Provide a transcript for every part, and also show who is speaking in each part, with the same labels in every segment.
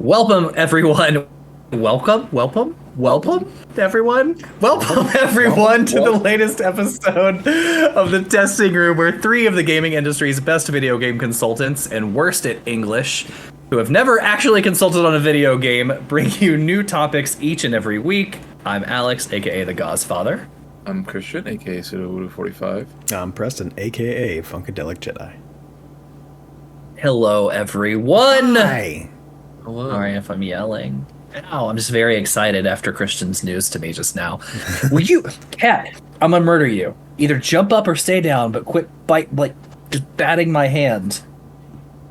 Speaker 1: Welcome, everyone. Welcome, everyone. Welcome, everyone, to the latest episode of the Testing Room, where three of the gaming industry's best video game consultants and worst at English, who have never actually consulted on a video game, bring you new topics each and every week. I'm Alex, aka the Godfather.
Speaker 2: I'm Christian, aka Pseudo45.
Speaker 3: I'm Preston, aka Funkadelic Jedi.
Speaker 1: Hello, everyone.
Speaker 3: Hi.
Speaker 2: Hello.
Speaker 1: Sorry if I'm yelling. Ow, I'm just very excited after Christian's news to me just now. Will you, Cat, I'm gonna murder you. Either jump up or stay down, but quit just batting my hand.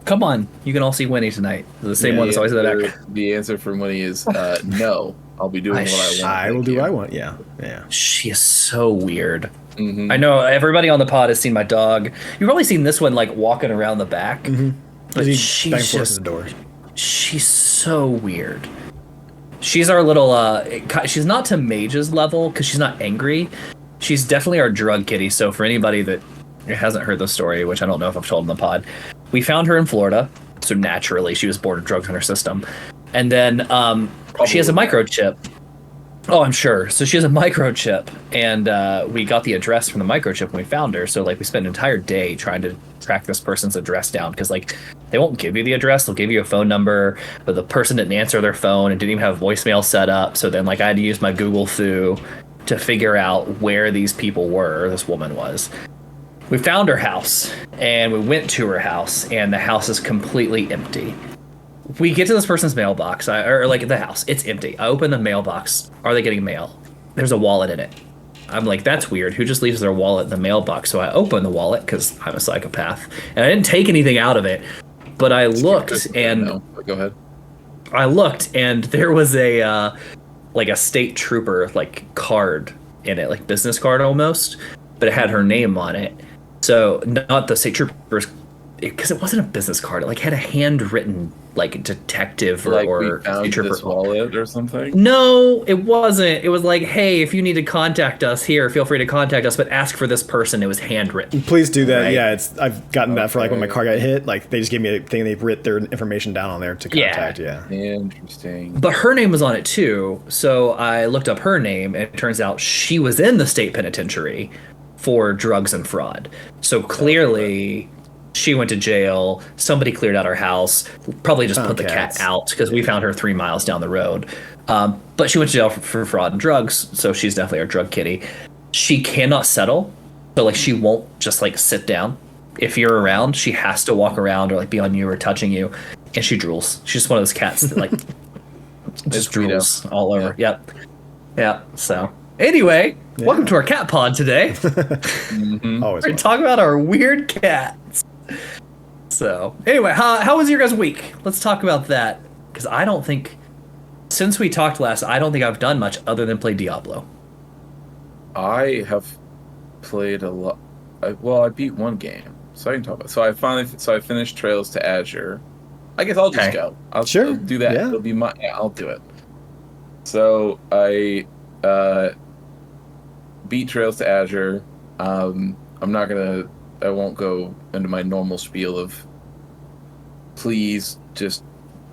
Speaker 1: Come on, you can all see Winnie tonight. The same one that's always in the back.
Speaker 2: The answer from Winnie is no. I'll be doing what I want.
Speaker 3: I will do what I want, yeah.
Speaker 1: She is so weird.
Speaker 2: Mm-hmm.
Speaker 1: I know everybody on the pod has seen my dog. You've probably seen this one like walking around the back.
Speaker 3: Mm-hmm.
Speaker 1: But she's just the door. She's so weird. She's our little she's not to Mage's level because she's not angry. She's definitely our drug kitty. So for anybody that hasn't heard the story, which I don't know if I've told in the pod, we found her in Florida. So naturally she was bored of drugs in her system. And then she has a microchip. Oh, I'm sure. So she has a microchip, and we got the address from the microchip when we found her. So like we spent an entire day trying to track this person's address down because like they won't give you the address. They'll give you a phone number, but the person didn't answer their phone and didn't even have voicemail set up. So then like I had to use my Google Foo to figure out where these people were. This woman was. We found her house and we went to her house, and the house is completely empty. We get to this person's mailbox, or like the house. It's empty. I open the mailbox. Are they getting mail? There's a wallet in it. I'm like, that's weird. Who just leaves their wallet in the mailbox? So I open the wallet because I'm a psychopath, and I didn't take anything out of it. But I looked, and
Speaker 2: no, go ahead.
Speaker 1: I looked, and there was a like a state trooper like card in it, like business card almost, but it had her name on it. So not the state trooper's, because it wasn't a business card. It like had a handwritten like detective or
Speaker 2: found this wallet or something.
Speaker 1: No, it wasn't. It was like, hey, if you need to contact us here, feel free to contact us, but ask for this person. It was handwritten.
Speaker 3: Please do that.
Speaker 1: Right?
Speaker 3: Yeah, I've gotten that for like when my car got hit. Like they just gave me a thing. They've written their information down on there to contact. Yeah.
Speaker 2: Interesting.
Speaker 1: But her name was on it too. So I looked up her name, and it turns out she was in the state penitentiary for drugs and fraud. So clearly she went to jail. Somebody cleared out her house, probably just put the cat out because we found her 3 miles down the road. But she went to jail for fraud and drugs. So she's definitely our drug kitty. She cannot settle. So like she won't just like sit down. If you're around, she has to walk around or like be on you or touching you. And she drools. She's just one of those cats that like just drools all over. Yep. Yeah. So anyway, welcome to our cat pod today.
Speaker 3: Always.
Speaker 1: We're talking about our weird cats. So anyway, how was your guys' week? Let's talk about that, because I don't think, since we talked last, I don't think I've done much other than play Diablo.
Speaker 2: I have played a lot. I beat one game, so I can talk about. So I finished Trails to Azure. I guess I'll just go. I'll do that.
Speaker 3: Yeah.
Speaker 2: It'll be I'll do it. So I beat Trails to Azure. I won't go into my normal spiel of please just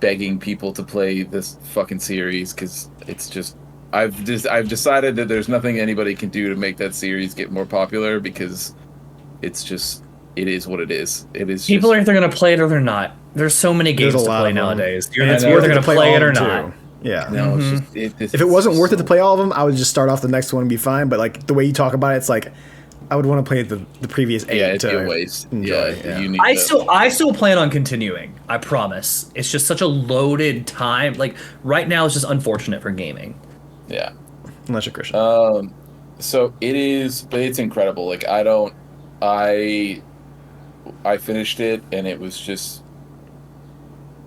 Speaker 2: begging people to play this fucking series, because it's just I've decided that there's nothing anybody can do to make that series get more popular, because it is what it is. It is.
Speaker 1: People are either going to play it or they're not. There's so many games to play nowadays. It's either going to play it or not.
Speaker 3: Yeah.
Speaker 2: No, it's just
Speaker 3: If it wasn't worth it to play all of them, I would just start off the next one and be fine. But like the way you talk about it, it's like I would want to play the previous 8
Speaker 2: it'd
Speaker 3: to
Speaker 2: be a waste.
Speaker 3: enjoy.
Speaker 2: You need
Speaker 1: I still plan on continuing. I promise. It's just such a loaded time. Like right now, it's just unfortunate for gaming.
Speaker 2: Yeah.
Speaker 3: Unless you're Christian.
Speaker 2: So it is, but it's incredible. Like I finished it, and it was just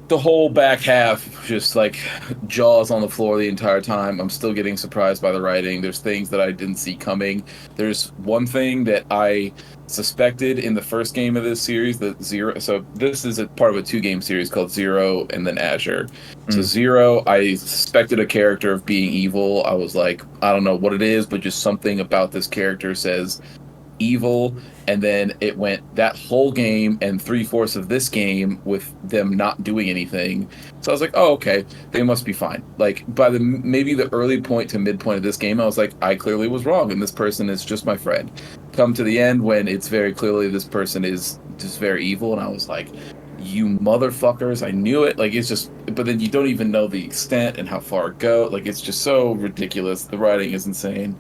Speaker 2: the whole back half, just like jaws on the floor the entire time. I'm still getting surprised by the writing. There's things that I didn't see coming. There's one thing that I suspected in the first game of this series, that Zero. So this is a part of a 2-game series called Zero and then Azure. So Zero, I suspected a character of being evil. I was like, I don't know what it is, but just something about this character says evil, and then it went that whole game and 3/4 of this game with them not doing anything. So I was like, oh, okay, they must be fine. Like by the maybe the early point to midpoint of this game, I was like, I clearly was wrong, and this person is just my friend. Come to the end when it's very clearly this person is just very evil, and I was like, you motherfuckers, I knew it. Like it's just, but then you don't even know the extent and how far it go. Like it's just so ridiculous. The writing is insane.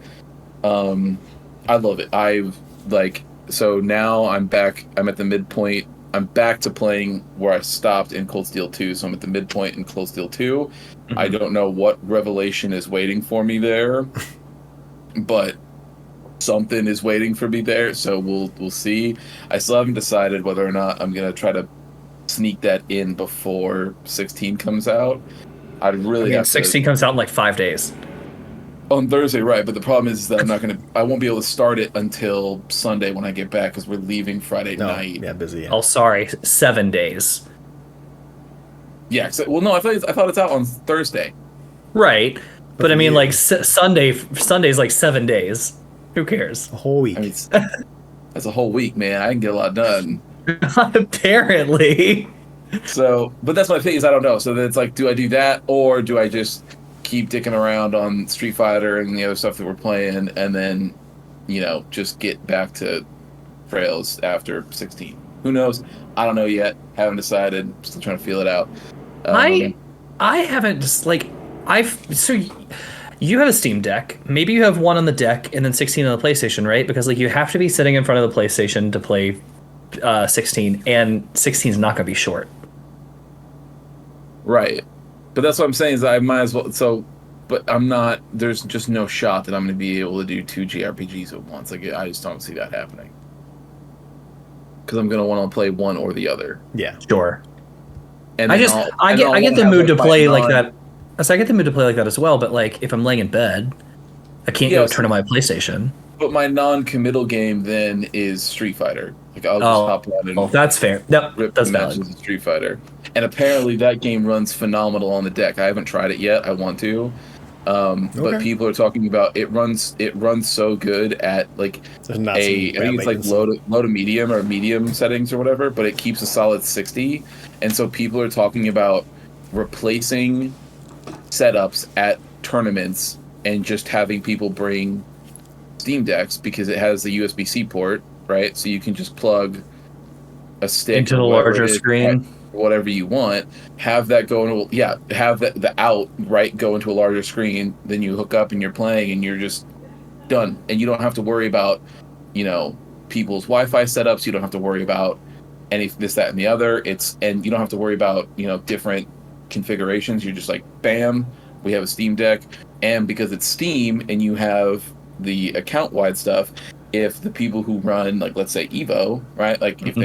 Speaker 2: I love it. So now I'm back. I'm at the midpoint. I'm back to playing where I stopped in Cold Steel 2. So I'm at the midpoint in Cold Steel 2.
Speaker 1: Mhm.
Speaker 2: I don't know what revelation is waiting for me there, but something is waiting for me there. So we'll see. I still haven't decided whether or not I'm gonna try to sneak that in before 16 comes out. I'd really have
Speaker 1: 16 comes out in like 5 days.
Speaker 2: on Thursday, right? But the problem is that I won't be able to start it until Sunday when I get back because we're leaving Friday
Speaker 3: No,
Speaker 2: night.
Speaker 3: yeah, busy. Yeah.
Speaker 1: Oh, sorry, 7 days.
Speaker 2: Yeah. Well, no, I thought it's out on Thursday.
Speaker 1: Right, but I mean,
Speaker 3: Yeah.
Speaker 1: like Sunday's like 7 days. Who cares?
Speaker 3: A whole week.
Speaker 2: I mean, that's a whole week, man. I can get a lot done.
Speaker 1: Apparently.
Speaker 2: So, but that's my thing is I don't know. So then it's like, do I do that or do I just keep dicking around on Street Fighter and the other stuff that we're playing, and then, just get back to Trails after 16? Who knows? I don't know yet. Haven't decided. Still trying to feel it out.
Speaker 1: I haven't just like you have a Steam Deck. Maybe you have one on the deck and then 16 on the PlayStation, right? Because like you have to be sitting in front of the PlayStation to play 16, and 16 is not going to be short.
Speaker 2: Right. But that's what I'm saying is I might as well. So, but I'm not. There's just no shot that I'm going to be able to do 2 JRPGs at once. Like I just don't see that happening. Because I'm going to want to play one or the other.
Speaker 3: Yeah.
Speaker 1: Sure.
Speaker 2: And
Speaker 1: I
Speaker 2: then
Speaker 1: get
Speaker 2: I'll
Speaker 1: the
Speaker 2: have,
Speaker 1: mood to
Speaker 2: my
Speaker 1: play like
Speaker 2: non-
Speaker 1: that. So I get the mood to play like that as well. But like if I'm laying in bed, I can't go
Speaker 2: Yes.
Speaker 1: turn on my PlayStation.
Speaker 2: But my non-committal game then is Street Fighter. Like I'll just hop on and
Speaker 1: Well, that's fair. Yep,
Speaker 2: rip
Speaker 1: that's
Speaker 2: the
Speaker 1: valid.
Speaker 2: matches of Street Fighter. And apparently that game runs phenomenal on the deck. I haven't tried it yet. I want to. But
Speaker 3: Okay.
Speaker 2: people are talking about it runs so good at like
Speaker 3: There's not
Speaker 2: I
Speaker 3: some
Speaker 2: think
Speaker 3: bad
Speaker 2: it's like
Speaker 3: latency.
Speaker 2: low to medium or medium settings or whatever, but it keeps a solid 60. And so people are talking about replacing setups at tournaments and just having people bring Steam Decks because it has the USB-C port, right? So you can just plug a stick
Speaker 1: Into
Speaker 2: or
Speaker 1: the
Speaker 2: whatever
Speaker 1: larger
Speaker 2: it is,
Speaker 1: screen.
Speaker 2: whatever you want, have that go into have the out right go into a larger screen, then you hook up and you're playing and you're just done, and you don't have to worry about people's Wi-Fi setups. You don't have to worry about any this, that, and the other. And you don't have to worry about different configurations. You're just like, bam, we have a Steam Deck, and because it's Steam and you have the account wide stuff, if the people who run, like, let's say Evo, right, like if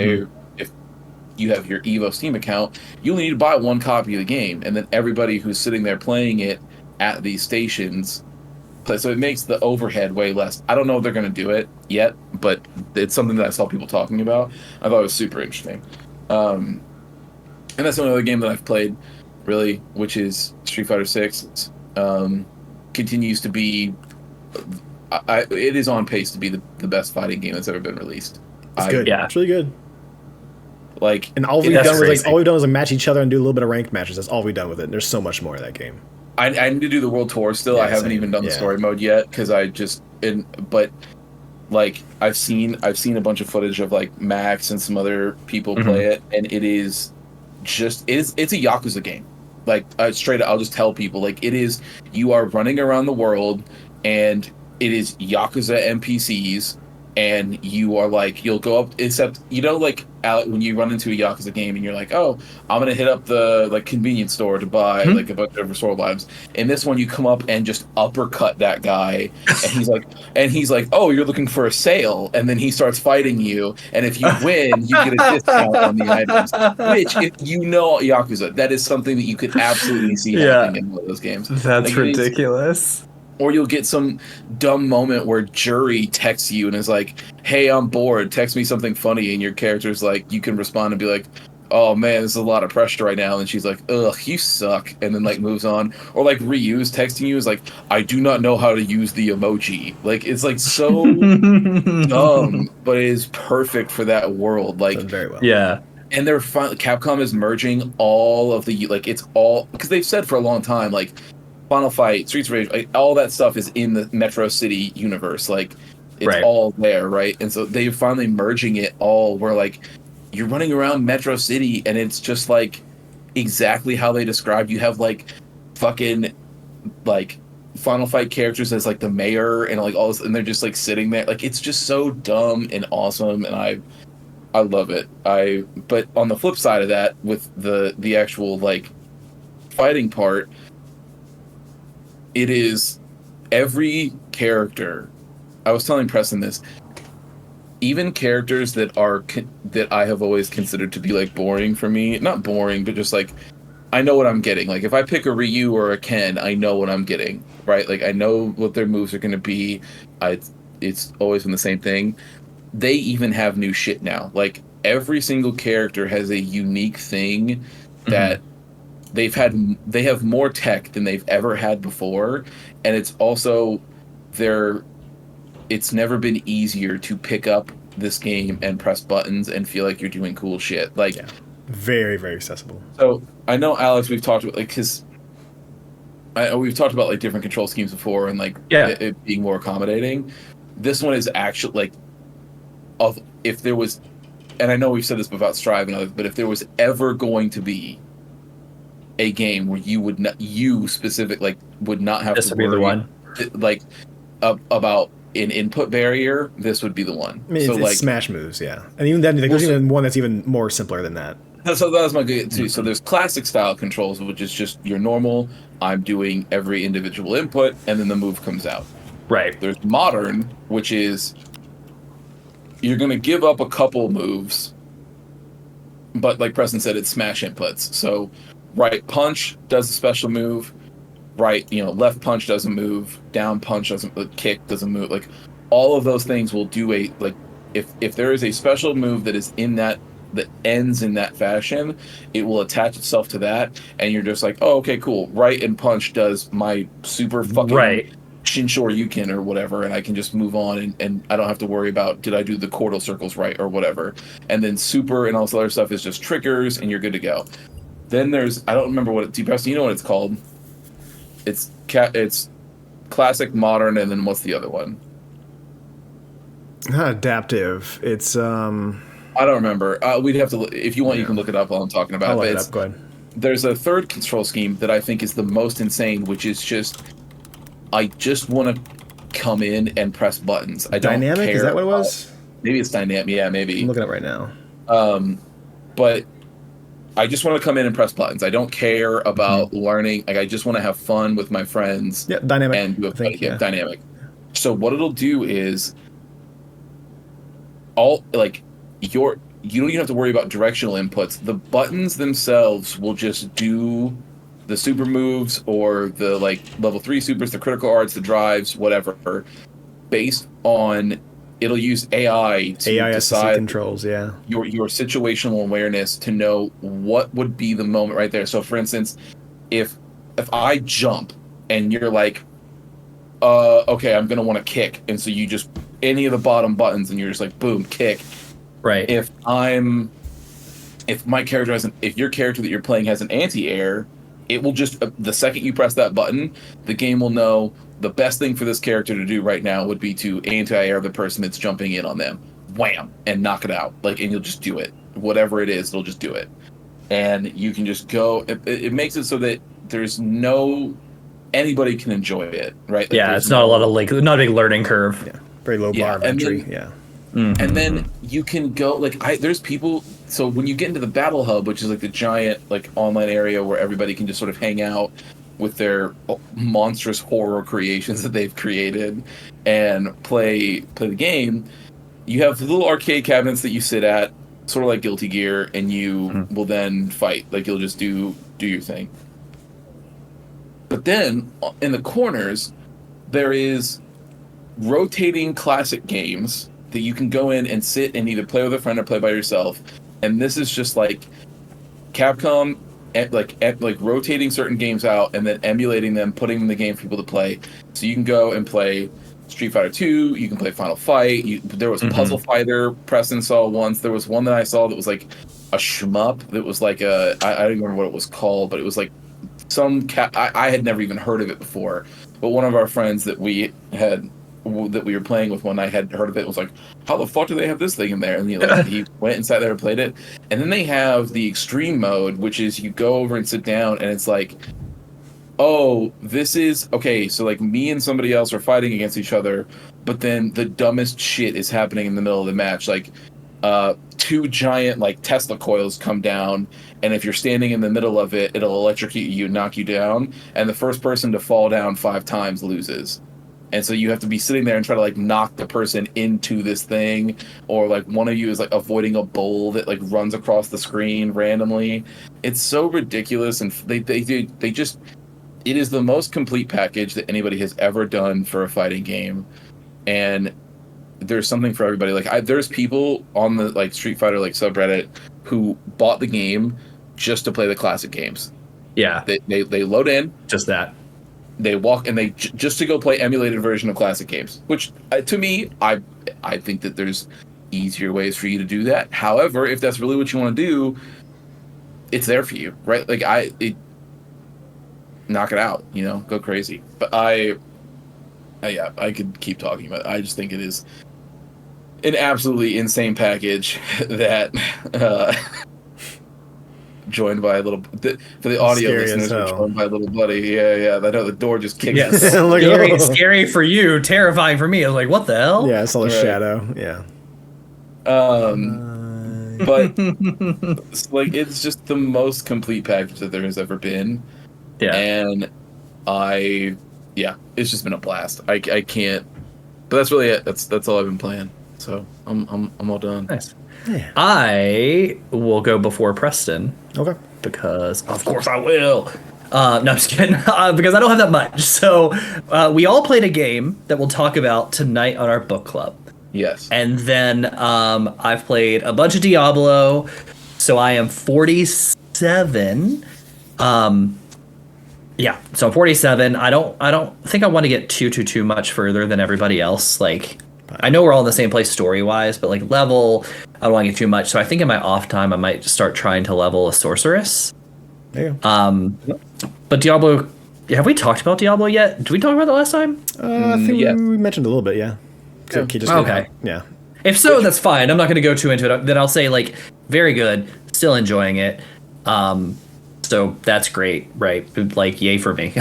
Speaker 2: you have your Evo Steam account, you only need to buy one copy of the game, and then everybody who's sitting there playing it at these stations. So it makes the overhead way less. I don't know if they're going to do it yet, but it's something that I saw people talking about. I thought it was super interesting. And that's another game that I've played, really, which is Street Fighter 6. Continues to be... it is on pace to be the best fighting game that's ever been released.
Speaker 3: It's good.
Speaker 1: Yeah.
Speaker 3: It's really good.
Speaker 2: Like,
Speaker 3: And all we've
Speaker 1: That's
Speaker 3: done was
Speaker 1: crazy.
Speaker 3: all we've done is match each other and do a little bit of ranked matches. That's all we've done with it. And there's so much more in that game.
Speaker 2: I need to do the world tour still.
Speaker 3: Yeah,
Speaker 2: I haven't
Speaker 3: same.
Speaker 2: even done the
Speaker 3: Yeah.
Speaker 2: story mode yet because but like I've seen a bunch of footage of like Max and some other people
Speaker 1: Mhm.
Speaker 2: play it, and it's a Yakuza game. Like straight up, I'll just tell people like it is. You are running around the world, and it is Yakuza NPCs, and you are like you'll go up. Except like Alec, when you run into a Yakuza game and you're like, oh, I'm gonna hit up the like convenience store to buy like a bunch of restored lives. In this one, you come up and just uppercut that guy, and he's like, oh, you're looking for a sale, and then he starts fighting you, and if you win, you get a discount on the items. Which, if you know Yakuza, that is something that you could absolutely see
Speaker 1: Yeah.
Speaker 2: happening in one of those games.
Speaker 1: That's
Speaker 2: Like, it is-
Speaker 1: ridiculous.
Speaker 2: Or you'll get some dumb moment where Jury texts you and is like, hey, I'm bored, text me something funny, and your character's like, you can respond and be like, oh man, this is a lot of pressure right now, and she's like, ugh, you suck, and then like moves on. Or like Ryu's texting you is like, I do not know how to use the emoji. Like it's like so dumb, but it is perfect for that world. Like
Speaker 3: Done very well.
Speaker 1: Yeah.
Speaker 2: and they're Capcom is merging all of the like it's all because they've said for a long time like Final Fight, Streets of Rage, like, all that stuff is in the Metro City universe. Like it's
Speaker 1: Right.
Speaker 2: all there, right? And so they're finally merging it all where like you're running around Metro City and it's just like exactly how they described. You have like fucking like Final Fight characters as like the mayor and like all this, and they're just like sitting there. Like it's just so dumb and awesome, and I love it. But on the flip side of that, with the actual like fighting part, it is every character. I was telling Preston this. Even characters that are that I have always considered to be like boring for me, not boring, but just like I know what I'm getting. Like if I pick a Ryu or a Ken, I know what I'm getting, right? Like I know what their moves are going to be. It's always been the same thing. They even have new shit now. Like every single character has a unique thing that they have more tech than they've ever had before, and it's also it's never been easier to pick up this game and press buttons and feel like you're doing cool shit. Like
Speaker 3: very, very accessible.
Speaker 2: So I know, Alex, we've talked about like because we've talked about like different control schemes before and like it being more accommodating. This one is actually like if there was, and I know we've said this about Strive and others, but if there was ever going to be a game where you would not would not have
Speaker 1: This
Speaker 2: to
Speaker 1: would be the
Speaker 2: worry
Speaker 1: one.
Speaker 2: like about an input barrier, this would be the one.
Speaker 3: I mean,
Speaker 2: so
Speaker 3: it's
Speaker 2: like
Speaker 3: smash moves, yeah, and even then, like, there's even one that's even more simpler than that.
Speaker 2: so that was my good too. So there's classic style controls, which is just your normal. I'm doing every individual input, and then the move comes out.
Speaker 1: Right.
Speaker 2: There's modern, which is you're going to give up a couple moves, but like Preston said, it's smash inputs. So right punch does a special move, right, left punch doesn't move, down punch doesn't, kick doesn't move. Like all of those things will do if there is a special move that is in that ends in that fashion, it will attach itself to that, and you're just like, oh, okay, cool. Right and punch does my super fucking Shinshoryuken or whatever, and I can just move on, and I don't have to worry about did I do the chordal circles right or whatever. And then super and all this other stuff is just triggers, and you're good to go. Then there's I don't remember what Preston, you know what it's called? It's classic, modern, and then what's the other one?
Speaker 3: Not adaptive. It's
Speaker 2: I don't remember. We'd have to. If you want, you can look it up while I'm talking about it.
Speaker 3: I'll look it up. Go ahead.
Speaker 2: There's a third control scheme that I think is the most insane, which is just, I just want to come in and press buttons. I don't
Speaker 3: Dynamic?
Speaker 2: care.
Speaker 3: Is that what it was?
Speaker 2: Maybe it's dynamic. Yeah, maybe.
Speaker 3: I'm looking it up right now.
Speaker 2: But I just want to come in and press buttons. I don't care about learning. Like I just want to have fun with my friends.
Speaker 3: Yeah, dynamic.
Speaker 2: And do dynamic. So what it'll do is, you don't even have to worry about directional inputs. The buttons themselves will just do the super moves or the level 3 supers, the critical arts, the drives, whatever, based on it'll use AI to decide
Speaker 3: controls, yeah.
Speaker 2: Your situational awareness to know what would be the moment right there. So for instance, if I jump and you're like, okay, I'm gonna want to kick, and so you just any of the bottom buttons and you're just like boom, kick.
Speaker 1: Right.
Speaker 2: If my character if your character that you're playing has an anti-air, it will just the second you press that button, the game will know the best thing for this character to do right now would be to anti-air the person that's jumping in on them, wham, and knock it out. And you'll just do it. Whatever it is, it'll just do it, and you can just go. It makes it so that there's anybody can enjoy it, right?
Speaker 1: It's not a lot of not a big learning curve.
Speaker 3: Yeah, very low bar of entry.
Speaker 2: And then you can go there's people. So when you get into the Battle Hub, which is the giant online area where everybody can just sort of hang out with their monstrous horror creations that they've created and play the game, you have the little arcade cabinets that you sit at, sort of like Guilty Gear, and you will then fight. You'll just do your thing. But then in the corners, there is rotating classic games that you can go in and sit and either play with a friend or play by yourself. And this is just Capcom like rotating certain games out and then emulating them, putting them in the game for people to play. So you can go and play Street Fighter 2, you can play Final Fight. There was Puzzle Fighter Preston saw once. There was one that I saw that was like a shmup that was like I don't remember what it was called, but it was like I had never even heard of it before. But one of our friends that we were playing with one night had heard of it and was like, how the fuck do they have this thing in there? And he went and sat there and played it. And then they have the extreme mode, which is you go over and sit down and it's like, oh, this is okay, so like me and somebody else are fighting against each other, but then the dumbest shit is happening in the middle of the match. Like two giant like Tesla coils come down, and if you're standing in the middle of it, it'll electrocute you, knock you down, and the first person to fall down 5 times loses. And so you have to be sitting there and try to like knock the person into this thing, or like one of you is like avoiding a bowl that like runs across the screen randomly. It's so ridiculous, and they just, it is the most complete package that anybody has ever done for a fighting game, and there's something for everybody. Like there's people on the like Street Fighter like subreddit who bought the game just to play the classic games.
Speaker 1: Yeah,
Speaker 2: they load in
Speaker 1: just that.
Speaker 2: They walk and they just to go play emulated version of classic games, which to me, I think that there's easier ways for you to do that. However, if that's really what you want to do, it's there for you, right? Like knock it out, go crazy. But I could keep talking about it. I just think it is an absolutely insane package that joined by a little for the audio listeners, joined by a little buddy. Yeah. I know the door just kicked.
Speaker 1: Yes. Scary for you, terrifying for me. I was like, what the hell?
Speaker 3: Yeah, I saw the shadow. Yeah.
Speaker 2: But like it's just the most complete package that there has ever been.
Speaker 1: Yeah.
Speaker 2: And it's just been a blast. I can't. But that's really it. That's all I've been playing. So I'm all done.
Speaker 1: Nice. Yeah. I will go before Preston.
Speaker 3: Okay.
Speaker 1: Because of course I will. No, I'm just kidding. Because I don't have that much. So we all played a game that we'll talk about tonight on our book club.
Speaker 2: Yes.
Speaker 1: And then I've played a bunch of Diablo. So I am 47. Yeah, so I'm 47. I don't think I want to get too much further than everybody else. Like, I know we're all in the same place story-wise, but like level, I don't want to get too much. So I think in my off time, I might start trying to level a sorceress.
Speaker 3: Yeah.
Speaker 1: But Diablo, have we talked about Diablo yet? Did we talk about that last time?
Speaker 3: I think we mentioned a little bit, yeah. So
Speaker 1: okay.
Speaker 3: Yeah.
Speaker 1: If so, that's fine. I'm not going to go too into it. Then I'll say like, very good, still enjoying it. So that's great, right? Like, yay for me.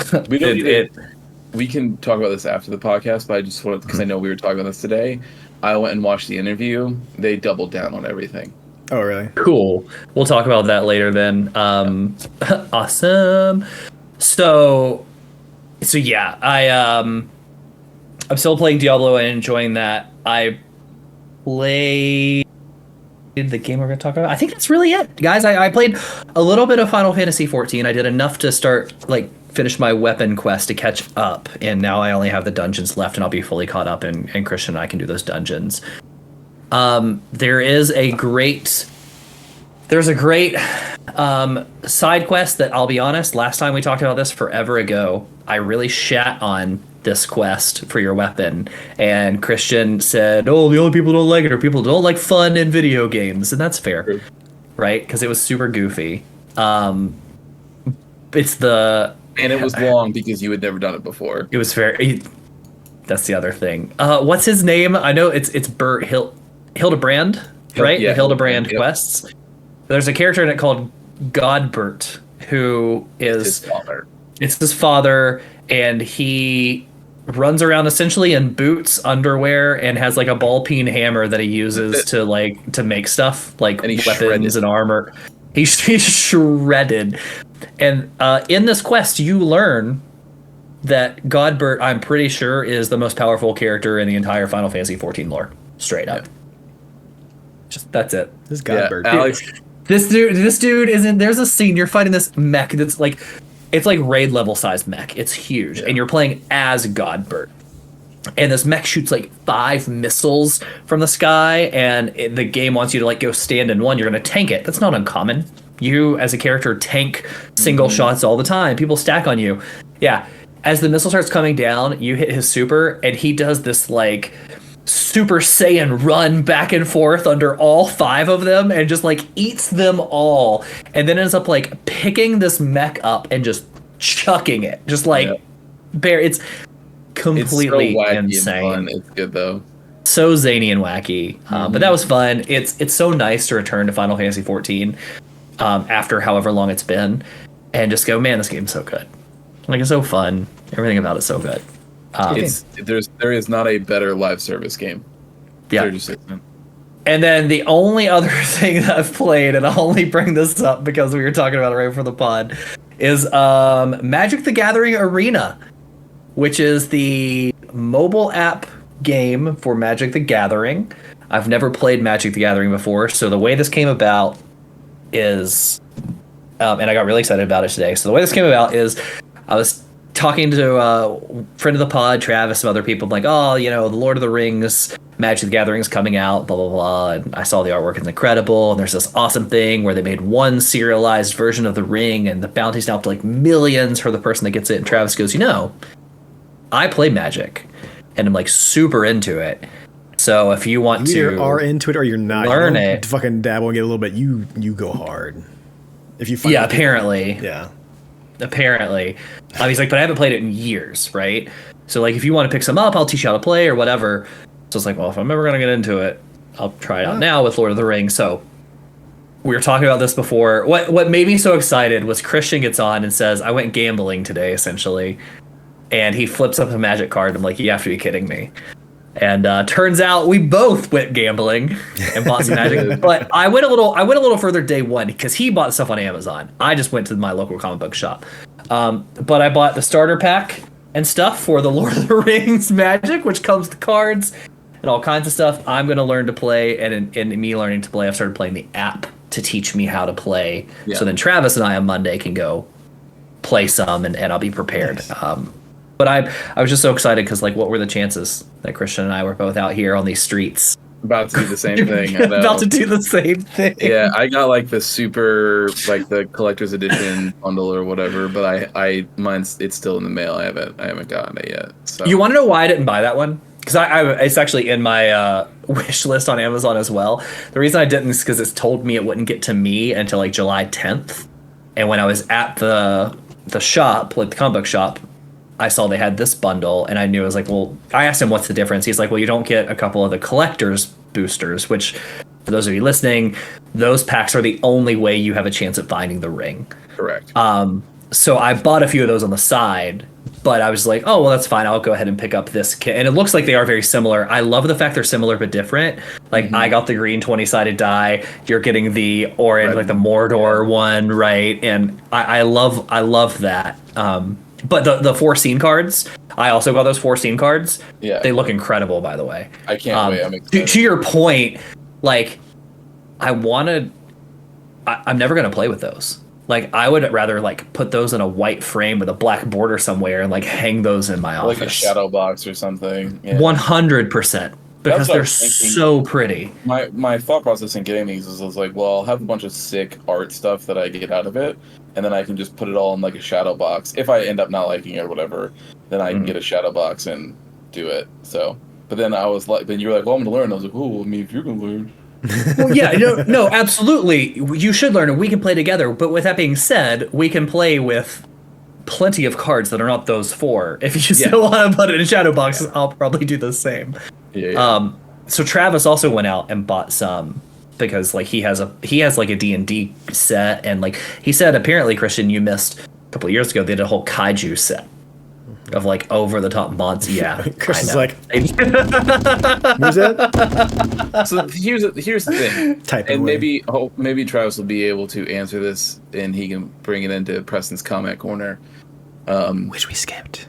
Speaker 2: We can talk about this after the podcast, but I just wanted, because I know we were talking about this today, I went and watched the interview. They doubled down on everything.
Speaker 3: Oh, really?
Speaker 1: Cool. We'll talk about that later then. Awesome. So yeah, I'm still playing Diablo and enjoying that. I played the game we're going to talk about. I think that's really it, guys. I played a little bit of Final Fantasy 14. I did enough to start finish my weapon quest to catch up, and now I only have the dungeons left, and I'll be fully caught up, and Christian and I can do those dungeons. There's a great side quest that, I'll be honest, last time we talked about this forever ago, I really shat on this quest for your weapon, and Christian said, oh, the only people who don't like it are people who don't like fun in video games, and that's fair, right? Because it was super goofy.
Speaker 2: And it was long because you had never done it before.
Speaker 1: It was very. That's the other thing. What's his name? I know it's Bert Hildebrand, right?
Speaker 2: Yeah,
Speaker 1: the Hildebrand
Speaker 2: yep.
Speaker 1: quests. There's a character in it called Godbert, who is
Speaker 2: his father.
Speaker 1: It's his father, and he runs around essentially in boots, underwear, and has like a ball peen hammer that he uses to make stuff like weapons shredded. And armor. He's shredded. And in this quest, you learn that Godbert, I'm pretty sure, is the most powerful character in the entire Final Fantasy XIV lore. Straight up. Just that's it.
Speaker 3: This Godbert.
Speaker 2: Yeah, Alex.
Speaker 1: This dude isn't. There's a scene you're fighting this mech that's like, it's like raid level sized mech. It's huge, and you're playing as Godbert. And this mech shoots like 5 missiles from the sky, and the game wants you to like go stand in one. You're gonna tank it. That's not uncommon. You as a character tank single shots all the time. People stack on you. Yeah. As the missile starts coming down, you hit his super, and he does this like Super Saiyan run back and forth under all 5 of them and just like eats them all, and then ends up like picking this mech up and just chucking it. Just like it's completely
Speaker 2: it's so wacky
Speaker 1: insane.
Speaker 2: And fun. It's good though.
Speaker 1: So zany and wacky. But that was fun. It's so nice to return to Final Fantasy 14 after however long it's been, and just go, man, this game's so good. Like, it's so fun. Everything about it's so good.
Speaker 2: There is not a better live service game.
Speaker 1: Yeah.
Speaker 2: There just isn't.
Speaker 1: And then the only other thing that I've played, and I'll only bring this up because we were talking about it right before the pod, is Magic the Gathering Arena, which is the mobile app game for Magic the Gathering. I've never played Magic the Gathering before, so the way this came about is, and I got really excited about it today. So the way this came about is I was talking to a friend of the pod, Travis, some other people, like, oh, you know, the Lord of the Rings, Magic the Gathering's coming out, blah, blah, blah. And I saw the artwork, it's incredible. And there's this awesome thing where they made one serialized version of the ring, and the bounty's now up to like millions for the person that gets it. And Travis goes, you know, I play Magic, and I'm like super into it. So if you want
Speaker 3: you
Speaker 1: to
Speaker 3: either are into it or you're not.
Speaker 1: learn
Speaker 3: you don't
Speaker 1: it,
Speaker 3: fucking dabble and get a little bit. You go hard. If you find
Speaker 1: apparently.
Speaker 3: Yeah.
Speaker 1: Apparently. He's like, but I haven't played it in years, right? So like, if you want to pick some up, I'll teach you how to play or whatever. So it's like, well, if I'm ever going to get into it, I'll try it out now with Lord of the Rings. So we were talking about this before. What made me so excited was Christian gets on and says, I went gambling today, essentially. And he flips up a Magic card. I'm like, you have to be kidding me. And turns out we both went gambling and bought some Magic. But I went a little further day one because he bought stuff on Amazon. I just went to my local comic book shop. But I bought the starter pack and stuff for the Lord of the Rings Magic, which comes with cards and all kinds of stuff. I'm going to learn to play, and in me learning to play, I've started playing the app to teach me how to play. Yeah. So then Travis and I on Monday can go play some, and I'll be prepared. Nice. But I was just so excited because, like, what were the chances that Christian and I were both out here on these streets?
Speaker 2: About to do the same thing.
Speaker 1: About to do the same thing.
Speaker 2: Yeah, I got like the super, like the collector's edition bundle or whatever, but it's still in the mail. I haven't gotten it yet. So.
Speaker 1: You want to know why I didn't buy that one? Because it's actually in my wish list on Amazon as well. The reason I didn't is because it's told me it wouldn't get to me until like July 10th. And when I was at the shop, like the comic book shop, I saw they had this bundle, and I knew, I was like, well, I asked him what's the difference. He's like, well, you don't get a couple of the collector's boosters, which, for those of you listening, those packs are the only way you have a chance at finding the ring.
Speaker 2: Correct.
Speaker 1: So I bought a few of those on the side, but I was like, oh, well, that's fine. I'll go ahead and pick up this kit. And it looks like they are very similar. I love the fact they're similar but different. Like, I got the green 20-sided die. You're getting the orange, like the Mordor one, right? And I love that. But the 4 scene cards, I also got those 4 scene cards.
Speaker 2: Yeah.
Speaker 1: They look incredible, by the way.
Speaker 2: I can't wait. I'm excited.
Speaker 1: To your point, like, I'm never going to play with those. Like, I would rather, like, put those in a white frame with a black border somewhere and, like, hang those in my office.
Speaker 2: Like a shadow box or something. Yeah.
Speaker 1: 100%. Because they're so pretty.
Speaker 2: My thought process in getting these was like, well, I'll have a bunch of sick art stuff that I get out of it, and then I can just put it all in like a shadow box. If I end up not liking it or whatever, then I can get a shadow box and do it. So, but then I was like, then you were like, well, I'm gonna learn. I was like, oh, well, I mean, if you're gonna learn.
Speaker 1: Well, yeah, no, absolutely. You should learn, and we can play together. But with that being said, we can play with plenty of cards that are not those 4. If you still want to put it in shadow boxes, I'll probably do the same.
Speaker 2: Yeah.
Speaker 1: So Travis also went out and bought some because like he has like a D&D set, and like he said, apparently, Christian, you missed a couple of years ago, they did a whole kaiju set of like over the top monsters. Yeah.
Speaker 3: Christian's like, where's that?
Speaker 2: So here's the thing.
Speaker 3: Type
Speaker 2: and maybe Travis will be able to answer this, and he can bring it into Preston's comment corner.
Speaker 3: Which we skipped.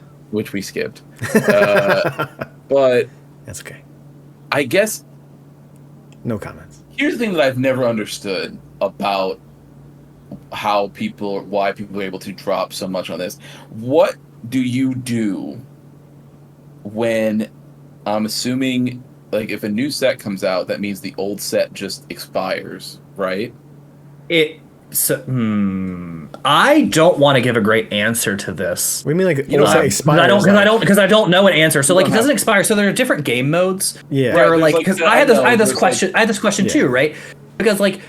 Speaker 2: But
Speaker 3: that's okay.
Speaker 2: I guess
Speaker 3: no comments.
Speaker 2: Here's the thing that I've never understood about why people are able to drop so much on this. What do you do when, I'm assuming, like, if a new set comes out, that means the old set just expires, right?
Speaker 1: So, I don't want to give a great answer to this.
Speaker 3: We mean like
Speaker 2: You know,
Speaker 3: say
Speaker 2: I
Speaker 3: expires.
Speaker 1: Because I don't know an answer. So like it
Speaker 2: don't
Speaker 1: doesn't
Speaker 2: have-
Speaker 1: expire. So there are different game modes.
Speaker 3: Yeah.
Speaker 1: Where
Speaker 2: Right,
Speaker 1: like
Speaker 2: there's,
Speaker 1: because
Speaker 2: like,
Speaker 1: I had this
Speaker 2: there's,
Speaker 1: question.
Speaker 2: like-
Speaker 1: I had this question too, right? Because like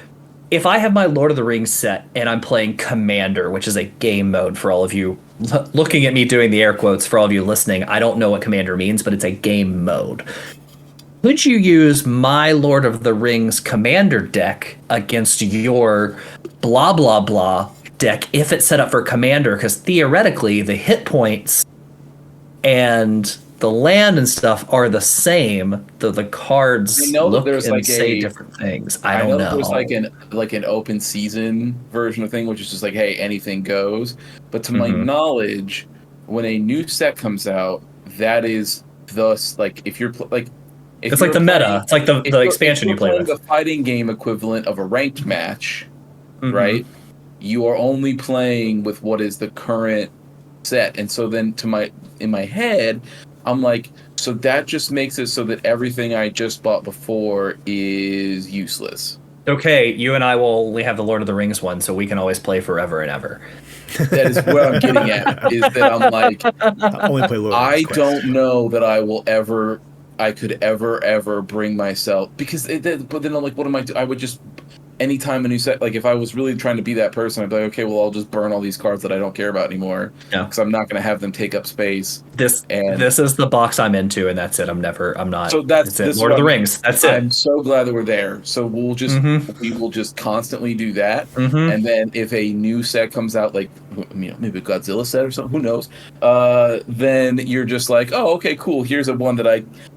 Speaker 1: if I have my Lord of the Rings set and I'm playing Commander, which is a game mode for all of you looking at me doing the air quotes for all of you listening, I don't know what Commander means, but it's a game mode. Could you use my Lord of the Rings Commander deck against your blah blah blah deck if it's set up for Commander? Because theoretically, the hit points and the land and stuff are the same. The cards
Speaker 2: I know that
Speaker 1: look
Speaker 2: there's
Speaker 1: and
Speaker 2: like
Speaker 1: say
Speaker 2: a-
Speaker 1: different things. I
Speaker 2: I
Speaker 1: don't
Speaker 2: know
Speaker 1: know.
Speaker 2: there's like an open season version of thing, which is just like, hey, anything goes. But to my
Speaker 1: Mhm.
Speaker 2: knowledge, when a new set comes out, that is thus like if you're like. If
Speaker 1: It's like
Speaker 2: you're
Speaker 1: the meta.
Speaker 2: playing-
Speaker 1: It's like the
Speaker 2: if you're-
Speaker 1: expansion
Speaker 2: if
Speaker 1: you play
Speaker 2: you're
Speaker 1: with.
Speaker 2: playing the fighting game equivalent of a ranked match,
Speaker 1: Mhm.
Speaker 2: right? You are only playing with what is the current set, and so then in my head, I'm like, so that just makes it so that everything I just bought before is useless.
Speaker 1: Okay, you and I will only have the Lord of the Rings one, so we can always play forever and ever.
Speaker 2: That is what I'm getting at. Is that I'm like,
Speaker 3: I only play Lord of the
Speaker 2: I
Speaker 3: Rings twice.
Speaker 2: don't know that I could ever bring myself because but then I'm like, what am I do? I would just anytime a new set, like if I was really trying to be that person, I'd be like, okay, well, I'll just burn all these cards that I don't care about anymore
Speaker 1: Yeah.
Speaker 2: because I'm not going to have them take up space.
Speaker 1: This
Speaker 2: And-
Speaker 1: this is the box I'm into, and that's it. I'm not.
Speaker 2: So that's
Speaker 1: it.
Speaker 2: this is
Speaker 1: Lord of
Speaker 2: what
Speaker 1: the
Speaker 2: I'm-
Speaker 1: Rings. That's it.
Speaker 2: I'm so glad that we're there. So
Speaker 1: Mhm.
Speaker 2: we will just constantly do that.
Speaker 1: Mhm.
Speaker 2: And then if a new set comes out, like maybe a Godzilla set or something, who knows? Then you're just like, oh, okay, cool. Here's a one that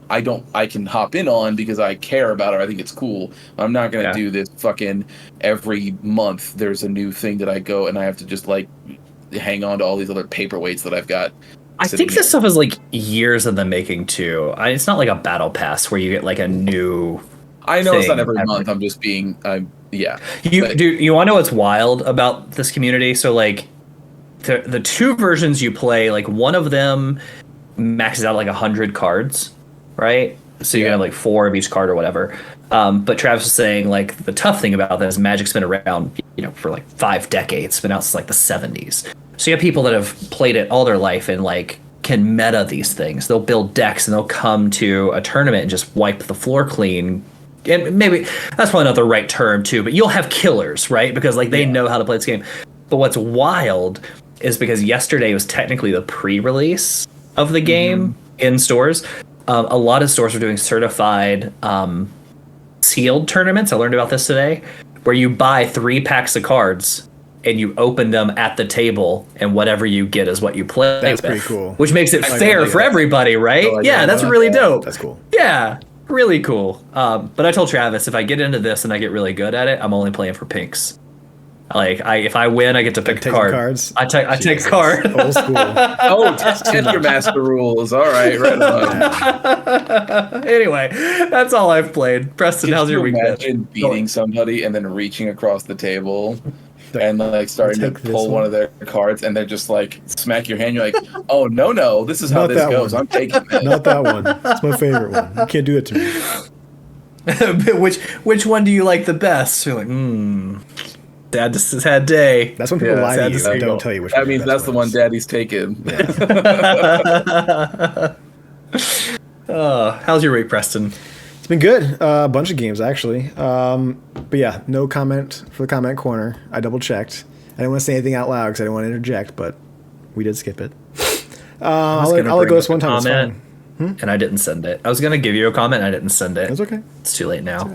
Speaker 2: I can hop in on because I care about it. I think it's cool. I'm not gonna
Speaker 1: Yeah.
Speaker 2: do this fucking every month. There's a new thing that I go and I have to just like hang on to all these other paperweights that I've got.
Speaker 1: I
Speaker 2: sitting
Speaker 1: think this
Speaker 2: here.
Speaker 1: stuff is like years in the making too. It's not like a battle pass where you get like a new.
Speaker 2: I know it's not
Speaker 1: thing
Speaker 2: every
Speaker 1: every-
Speaker 2: month. I'm just being. Yeah. But-
Speaker 1: Dude, you want to know what's wild about this community? So like, the two versions you play, like one of them maxes out like 100 cards, right? So you
Speaker 2: Yeah.
Speaker 1: have like 4 of each card or whatever. But Travis was saying like the tough thing about that is Magic's been around, for like 5 decades, been out since like the 70s. So you have people that have played it all their life and like can meta these things. They'll build decks and they'll come to a tournament and just wipe the floor clean. And maybe that's probably not the right term too, but you'll have killers, right? Because like they know how to play this game. But what's wild is because yesterday was technically the pre-release of the game in stores. A lot of stores are doing certified sealed tournaments. I learned about this today, where you buy 3 packs of cards and you open them at the table, and whatever you get is what you play.
Speaker 3: That's
Speaker 1: with,
Speaker 3: pretty cool.
Speaker 1: Which makes it fair
Speaker 2: like
Speaker 1: for
Speaker 2: that.
Speaker 1: everybody, right?
Speaker 2: I like
Speaker 1: Yeah,
Speaker 2: that.
Speaker 1: that's
Speaker 2: I like
Speaker 1: really
Speaker 2: that.
Speaker 1: dope.
Speaker 3: That's cool.
Speaker 1: Yeah, really cool. But I told Travis if I get into this and I get really good at it, I'm only playing for pinks. Like, if I win, I get to pick a
Speaker 3: taking
Speaker 1: card.
Speaker 3: cards?
Speaker 1: I take a
Speaker 3: Jesus.
Speaker 1: card.
Speaker 3: Old school.
Speaker 2: Oh, Tetra Master rules. All right, right on.
Speaker 1: Anyway, that's all I've played. Preston, how's your
Speaker 2: Could you
Speaker 1: week been?
Speaker 2: imagine beating somebody and then reaching across the table and like starting to
Speaker 3: Take this
Speaker 2: pull
Speaker 3: one.
Speaker 2: one of their cards and they're just like smack your hand. You're like, oh no, this is how
Speaker 3: Not
Speaker 2: this
Speaker 3: that
Speaker 2: goes.
Speaker 3: one.
Speaker 2: I'm taking it.
Speaker 3: Not that one. It's my favorite one. You can't do it to me.
Speaker 1: which one do you like the best? You're like, Dad just has had day.
Speaker 3: That's when people
Speaker 2: Yeah,
Speaker 3: lie
Speaker 1: sad
Speaker 3: to
Speaker 1: to
Speaker 3: you
Speaker 1: see.
Speaker 3: and don't tell you which
Speaker 2: That
Speaker 3: one.
Speaker 2: means that's the one Daddy's taking.
Speaker 1: How's your week, Preston?
Speaker 3: It's been good. A bunch of games actually. But yeah, no comment for the comment corner. I double checked. I didn't want to say anything out loud because I didn't want to interject, but we did skip it. I'll let
Speaker 1: gonna
Speaker 3: it go
Speaker 1: bring
Speaker 3: this one
Speaker 1: up a
Speaker 3: time. It's
Speaker 1: comment,
Speaker 3: fine.
Speaker 1: and I didn't send it. I was gonna give you a comment, and I didn't send it.
Speaker 3: It's okay.
Speaker 1: It's too late now.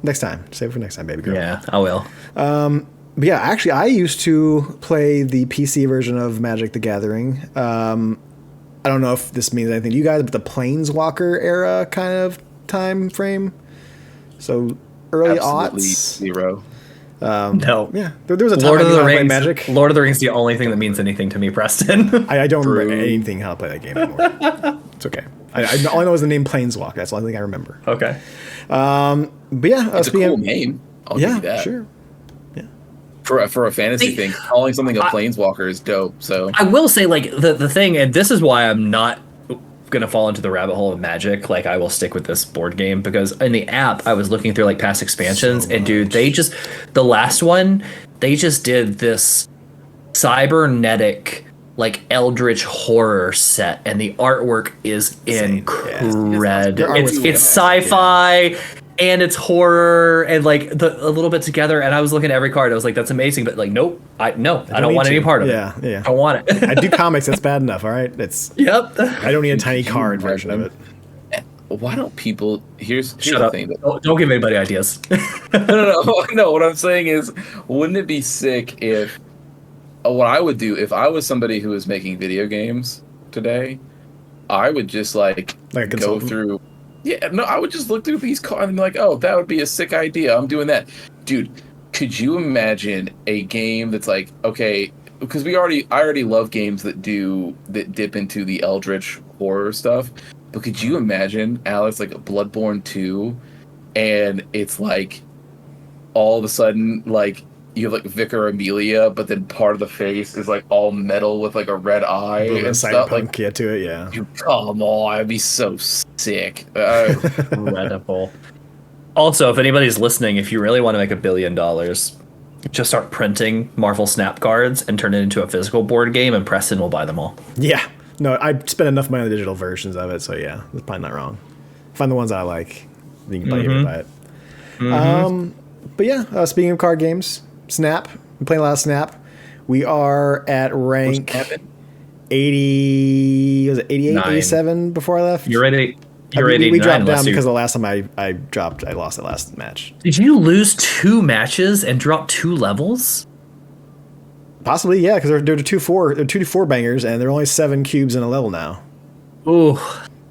Speaker 3: Next time. Save it for next time, baby girl.
Speaker 1: Yeah, I will.
Speaker 3: But yeah, actually, I used to play the PC version of Magic the Gathering. I don't know if this means anything to you guys, but the Planeswalker era kind of time frame. So early
Speaker 2: Absolutely
Speaker 3: aughts.
Speaker 2: 0.
Speaker 1: No.
Speaker 3: Yeah, there was a time
Speaker 1: Lord
Speaker 3: I
Speaker 1: of
Speaker 3: knew
Speaker 1: the
Speaker 3: how to play
Speaker 1: Rings.
Speaker 3: Magic.
Speaker 1: Lord of the Rings is the only thing that means anything to me, Preston.
Speaker 3: I don't remember
Speaker 2: True.
Speaker 3: anything how to play that game anymore. It's okay. All I know is the name Planeswalker. That's the only thing I remember.
Speaker 1: Okay.
Speaker 3: But yeah,
Speaker 2: It's a cool name. I'll give
Speaker 3: Yeah,
Speaker 2: you that.
Speaker 3: sure.
Speaker 2: For a fantasy
Speaker 1: See,
Speaker 2: thing, calling something a planeswalker is dope. So
Speaker 1: I will say, like, the thing, and this is why I'm not gonna fall into the rabbit hole of Magic, like I will stick with this board game because in the app I was looking through like past expansions, and dude, the last one, they just did this cybernetic like eldritch horror set, and the artwork is incredible. It's sci-fi and it's horror and like a little bit together, and I was looking at every card, I was like, that's amazing, but like nope, I don't want any part of it. I don't want it.
Speaker 3: I do comics, that's bad enough, all right? I don't need a tiny card version of it.
Speaker 2: Why don't people here's
Speaker 1: Shut
Speaker 2: the
Speaker 1: up.
Speaker 2: thing
Speaker 1: Don't give anybody ideas.
Speaker 2: no, what I'm saying is, wouldn't it be sick if what I would do if I was somebody who was making video games today, I would just like go through. Yeah, no, I would just look through these cards and be like, oh, that would be a sick idea. I'm doing that. Dude, could you imagine a game that's like, okay, because I already love games that dip into the eldritch horror stuff. But could you imagine, Alex, like a Bloodborne 2, and it's like all of a sudden like you have like Vicar Amelia, but then part of the face is like all metal with like a red eye and stuff. Like,
Speaker 3: to it, yeah.
Speaker 2: Come on, I'd be so sick.
Speaker 1: Incredible. Also, if anybody's listening, if you really want to make $1 billion, just start printing Marvel Snap cards and turn it into a physical board game, and Preston will buy them all.
Speaker 3: Yeah. No, I spent enough money on the digital versions of it, so yeah, that's probably not wrong. Find the ones I like. You can buy it. But yeah, speaking of card games, Snap. I'm playing a lot of Snap. We are at rank 80. Was it 88, 87 before I left?
Speaker 1: You're at 89.
Speaker 3: We dropped down because the last time I lost the last match.
Speaker 1: Did you lose 2 matches and drop 2 levels?
Speaker 3: Possibly, yeah, because they're 2-4 bangers, and there are only 7 cubes in a level now.
Speaker 1: Ooh.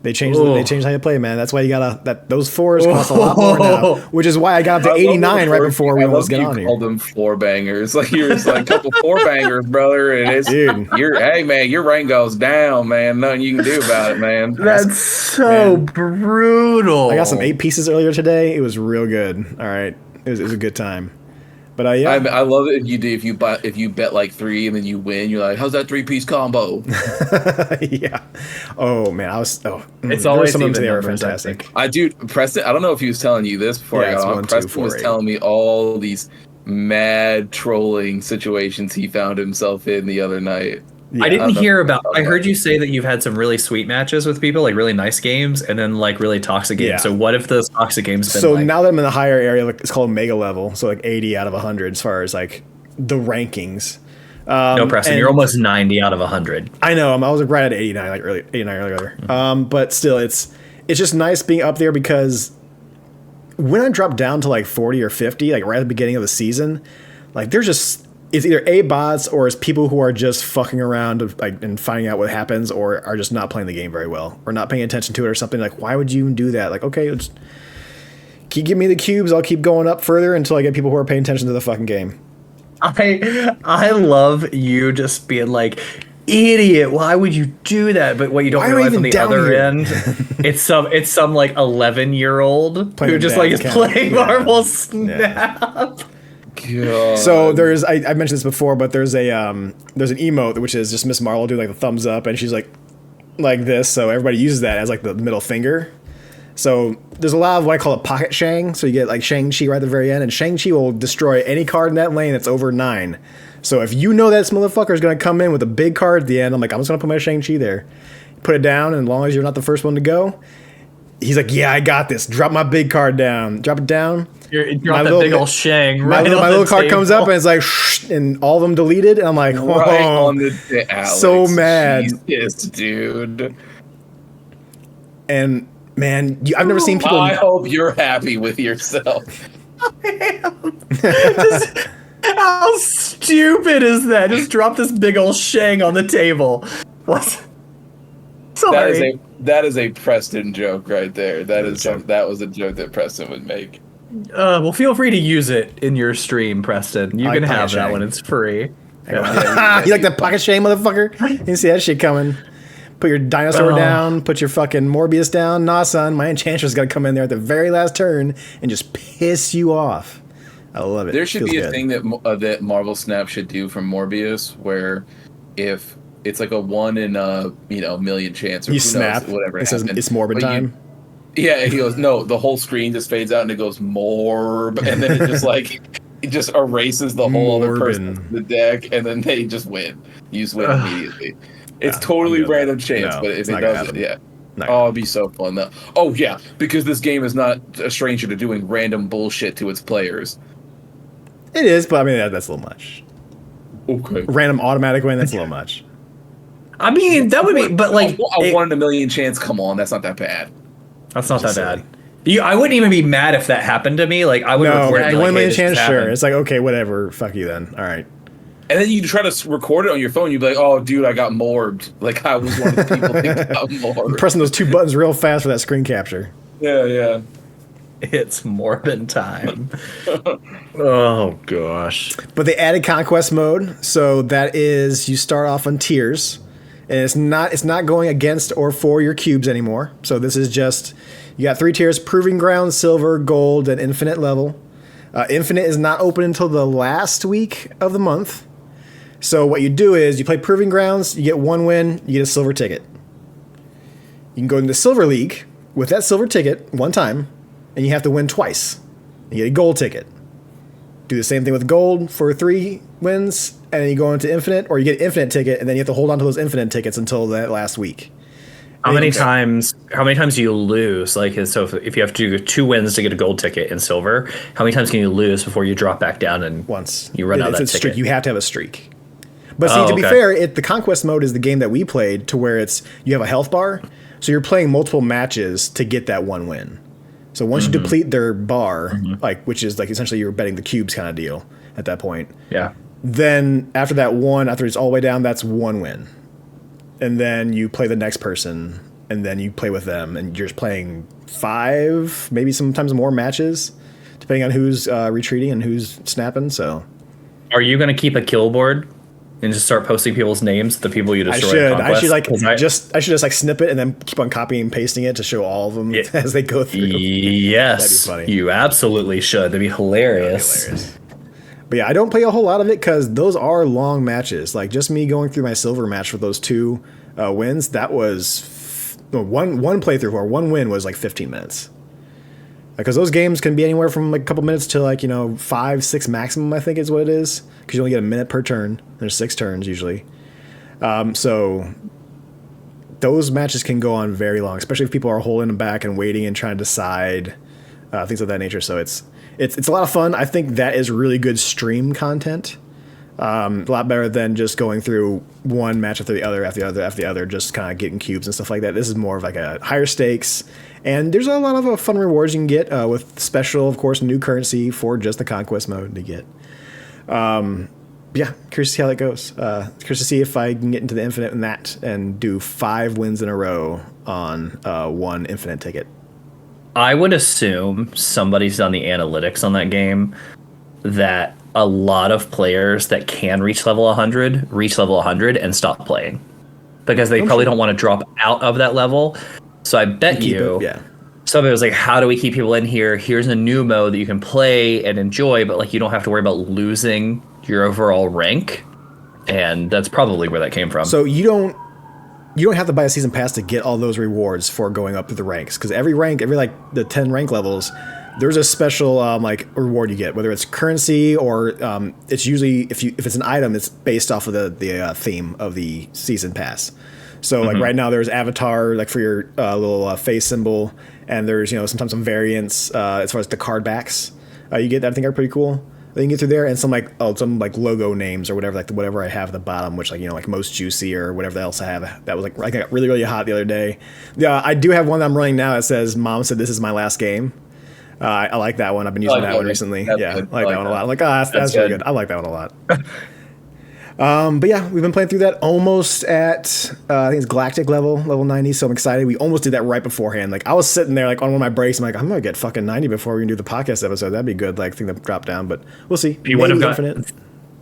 Speaker 3: They changed how you play, man. That's why you gotta those 4s cost a lot more now. Which is why I got up to 89 right before we almost got on here.
Speaker 2: Call them 4 bangers. Like you're just like a couple 4 bangers, brother. And it's hey man, your rank goes down, man. Nothing you can do about it, man.
Speaker 1: That's so brutal.
Speaker 3: I got some 8 pieces earlier today. It was real good. All right, it was a good time. But yeah,
Speaker 2: I love it if you bet like 3 and then you win. You're like, how's that 3-piece combo?
Speaker 3: Yeah. Oh man,
Speaker 1: it's always
Speaker 3: some of them today were fantastic.
Speaker 2: Preston. I don't know if he was telling you this before I got on. Preston was telling me all these mad trolling situations he found himself in the other night.
Speaker 1: Yeah, I didn't hear about. I heard you say that you've had some really sweet matches with people, like really nice games, and then like really toxic games. Yeah. So what if those toxic games?
Speaker 3: So now that I'm in the higher area, like, it's called Mega Level, so like 80 out of 100 as far as like the rankings.
Speaker 1: No, Preston, you're almost 90 out of 100.
Speaker 3: I know. I was right at 89, like 89 earlier. Mm-hmm. But still, it's just nice being up there because when I drop down to like 40 or 50, like right at the beginning of the season, like there's just. It's either bots or it's people who are just fucking around and finding out what happens, or are just not playing the game very well or not paying attention to it or something. Like, why would you even do that? Like, okay, just keep giving me the cubes. I'll keep going up further until I get people who are paying attention to the fucking game.
Speaker 1: I love you just being like, idiot, why would you do that? But what you don't realize on the other end, it's some like 11-year-old who just like is playing Marvel Snap.
Speaker 2: God.
Speaker 3: So there's I mentioned this before, but there's an emote which is just Miss Marvel doing like the thumbs up, and she's like this, so everybody uses that as like the middle finger. So there's a lot of what I call a pocket Shang. So you get like Shang-Chi right at the very end, and Shang-Chi will destroy any card in that lane that's over 9. So if you know that this motherfucker is gonna come in with a big card at the end, I'm just gonna put my Shang-Chi there, put it down, and as long as you're not the first one to go, he's like, yeah, I got this. Drop my big card down. Drop it down.
Speaker 1: You drop that big old Shang.
Speaker 3: My little card comes up and it's like, shh, and all of them deleted. And I'm like, whoa.
Speaker 2: Right on the Alex,
Speaker 3: so mad.
Speaker 2: Jesus, dude.
Speaker 3: And man, I've never seen people.
Speaker 2: I hope you're happy with yourself.
Speaker 1: How stupid is that? Just drop this big old Shang on the table. What? Sorry.
Speaker 2: That is a Preston joke right there. That was a joke that Preston would make.
Speaker 1: Well, feel free to use it in your stream, Preston. You can have that one. It's free.
Speaker 3: Yeah. You like that pocket Shang, motherfucker? You didn't see that shit coming. Put your dinosaur down. Put your fucking Morbius down. Nah, son. My Enchantress's got to come in there at the very last turn and just piss you off. I love it.
Speaker 2: There should be a thing that Marvel Snap should do from Morbius, where if It's like a 1 in a million chance. Or
Speaker 3: You
Speaker 2: who
Speaker 3: snap.
Speaker 2: knows, whatever
Speaker 3: It says
Speaker 2: happened.
Speaker 3: it's morbid
Speaker 2: But
Speaker 3: time.
Speaker 2: yeah, he goes, no, the whole screen just fades out and it goes morb, and then it just it just erases the whole other person
Speaker 3: Morbin.
Speaker 2: from the deck, and then they just win. You just win immediately. It's
Speaker 3: Yeah,
Speaker 2: totally
Speaker 3: I'm good.
Speaker 2: random chance,
Speaker 3: No,
Speaker 2: but if
Speaker 3: it's
Speaker 2: it
Speaker 3: not gonna
Speaker 2: does,
Speaker 3: happen.
Speaker 2: yeah.
Speaker 3: Not
Speaker 2: Oh, it'd be so fun though. Oh yeah, because this game is not a stranger to doing random bullshit to its players.
Speaker 3: It is, but I mean that's a little much.
Speaker 2: Okay.
Speaker 3: Random automatic win, that's a little much.
Speaker 1: I mean, that would be, but like,
Speaker 2: a 1 in a million chance. Come on, that's not that bad.
Speaker 1: that's not that
Speaker 3: Just
Speaker 1: bad. I wouldn't even be mad if that happened to me. Like, I would
Speaker 3: No,
Speaker 1: record it and be like,
Speaker 3: 1
Speaker 1: hey,
Speaker 3: million
Speaker 1: this
Speaker 3: chance,
Speaker 1: just
Speaker 3: sure.
Speaker 1: happened.
Speaker 3: It's like, okay, whatever. Fuck you then. All right.
Speaker 2: And then you try to record it on your phone. You'd be like, "Oh, dude, I got morbed. Like I was one of the people that got morbed."
Speaker 3: Pressing those 2 buttons real fast for that screen capture.
Speaker 2: Yeah.
Speaker 1: It's morbid time. Oh gosh.
Speaker 3: But they added conquest mode, so that is you start off on tiers, and it's not going against or for your cubes anymore. So this is just you got 3 tiers: proving ground, silver, gold, and infinite level. Infinite is not open until the last week of the month. So what you do is you play proving grounds, you get 1 win, you get a silver ticket. You can go into Silver League with that silver ticket 1 time, and you have to win twice. You get a gold ticket. Do the same thing with gold for 3 wins, and then you go into infinite, or you get infinite ticket, and then you have to hold on to those infinite tickets until that last week.
Speaker 1: How many times do you lose? Like, so if you have to do 2 wins to get a gold ticket in silver, how many times can you lose before you drop back down and
Speaker 3: Once
Speaker 1: you run out of that
Speaker 3: a streak.
Speaker 1: ticket?
Speaker 3: You have to have a streak. But see, to be fair, the conquest mode is the game that we played to where you have a health bar, so you're playing multiple matches to get that 1 win. So once you deplete their bar, which is like essentially you're betting the cubes kind of deal at that point.
Speaker 1: Yeah.
Speaker 3: Then after that one, after it's all the way down, that's 1 win. And then you play the next person, and then you play with them, and you're just playing 5, maybe sometimes more matches, depending on who's retreating and who's snapping. So
Speaker 1: Are you going to keep a kill board and just start posting people's names, the people you destroy?
Speaker 3: I should just like snip it and then keep on copying and pasting it to show all of them as they go through.
Speaker 1: Yes,
Speaker 3: That'd be funny.
Speaker 1: you absolutely should. That'd be hilarious.
Speaker 3: But yeah, I don't play a whole lot of it because those are long matches. Like just me going through my silver match for those 2 wins, that was one playthrough or 1 win was like 15 minutes. Because those games can be anywhere from like a couple minutes to like 5, 6 maximum. I think is what it is. Because you only get a minute per turn. There's 6 turns usually. So those matches can go on very long, especially if people are holding them back and waiting and trying to decide things of that nature. So it's a lot of fun. I think that is really good stream content. A lot better than just going through one match after the other, just kind of getting cubes and stuff like that. This is more of like a higher stakes, and there's a lot of fun rewards you can get with special, of course, new currency for just the conquest mode to get. Yeah, curious to see how that goes. Curious to see if I can get into the infinite in that and do 5 wins in a row on 1 infinite ticket.
Speaker 1: I would assume somebody's done the analytics on that game that a lot of players that can reach level 100 and stop playing because they probably don't want to drop out of that level. So I bet somebody was like, how do we keep people in here? Here's a new mode that you can play and enjoy, but like you don't have to worry about losing your overall rank. And that's probably where that came from.
Speaker 3: So you don't have to buy a season pass to get all those rewards for going up through the ranks, because every like the 10 rank levels, there's a special like reward you get, whether it's currency or it's usually if it's an item, it's based off of the theme of the season pass. So like right now there's avatar like for your little face symbol, and there's sometimes some variants as far as the card backs you get that I think are pretty cool. You can get through there, and some logo names or whatever, like whatever I have at the bottom, which like most juicy or whatever else I have. That was like I got really, really hot the other day. Yeah, I do have one that I'm running now that says "Mom said this is my last game." I like that one. I've been using that one recently. I like that one a lot. I'm like, that's really good. I like that one a lot. But yeah, we've been playing through that almost at I think it's Galactic level 90. So I'm excited. We almost did that right beforehand. Like I was sitting there like on one of my breaks. I'm like, I'm gonna get fucking 90 before we can do the podcast episode. That'd be good. Like thing to drop down, but we'll see.
Speaker 1: You would have got infinite.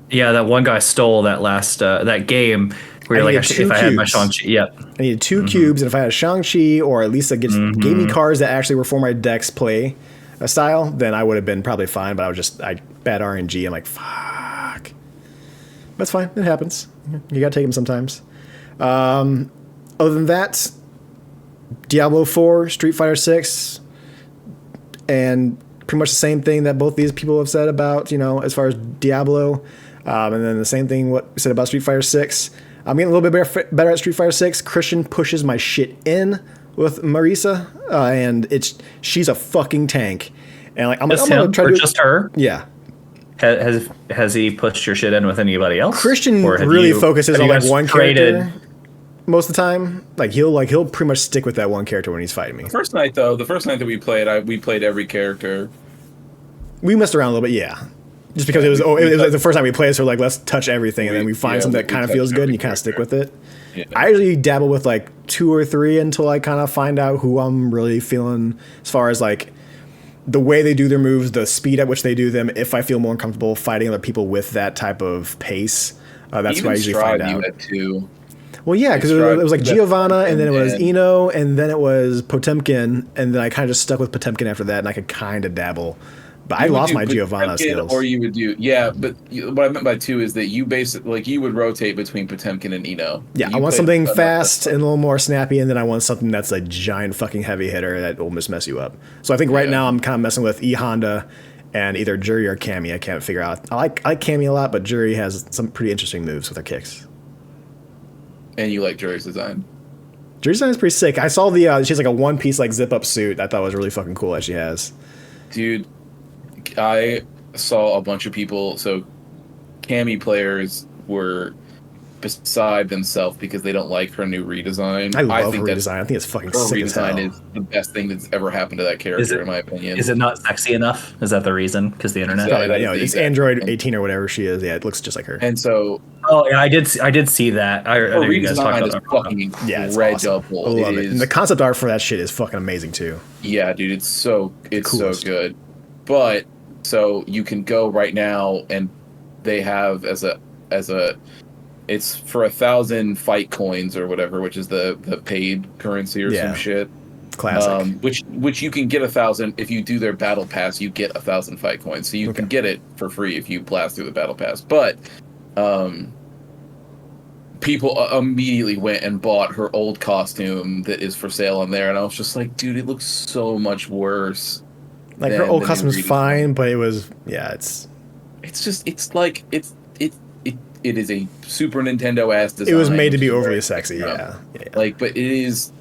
Speaker 1: Yeah, that one guy stole that last that game where you're like, if I had my Shang-Chi,
Speaker 3: I needed 2 cubes, and if I had a Shang-Chi or at least gave me cards that actually were for my deck's play style, then I would have been probably fine. But I bad RNG. I'm like, fuck. That's fine. It happens. You gotta take them sometimes. Other than that, Diablo 4, Street Fighter 6, and pretty much the same thing that both these people have said about, as far as Diablo. And then the same thing what we said about Street Fighter 6. I'm getting a little bit better at Street Fighter 6. Christian pushes my shit in with Marisa, and she's a fucking tank. And I'm gonna try to
Speaker 1: just her.
Speaker 3: Yeah.
Speaker 1: Has he pushed your shit in with anybody else?
Speaker 3: Christian really focuses on one character most of the time. He'll pretty much stick with that one character when he's fighting me.
Speaker 2: The first night that we played, we played every character.
Speaker 3: We messed around a little bit, yeah. Just because it was the first time we played, so let's touch everything, and then we find something that kind of feels good, and you kind of stick with it. Yeah. I usually dabble with 2 or 3 until I kind of find out who I'm really feeling as far as the way they do their moves, the speed at which they do them. If I feel more comfortable fighting other people with that type of pace, that's what I usually find out. Well, yeah, because it was Giovanna, and then it was Eno, and then it was Potemkin, and then I kind of just stuck with Potemkin after that, and I could kind of dabble. But I lost my Giovanna skills.
Speaker 2: Or you would do, but what I meant by 2 is that you basically, you would rotate between Potemkin and Eno.
Speaker 3: Yeah, I want something fast and a little more snappy, and then I want something that's a giant fucking heavy hitter that will just mess you up. So I think right now I'm kind of messing with E Honda and either Juri or Cammy. I can't figure out. I like Cammy a lot, but Juri has some pretty interesting moves with her kicks.
Speaker 2: And you like Juri's design?
Speaker 3: Juri's design is pretty sick. I saw she has a one-piece zip-up suit I thought was really fucking cool that she has.
Speaker 2: Dude, I saw a bunch of people, so Cammy players were beside themselves because they don't like her new redesign.
Speaker 3: I love her redesign. I think it's fucking sick as hell. Her redesign
Speaker 2: is the best thing that's ever happened to that character, in my opinion.
Speaker 1: Is it not sexy enough? Is that the reason? Because the internet?
Speaker 3: It's Android 18 or whatever she is. Yeah, it looks just like her.
Speaker 2: And so...
Speaker 1: Oh, yeah, I did see that. I know you guys talked about
Speaker 2: that. Fucking incredible.
Speaker 3: Awesome. I love it. And the concept art for that shit is fucking amazing, too.
Speaker 2: Yeah, dude, it's so good. But, so you can go right now, and they have as a it's for 1,000 fight coins or whatever, which is the paid currency or some shit.
Speaker 3: Classic.
Speaker 2: Which you can get 1,000 if you do their battle pass. You get 1,000 fight coins, so you can get it for free if you blast through the battle pass. But people immediately went and bought her old costume that is for sale on there, and I was just like, dude, it looks so much worse.
Speaker 3: Her old costume's fine, but it
Speaker 2: is a Super Nintendo ass design.
Speaker 3: It was made to be overly sexy, yeah.
Speaker 2: But it is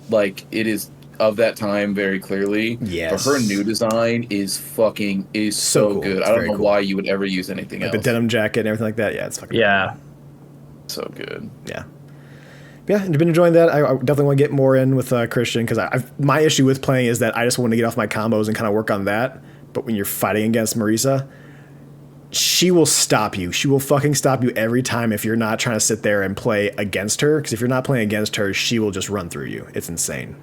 Speaker 2: of that time very clearly.
Speaker 3: Yes.
Speaker 2: But her new design is so cool. Good. I don't know why you would ever use anything else.
Speaker 3: The denim jacket and everything like that. Yeah, it's fucking
Speaker 1: cool.
Speaker 2: So good.
Speaker 3: Yeah. Yeah, I've been enjoying that. I definitely want to get more in with Christian because my issue with playing is that I just want to get off my combos and kind of work on that. But when you're fighting against Marisa, she will stop you. She will fucking stop you every time if you're not trying to sit there and play against her. Because if you're not playing against her, she will just run through you. It's insane.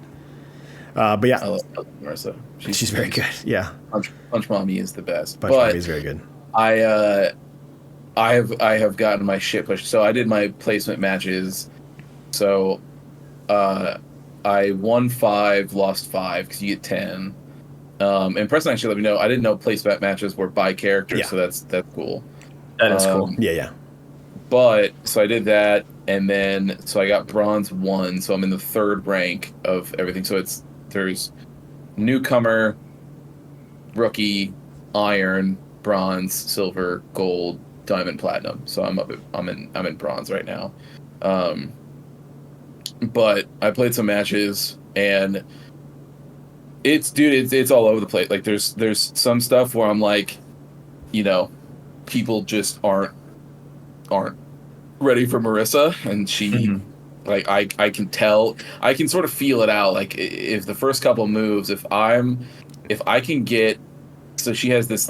Speaker 3: But yeah,
Speaker 2: I love Marisa.
Speaker 3: She's very good. Yeah,
Speaker 2: Punch Mommy is the best.
Speaker 3: Punch Mommy is very good.
Speaker 2: I have gotten my shit pushed. So I did my placement matches. So, I won 5, lost 5 because you get 10. And Preston actually let me know I didn't know placement matches were by character, so that's cool.
Speaker 1: That is cool.
Speaker 3: Yeah.
Speaker 2: But so I did that, and then so I got bronze 1, so I'm in the 3rd rank of everything. So there's newcomer, rookie, iron, bronze, silver, gold, diamond, platinum. So I'm in bronze right now. But I played some matches, and it's all over the place. There's some stuff where I'm like, people just aren't ready for Marisa, and she I can tell, I can sort of feel it out. Like if the first couple moves, if I can get, so she has this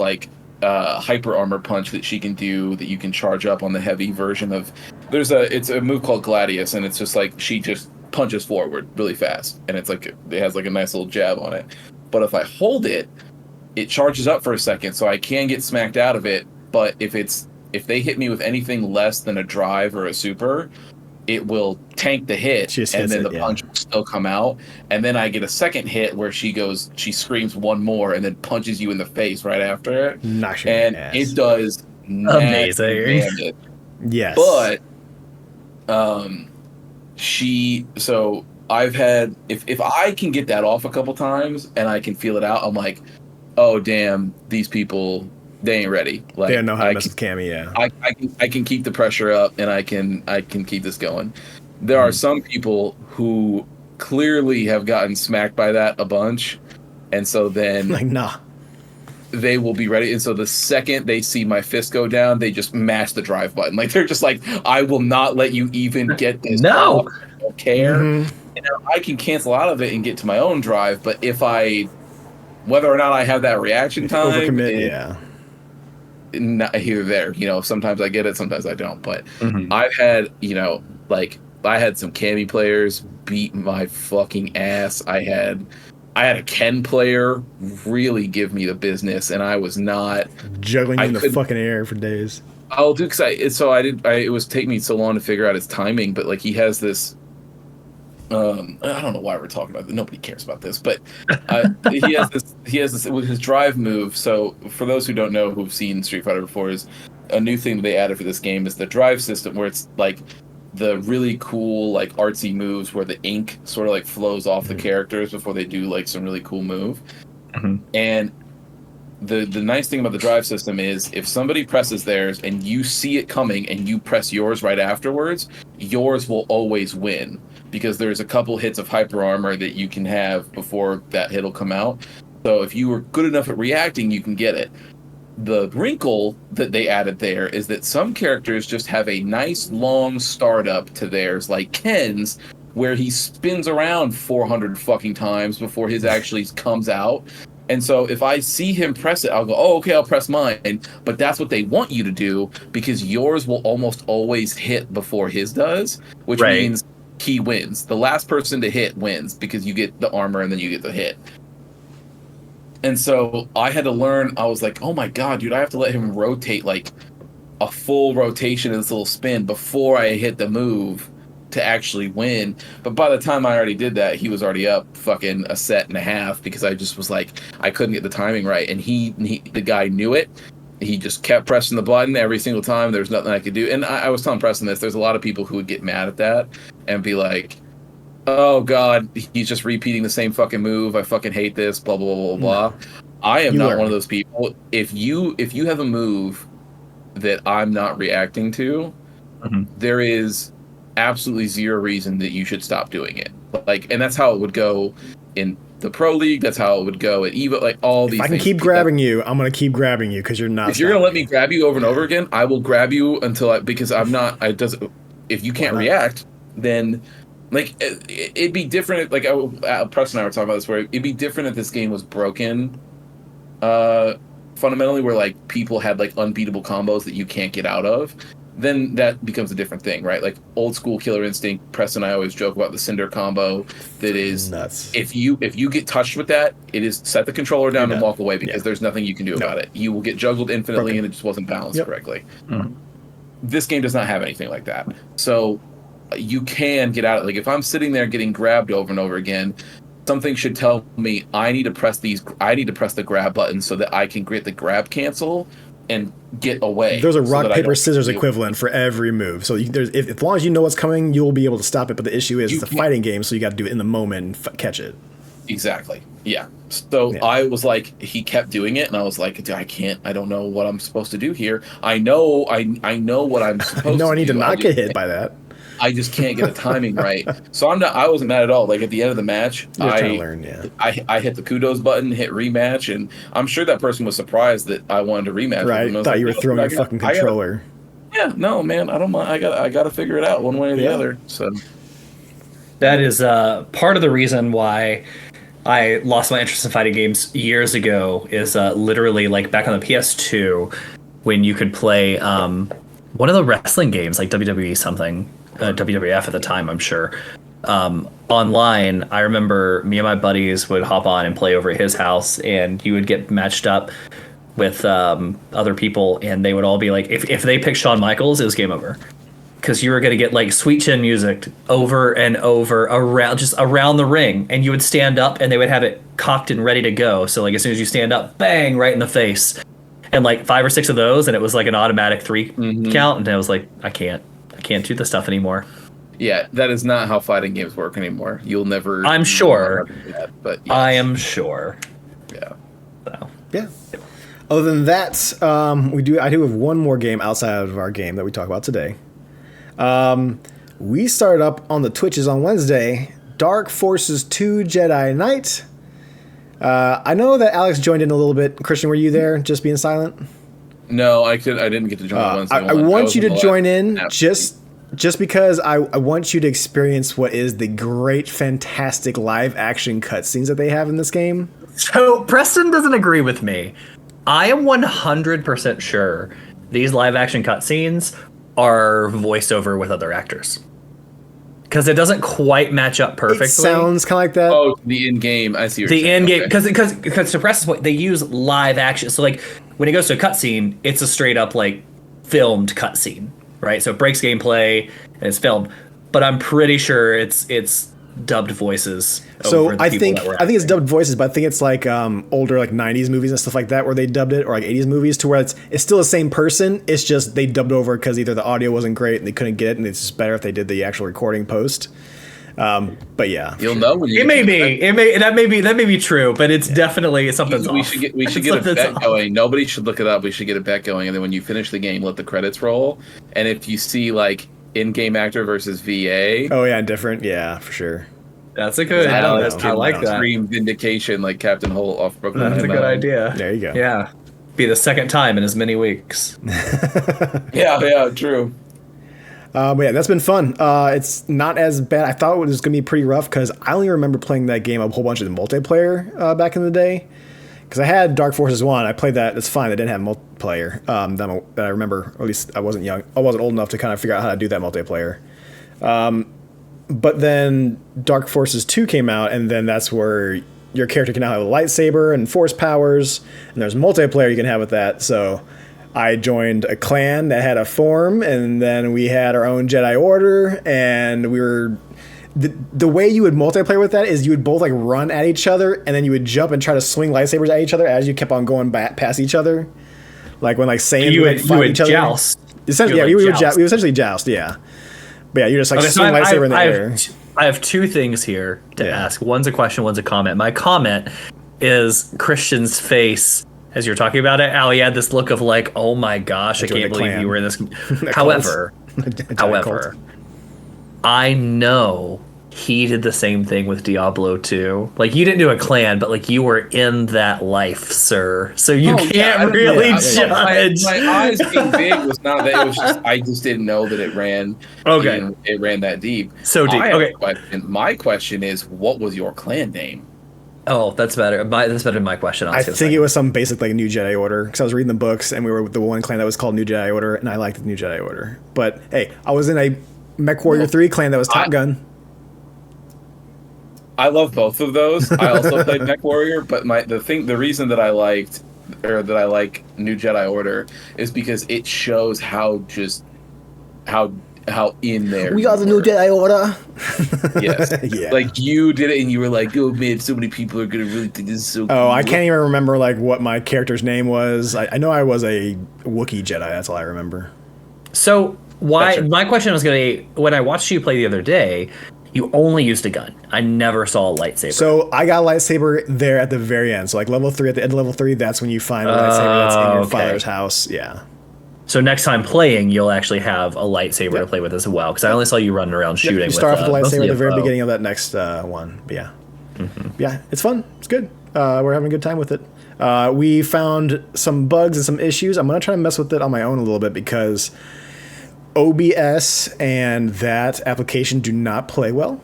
Speaker 2: hyper armor punch that she can do that you can charge up on the heavy version of. It's a move called Gladius, and it's just she just punches forward really fast, and it has a nice little jab on it. But if I hold it, it charges up for a second, so I can get smacked out of it. But if they hit me with anything less than a drive or a super, it will tank the hit, and then the punch will still come out. And then I get a second hit where she screams one more, and then punches you in the face right after it. It does
Speaker 1: amazing.
Speaker 3: Yes.
Speaker 2: But So I've had, if I can get that off a couple times and I can feel it out, I'm like, oh damn, these people, they ain't ready. Like,
Speaker 3: They don't know how to mess with Cammy, yeah.
Speaker 2: I can keep the pressure up and I can keep this going. There are some people who clearly have gotten smacked by that a bunch, and so then
Speaker 3: Like, nah.
Speaker 2: they will be ready. And so the second they see my fist go down, they just mash the drive button. Like, they're just like, I will not let you even get this.
Speaker 1: No.
Speaker 2: off. I don't care.
Speaker 3: Mhm.
Speaker 2: You know, I can cancel out of it and get to my own drive, but whether or not I have that reaction time,
Speaker 3: Overcommit, yeah.
Speaker 2: not here or there. You know, sometimes I get it, sometimes I don't. But
Speaker 1: Mhm.
Speaker 2: I've had, I had some Cammy players beat my fucking ass. I had a Ken player really give me the business, and I was not.
Speaker 3: Juggling
Speaker 2: I
Speaker 3: in the
Speaker 2: couldn't-
Speaker 3: fucking air for days.
Speaker 2: I'll do because it was taking me so long to figure out his timing, but like he has this. I don't know why we're talking about this. Nobody cares about this, but he has this with his drive move. So for those who don't know, who've seen Street Fighter before, is a new thing that they added for this game is the drive system, where it's like the really cool like artsy moves where the ink sort of like flows off the characters before they do like some really cool move.
Speaker 1: Mhm.
Speaker 2: And the nice thing about the drive system is if somebody presses theirs and you see it coming and you press yours right afterwards, yours will always win because there's a couple hits of hyper armor that you can have before that hit will come out. So if you were good enough at reacting, you can get it. The wrinkle that they added there is that some characters just have a nice long startup to theirs, like Ken's, where he spins around 400 fucking times before his actually comes out. And so if I see him press it, I'll go, oh, okay, I'll press mine. But that's what they want you to do because yours will almost always hit before his does, which
Speaker 1: Right.
Speaker 2: means he wins. The last person to hit wins because you get the armor and then you get the hit. And so I had to learn, I was like, oh my God, dude, I have to let him rotate like a full rotation of this little spin before I hit the move to actually win. But by the time I already did that, he was already up fucking a set and a half because I just was like, I couldn't get the timing right. And the guy knew it. He just kept pressing the button every single time. There was nothing I could do. And I was telling Preston this, there's a lot of people who would get mad at that and be like, oh God, he's just repeating the same fucking move. I fucking hate this, blah, blah, blah, blah, blah. I am not one of those people. If you have a move that I'm not reacting to, there is absolutely zero reason that you should stop doing it. Like, and that's how it would go in the Pro League. That's how it would go at EVO. Like all these.
Speaker 3: If I can keep grabbing you, I'm gonna keep grabbing you because you're not.
Speaker 2: If you're gonna let me grab you over and over again, I will grab you until because I'm not. If you can't react, then like it'd be different. Like Preston and I were talking about this, where it'd be different if this game was broken. Fundamentally, where like people had like unbeatable combos that you can't get out of, then that becomes a different thing, right? Like old school Killer Instinct. Preston and I always joke about the Cinder combo. That is
Speaker 3: nuts.
Speaker 2: If you get touched with that, it is set the controller down and walk away because there's nothing you can do about it. You will get juggled infinitely, and it just wasn't balanced correctly. This game does not have anything like that, so you can get out. Like if I'm sitting there getting grabbed over and over again, something should tell me I need to press the grab button so that I can get the grab cancel and get away.
Speaker 3: There's a rock, paper, scissors equivalent for every move. So as long as you know what's coming, you'll be able to stop it. But the issue is it's a fighting game, so you got to do it in the moment and catch it.
Speaker 2: Exactly. Yeah. So I was like, he kept doing it, and I was like, I can't. I don't know what I'm supposed to do here. I know what I'm supposed to do.
Speaker 3: I need to not get hit by that.
Speaker 2: I just can't get the timing right. So I wasn't mad at all. Like at the end of the match, I hit the kudos button, hit rematch, and I'm sure that person was surprised that I wanted to rematch.
Speaker 3: Right, thought you were throwing your fucking controller.
Speaker 2: Yeah, no, man, I don't mind. I got to figure it out one way or the other. So
Speaker 1: that is part of the reason why I lost my interest in fighting games years ago. Is literally like back on the PS2 when you could play one of the wrestling games like WWE something. WWF at the time, I'm sure. Online, I remember me and my buddies would hop on and play over at his house, and you would get matched up with other people, and they would all be like, if they picked Shawn Michaels, it was game over. Because you were going to get like sweet chin music over and over around the ring, and you would stand up, and they would have it cocked and ready to go. So like as soon as you stand up, bang, right in the face. And like 5 or 6 of those, and it was like an automatic 3 count, and I was like, I can't do this stuff anymore.
Speaker 2: Yeah, that is not how fighting games work anymore. You'll never.
Speaker 1: I'm sure.
Speaker 2: But yes.
Speaker 1: I am sure.
Speaker 2: Yeah.
Speaker 1: So.
Speaker 3: Yeah. Other than that, I do have one more game outside of our game that we talk about today. We started up on the Twitches on Wednesday, Dark Forces 2 Jedi Knight. I know that Alex joined in a little bit. Christian, were you there, just being silent?
Speaker 2: No, I didn't get to join Wednesday.
Speaker 3: I want you to join in just because I want you to experience what is the great, fantastic live action cutscenes that they have in this game.
Speaker 1: So Preston doesn't agree with me. I am 100% sure these live action cutscenes are voiced over with other actors. Because it doesn't quite match up perfectly.
Speaker 3: It sounds kind of like that.
Speaker 2: Oh, the in-game. I see what you're
Speaker 1: the
Speaker 2: saying.
Speaker 1: in-game, because to Preston's point, they use live action. So like when it goes to a cutscene, it's a straight up like filmed cutscene, right? So it breaks gameplay and it's filmed. But I'm pretty sure it's dubbed voices.
Speaker 3: So I think it's dubbed voices, but I think it's like older like 90s movies and stuff like that where they dubbed it, or like 80s movies to where it's still the same person. It's just they dubbed over because either the audio wasn't great and they couldn't get it, and it's just better if they did the actual recording post. But yeah,
Speaker 2: you'll know when you.
Speaker 1: That may be true, but it's definitely something's
Speaker 2: we
Speaker 1: off.
Speaker 2: We should get a bet going. Nobody should look it up. We should get a bet going, and then when you finish the game, let the credits roll. And if you see like in-game actor versus VA.
Speaker 3: Oh yeah, different. Yeah, for sure.
Speaker 1: That's a good. I like that.
Speaker 2: Extreme vindication, like Captain Holt off Brooklyn.
Speaker 1: That's a good idea.
Speaker 3: There you go.
Speaker 1: Yeah, be the second time in as many weeks.
Speaker 2: yeah, true.
Speaker 3: But yeah, that's been fun. It's not as bad. I thought it was going to be pretty rough because I only remember playing that game a whole bunch of the multiplayer back in the day. Because I had Dark Forces 1. I played that. That's fine. They didn't have multiplayer that I remember. Or at least I wasn't young. I wasn't old enough to kind of figure out how to do that multiplayer. But then Dark Forces 2 came out, and then that's where your character can now have a lightsaber and force powers, and there's multiplayer you can have with that. So I joined a clan that had a form, and then we had our own Jedi Order, and we were... The way you would multiplayer with that is you would both like run at each other, and then you would jump and try to swing lightsabers at each other as you kept on going past each other. Like when like Saiyans would fight each other.
Speaker 1: Joust.
Speaker 3: Essentially, we would essentially joust, yeah. But yeah, you're just like swing lightsaber in the air.
Speaker 1: I have two things here to ask. One's a question, one's a comment. My comment is Christian's face as you're talking about it. Al, he had this look of like, oh my gosh, I can't believe you were in this. However, I know he did the same thing with Diablo 2. Like, you didn't do a clan, but like you were in that life, sir. So you can't really judge.
Speaker 2: My eyes being big was not that. It was just I just didn't know that it ran.
Speaker 1: Okay,
Speaker 2: it ran that deep.
Speaker 1: So deep. Okay.
Speaker 2: My question is, what was your clan name?
Speaker 1: Oh, that's better. That's better than my question.
Speaker 3: I think it was some basic like New Jedi Order, because I was reading the books and we were with the one clan that was called New Jedi Order, and I liked the New Jedi Order. But hey, I was in a MechWarrior 3 clan that was Top Gun.
Speaker 2: I love both of those. I also played MechWarrior, but the reason that I like New Jedi Order is because it shows how in there
Speaker 3: we got the New Jedi Order.
Speaker 2: Yes.
Speaker 3: Yeah.
Speaker 2: Like you did it and you were like, oh man, so many people are gonna really think this is so cool.
Speaker 3: Oh, I can't even remember like what my character's name was. I know I was a Wookiee Jedi, that's all I remember.
Speaker 1: So my question was gonna be, when I watched you play the other day, you only used a gun. I never saw a lightsaber.
Speaker 3: So I got a lightsaber there at the very end. So like level 3, at the end of level 3, that's when you find a lightsaber that's in your father's house. Yeah.
Speaker 1: So next time playing, you'll actually have a lightsaber to play with as well. Because I only saw you running around shooting.
Speaker 3: You start off with the lightsaber at the very beginning of that next one. But yeah. Mm-hmm. Yeah, it's fun. It's good. We're having a good time with it. We found some bugs and some issues. I'm going to try to mess with it on my own a little bit because OBS and that application do not play well.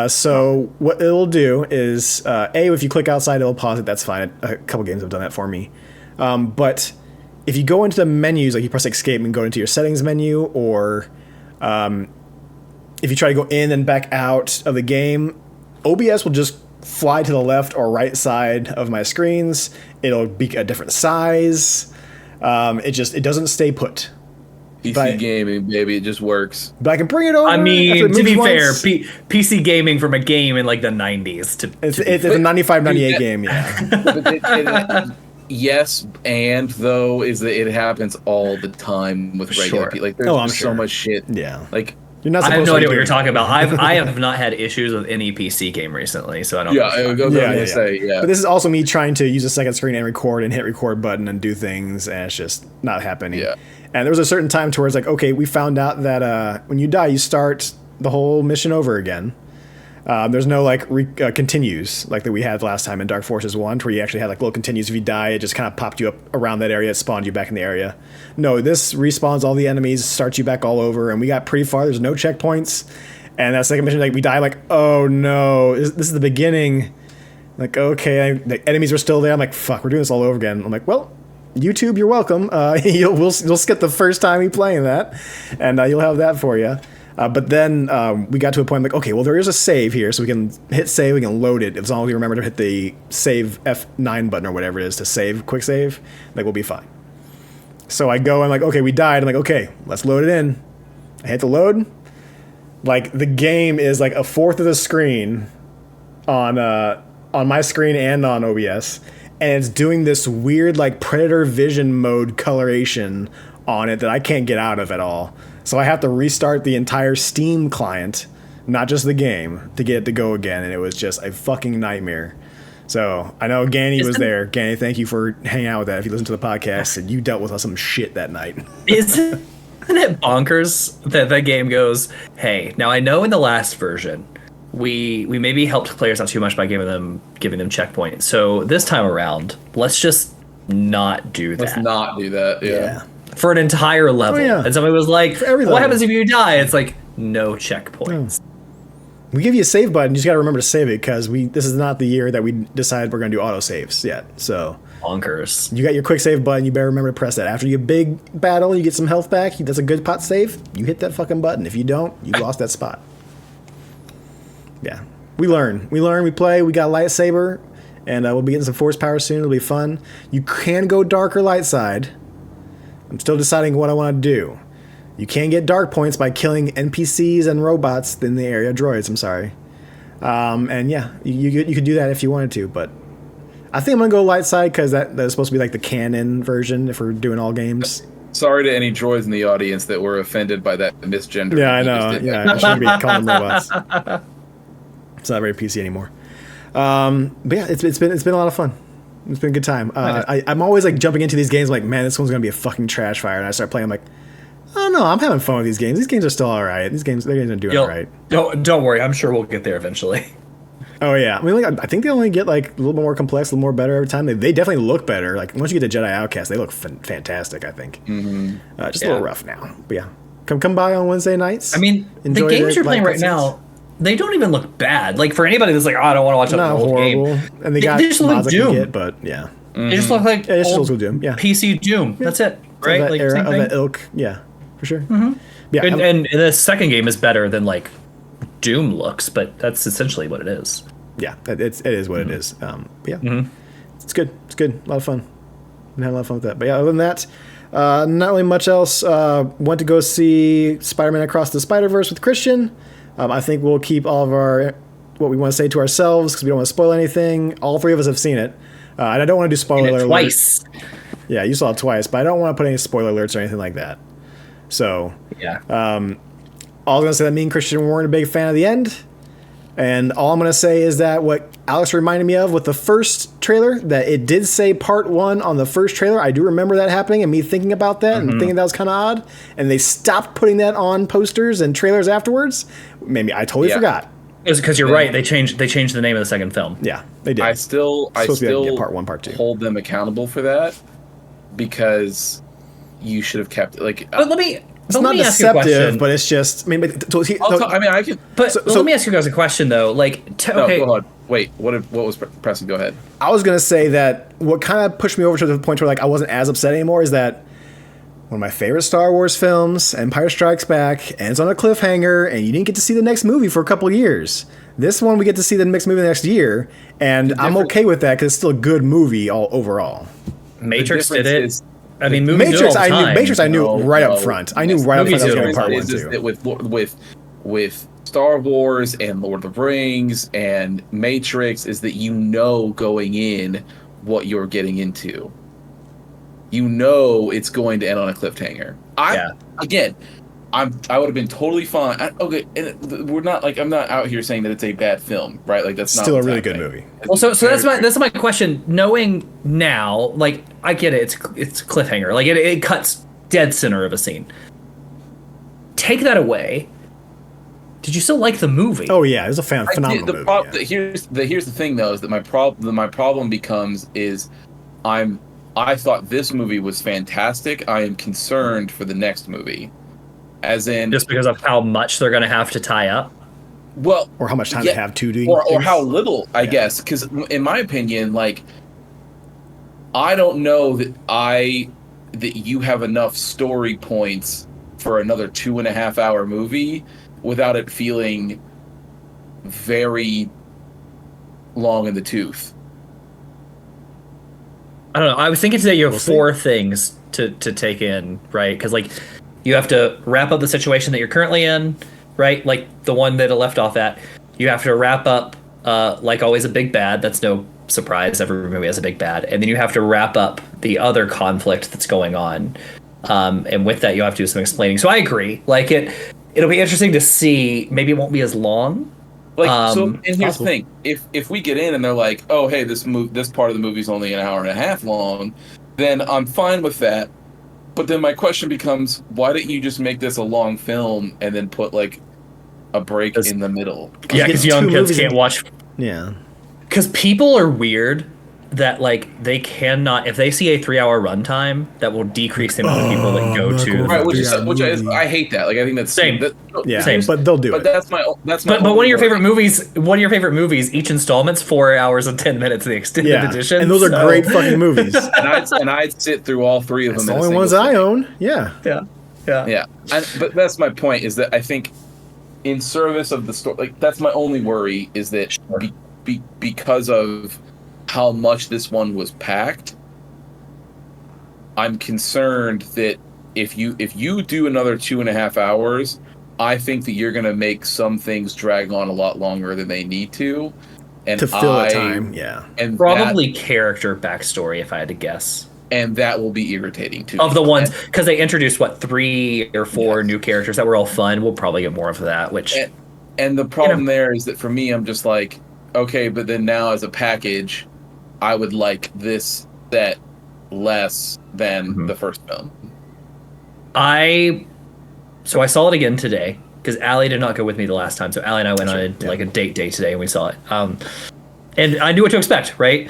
Speaker 3: So what it'll do is, if you click outside, it'll pause it. That's fine. A couple games have done that for me. But if you go into the menus, like you press escape and go into your settings menu, or if you try to go in and back out of the game, OBS will just fly to the left or right side of my screens. It'll be a different size. It doesn't stay put.
Speaker 2: PC gaming, baby, it just works.
Speaker 3: But I can bring it over.
Speaker 1: I mean, to be fair, PC gaming from a game in like the 90s.
Speaker 3: It's a 95, 98 game, yeah.
Speaker 2: Yes, and though is that it happens all the time with regular people. Like there's so much shit.
Speaker 3: Yeah,
Speaker 2: like
Speaker 3: You're not
Speaker 1: I have
Speaker 3: supposed
Speaker 1: no
Speaker 3: to
Speaker 1: idea
Speaker 3: be
Speaker 1: what you're
Speaker 3: doing
Speaker 1: talking about. I have not had issues with any PC game recently, so I don't.
Speaker 2: Yeah, I was gonna say, yeah.
Speaker 3: But this is also me trying to use a second screen and record and hit record button and do things, and it's just not happening.
Speaker 2: Yeah.
Speaker 3: And there was a certain time to where it's like, okay, we found out that when you die, you start the whole mission over again. There's no like continues like that we had last time in Dark Forces 1, where you actually had like little continues. If you die, it just kind of popped you up around that area, it spawned you back in the area. No, this respawns all the enemies, starts you back all over, and we got pretty far. There's no checkpoints, and that second mission, like we die, like oh no, this is the beginning. Like okay, the enemies are still there. I'm like fuck, we're doing this all over again. I'm like well, YouTube, you're welcome. We'll skip the first time you playing that, and you'll have that for you. But then we got to a point like, okay, well, there is a save here, so we can hit save, we can load it. As long as we remember to hit the save F9 button or whatever it is to save, quick save, like we'll be fine. So I go, I'm like, okay, we died. I'm like, okay, let's load it in. I hit the load. Like the game is like a fourth of the screen on my screen and on OBS, and it's doing this weird like Predator Vision mode coloration on it that I can't get out of at all. So I have to restart the entire Steam client, not just the game, to get it to go again, and it was just a fucking nightmare. So I know Ganny was there. Ganny, thank you for hanging out with that. If you listen to the podcast, and you dealt with some shit that night.
Speaker 1: Isn't it bonkers that the game goes, hey, now I know in the last version we maybe helped players out too much by giving them checkpoints. So this time around, let's just not do that.
Speaker 2: Let's not do that. Yeah.
Speaker 1: For an entire level.
Speaker 3: Oh, yeah.
Speaker 1: And somebody was like, what
Speaker 3: level.
Speaker 1: happens if you die? It's like, no checkpoints.
Speaker 3: We give you a save button. You just got to remember to save it because this is not the year that we decided we're going to do auto saves yet. So
Speaker 1: Bonkers.
Speaker 3: you got your quick save button. You better remember to press that. After you big battle, you get some health back. That's a good pot save. You hit that fucking button. If you don't, you lost that spot. Yeah. We learn. We play. We got a lightsaber. And we'll be getting some force power soon. It'll be fun. You can go dark or light side. I'm still deciding what I want to do. You can get dark points by killing NPCs and robots in the area. Droids, I'm sorry. And yeah, you could do that if you wanted to, but I think I'm going to go light side because that is supposed to be like the canon version if we're doing all games.
Speaker 2: Sorry to any droids in the audience that were offended by that misgender.
Speaker 3: Yeah, I know. Yeah, I shouldn't be calling them robots. It's not very PC anymore. But yeah, it's been a lot of fun. It's been a good time. I'm always like jumping into these games like, man, this one's gonna be a fucking trash fire, and I start playing. I'm like, oh no, I'm having fun with these games. These games are still all right. They're doing all right.
Speaker 1: Don't worry, I'm sure we'll get there eventually.
Speaker 3: Oh yeah, I mean, like I think they only get like a little bit more complex, a little more better every time. They definitely look better. Like once you get to Jedi Outcast, they look fantastic. I think. Just a little rough now, but yeah, come by on Wednesday nights.
Speaker 1: I mean, the games you're playing right now, they don't even look bad. Like for anybody that's like, oh, I don't want to watch
Speaker 3: not
Speaker 1: the whole
Speaker 3: horrible.
Speaker 1: game.
Speaker 3: And they got
Speaker 1: just look
Speaker 3: mods
Speaker 1: like
Speaker 3: I can
Speaker 1: Doom.
Speaker 3: get, but yeah,
Speaker 1: They just look like
Speaker 3: it's
Speaker 1: old
Speaker 3: still Doom. Yeah,
Speaker 1: PC Doom. That's it, right?
Speaker 3: That
Speaker 1: Like
Speaker 3: era
Speaker 1: same
Speaker 3: of
Speaker 1: thing.
Speaker 3: that ilk. Yeah, for sure. Yeah,
Speaker 1: And the second game is better than like Doom looks, but that's essentially what it is.
Speaker 3: yeah, it is what it is. Yeah, it's good. It's good. A lot of fun. I had a lot of fun with that. But yeah, other than that, not really much else. Went to go see Spider-Man Across the Spider-Verse with Christian. I think we'll keep all of our what we want to say to ourselves because we don't want to spoil anything. All three of us have seen it. And I don't want to do spoiler alerts.
Speaker 1: Twice.
Speaker 3: Yeah, you saw it twice, but I don't want to put any spoiler alerts or anything like that. So,
Speaker 1: Yeah.
Speaker 3: all I'm going to say that me and Christian weren't a big fan of the end. And all I'm going to say is that what Alex reminded me of with the first trailer, that it did say part 1 on the first trailer. I do remember that happening and me thinking about that and thinking that was kind of odd. And they stopped putting that on posters and trailers afterwards. Maybe I totally forgot.
Speaker 1: It's because you're right. They changed the name of the second film.
Speaker 3: Yeah, they did.
Speaker 2: I still
Speaker 3: supposed to be like, part 1, part 2.
Speaker 2: hold them accountable for that because you should have kept it. Like,
Speaker 1: But let me.
Speaker 3: It's
Speaker 1: but
Speaker 3: not
Speaker 1: let me ask you a question.
Speaker 3: deceptive, but it's just. I mean,
Speaker 2: I can.
Speaker 1: But
Speaker 3: So-
Speaker 1: let me ask you guys a question though. Like,
Speaker 2: No,
Speaker 1: okay,
Speaker 2: go on. Wait, what was pressing? Go ahead.
Speaker 3: I was gonna say that what kind of pushed me over to the point where like I wasn't as upset anymore is that one of my favorite Star Wars films, Empire Strikes Back, ends on a cliffhanger, and you didn't get to see the next movie for a couple of years. This one, we get to see the next movie the next year, and I'm okay with that because it's still a good movie all overall.
Speaker 1: Matrix
Speaker 2: The
Speaker 1: did
Speaker 2: difference
Speaker 1: it.
Speaker 2: is-
Speaker 1: I mean, movies
Speaker 3: Matrix,
Speaker 1: do it all the time.
Speaker 3: I knew right
Speaker 2: No,
Speaker 3: up front. I knew right up front
Speaker 1: movies
Speaker 3: that was
Speaker 1: do
Speaker 3: going
Speaker 1: it.
Speaker 3: to be part 1
Speaker 2: is
Speaker 3: too.
Speaker 2: that with Star Wars and Lord of the Rings and Matrix is that you know going in what you're getting into. You know it's going to end on a cliffhanger. Again, I would have been totally fine. Okay, and we're not like I'm not out here saying that it's a bad film, right? Like that's
Speaker 3: Still
Speaker 2: not
Speaker 3: a really
Speaker 2: happening.
Speaker 3: good movie.
Speaker 1: Well, so
Speaker 2: Very
Speaker 1: that's my question. Knowing now, like I get it, it's cliffhanger. Like it cuts dead center of a scene. Take that away. Did you still like the movie?
Speaker 3: Oh yeah, it was a phenomenal movie. Yeah.
Speaker 2: Here's the thing though is that my problem becomes is I thought this movie was fantastic. I am concerned for the next movie, as in
Speaker 1: Just because of how much they're going to have to tie up.
Speaker 2: well,
Speaker 3: Or how much time
Speaker 2: yeah,
Speaker 3: they have to do
Speaker 2: or
Speaker 3: things.
Speaker 2: how little, I guess. Because in my opinion, like I don't know that you have enough story points for another 2.5 hour movie without it feeling very long in the tooth.
Speaker 1: I don't know. I was thinking today you have
Speaker 3: We'll see.
Speaker 1: 4 things to take in, right? Because like you have to wrap up the situation that you're currently in, right? Like the one that it left off at. You have to wrap up, like always, a big bad. That's no surprise. Every movie has a big bad, and then you have to wrap up the other conflict that's going on. And with that, you have to do some explaining. So I agree. Like it'll be interesting to see. Maybe it won't be as long.
Speaker 2: Like so,
Speaker 1: Um,
Speaker 2: and here's
Speaker 3: possible.
Speaker 2: the thing: if we get in and they're like, "Oh, hey, this part of the movie's only an hour and a half long," then I'm fine with that. But then my question becomes, why didn't you just make this a long film and then put like a break
Speaker 1: Because-
Speaker 2: in the middle?
Speaker 1: Yeah, because
Speaker 3: It's
Speaker 1: young
Speaker 3: 2
Speaker 1: kids
Speaker 3: movies
Speaker 1: can't
Speaker 3: in-
Speaker 1: watch.
Speaker 3: Yeah.
Speaker 1: Because people are weird that like they cannot, if they see a 3-hour runtime, that will decrease the amount of people that go
Speaker 3: not
Speaker 1: to.
Speaker 3: cool.
Speaker 2: Right, which
Speaker 3: Yeah,
Speaker 2: is
Speaker 3: movie.
Speaker 2: I hate that. Like I think that's
Speaker 1: Same.
Speaker 3: Yeah.
Speaker 1: Same.
Speaker 3: But they'll do
Speaker 2: But
Speaker 3: it.
Speaker 2: that's my
Speaker 1: But one
Speaker 2: only
Speaker 1: of your
Speaker 2: worry.
Speaker 1: favorite movies, each installment's 4 hours and 10 minutes of the extended
Speaker 3: Yeah.
Speaker 1: edition.
Speaker 3: And those are
Speaker 1: so-
Speaker 3: great fucking movies.
Speaker 2: and I'd sit through all 3 of
Speaker 3: That's
Speaker 2: them.
Speaker 3: the
Speaker 2: in a
Speaker 3: only ones
Speaker 2: single
Speaker 3: I
Speaker 2: sitting.
Speaker 3: own. Yeah.
Speaker 1: Yeah, yeah.
Speaker 2: Yeah, but that's my point. Is that I think, in service of the story, like that's my only worry is that because of how much this one was packed, I'm concerned that if you do another 2.5 hours, I think that you're going to make some things drag on a lot longer than they need to, and
Speaker 3: To fill a time. Yeah.
Speaker 2: and
Speaker 1: Probably character backstory, if I had to guess.
Speaker 2: and that will be irritating too.
Speaker 1: Of the ones, because they introduced, 3 or 4
Speaker 2: Yes.
Speaker 1: new characters that were all fun. We'll probably get more of that, which...
Speaker 2: And the problem there is that for me, I'm just like, okay, but then now as a package, I would like this set less than
Speaker 1: Mhm.
Speaker 2: the first film.
Speaker 1: So I saw it again today because Allie did not go with me the last time. So Allie and I went on
Speaker 3: Yeah.
Speaker 1: like a date day today and we saw it. And I knew what to expect, right?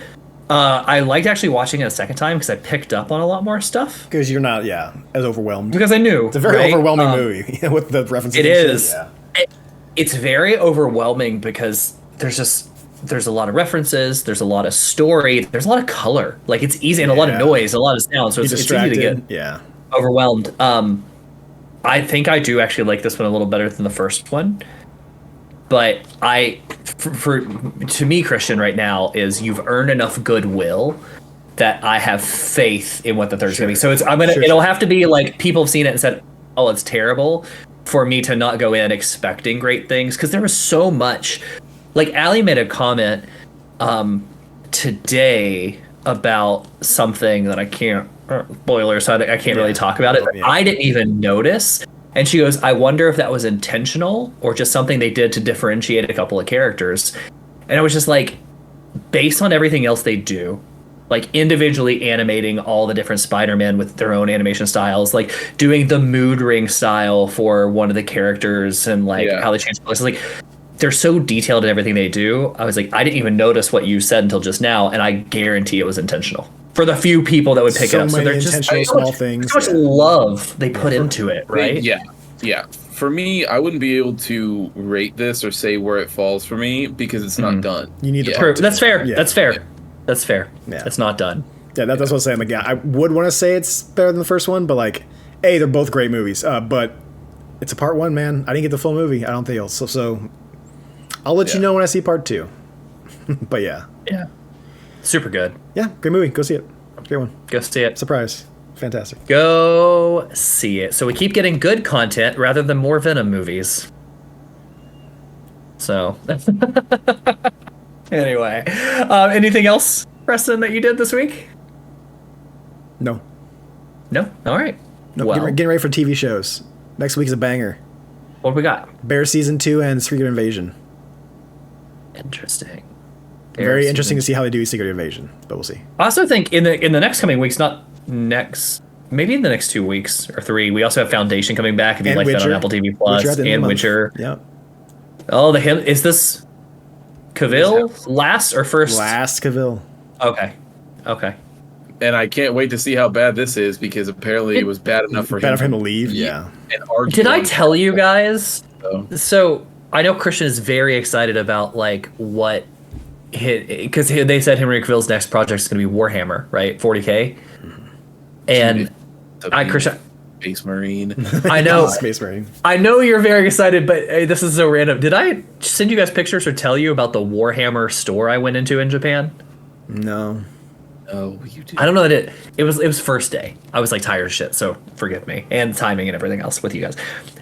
Speaker 1: I liked actually watching it a second time because I picked up on a lot more stuff
Speaker 3: Because you're not, as overwhelmed.
Speaker 1: because I knew
Speaker 3: It's a very
Speaker 1: right?
Speaker 3: overwhelming movie with the references.
Speaker 1: It
Speaker 3: and shit,
Speaker 1: is.
Speaker 3: Yeah.
Speaker 1: It's very overwhelming because there's a lot of references, there's a lot of story, there's a lot of color. Like it's easy and a lot of
Speaker 3: Yeah.
Speaker 1: noise, a lot of sound. So
Speaker 3: Be
Speaker 1: it's easy
Speaker 3: distracted.
Speaker 1: to get
Speaker 3: Yeah.
Speaker 1: overwhelmed. I think I do actually like this one a little better than the first one. But to me, Christian, right now is you've earned enough goodwill that I have faith in what the third's gonna be. So it'll have to be like people have seen it and said, "Oh, it's terrible," for me to not go in expecting great things because there was so much. Like Allie made a comment today about something that I can't spoiler, so I can't really talk about it. But
Speaker 3: Yeah.
Speaker 1: I didn't even notice. And she goes, I wonder if that was intentional or just something they did to differentiate a couple of characters. And I was just like, based on everything else they do, like individually animating all the different Spider-Man with their own animation styles, like doing the mood ring style for one of the characters and like how they change voices. Like they're so detailed in everything they do. I was like, I didn't even notice what you said until just now. And I guarantee it was intentional for the few people that would pick
Speaker 3: So
Speaker 1: it up. So
Speaker 3: many
Speaker 1: they're just
Speaker 3: intentional
Speaker 1: so
Speaker 3: small
Speaker 1: much,
Speaker 3: things.
Speaker 1: so much love they put into it, right?
Speaker 2: Yeah. For me, I wouldn't be able to rate this or say where it falls for me because it's not done.
Speaker 3: You need the
Speaker 2: yet.
Speaker 3: part
Speaker 1: True. That's fair.
Speaker 3: Yeah.
Speaker 1: That's fair. That's fair.
Speaker 3: Yeah.
Speaker 1: It's not done.
Speaker 3: Yeah, that's what I'm saying. Like, yeah, I would want to say it's better than the first one, but like, they're both great movies. But it's a part 1, man. I didn't get the full movie. I don't think so I'll let you know when I see part 2. But yeah,
Speaker 1: Super good.
Speaker 3: yeah, great movie. Go see it. Great one.
Speaker 1: Go see it.
Speaker 3: Surprise. Fantastic.
Speaker 1: Go see it. So we keep getting good content rather than more Venom movies. So anyway, anything else, Preston, that you did this week?
Speaker 3: No.
Speaker 1: No. All right.
Speaker 3: No.
Speaker 1: Well,
Speaker 3: Getting ready for TV shows. Next week's a banger.
Speaker 1: What do we got?
Speaker 3: Bear Season 2 and Secret Invasion.
Speaker 1: Interesting.
Speaker 3: Very interesting to see how they do Secret Invasion, but we'll see.
Speaker 1: I also think in the next coming weeks, maybe in the next 2 weeks or 3, we also have Foundation coming back. If you like that on Apple TV Plus, and Witcher.
Speaker 3: Yep.
Speaker 1: Oh, is this Cavill last or first?
Speaker 3: Last Cavill.
Speaker 1: Okay.
Speaker 2: And I can't wait to see how bad this is, because apparently it was bad enough for him
Speaker 3: to leave. Yeah.
Speaker 1: Did I tell you guys? So I know Christian is very excited about like what because they said Henry Cavill's next project is going to be Warhammer, right? 40K. And Christian,
Speaker 2: Space Marine.
Speaker 1: I know.
Speaker 3: Space Marine.
Speaker 1: I know you're very excited, but this is so random. Did I send you guys pictures or tell you about the Warhammer store I went into in Japan?
Speaker 3: No.
Speaker 2: Oh, you did.
Speaker 1: I don't know that it was first day. I was like tired of shit, so forgive me. And timing and everything else with you guys.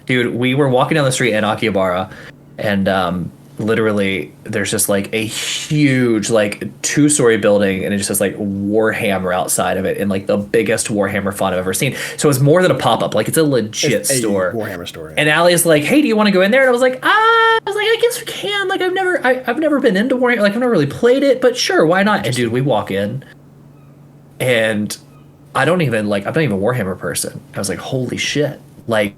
Speaker 1: Dude, we were walking down the street in Akihabara, and literally there's just like a huge like 2-story building, and it just says like Warhammer outside of it, and like the biggest Warhammer font I've ever seen. So it's more than a pop-up, like it's a legit store.
Speaker 3: Warhammer store. Yeah.
Speaker 1: And Allie's like, "Hey, do you want to go in there?" And I was like, I guess we can. Like I've never been into Warhammer, like I've never really played it, but sure, why not? And dude, we walk in, and I'm not even a Warhammer person. I was like, holy shit! Like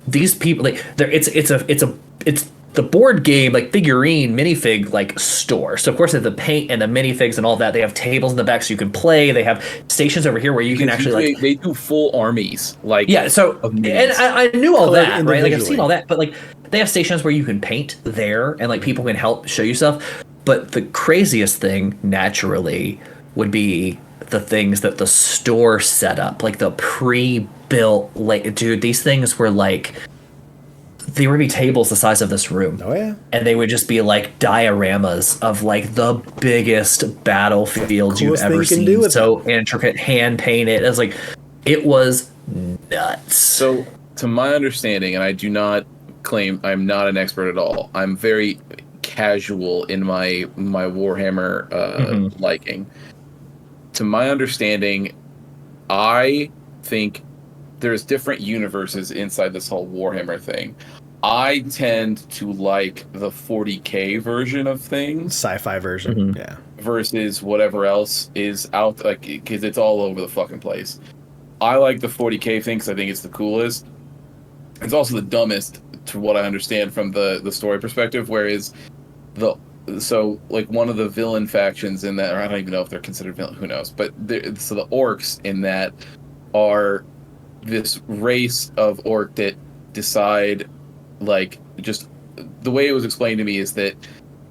Speaker 1: these people, like it's the board game like figurine minifig like store. So of course they have the paint and the minifigs and all that. They have tables in the back so you can play. They have stations over here where you can actually
Speaker 2: they do full armies. Like
Speaker 1: yeah. So and I knew all that, right? Like I've seen all that, but like they have stations where you can paint there and like people can help show you stuff. But the craziest thing naturally would be the things that the store set up, like the pre-built, like dude, these things were like, they would be tables the size of this room.
Speaker 3: Oh yeah.
Speaker 1: And they would just be like dioramas of like the biggest battlefields you've ever seen. So intricate, hand painted. It was nuts.
Speaker 2: So to my understanding, and I do not claim I'm not an expert at all, I'm very casual in my Warhammer liking. To my understanding, I think there's different universes inside this whole Warhammer thing. I tend to like the 40K version of things,
Speaker 3: sci-fi version, yeah,
Speaker 2: versus whatever else is out, like, because it's all over the fucking place. I like the 40K thing because I think it's the coolest. It's also the dumbest, to what I understand from the story perspective. Whereas one of the villain factions in that, or I don't even know if they're considered villain, who knows? But so the orcs in that are this race of orc that decide, like, just the way it was explained to me is that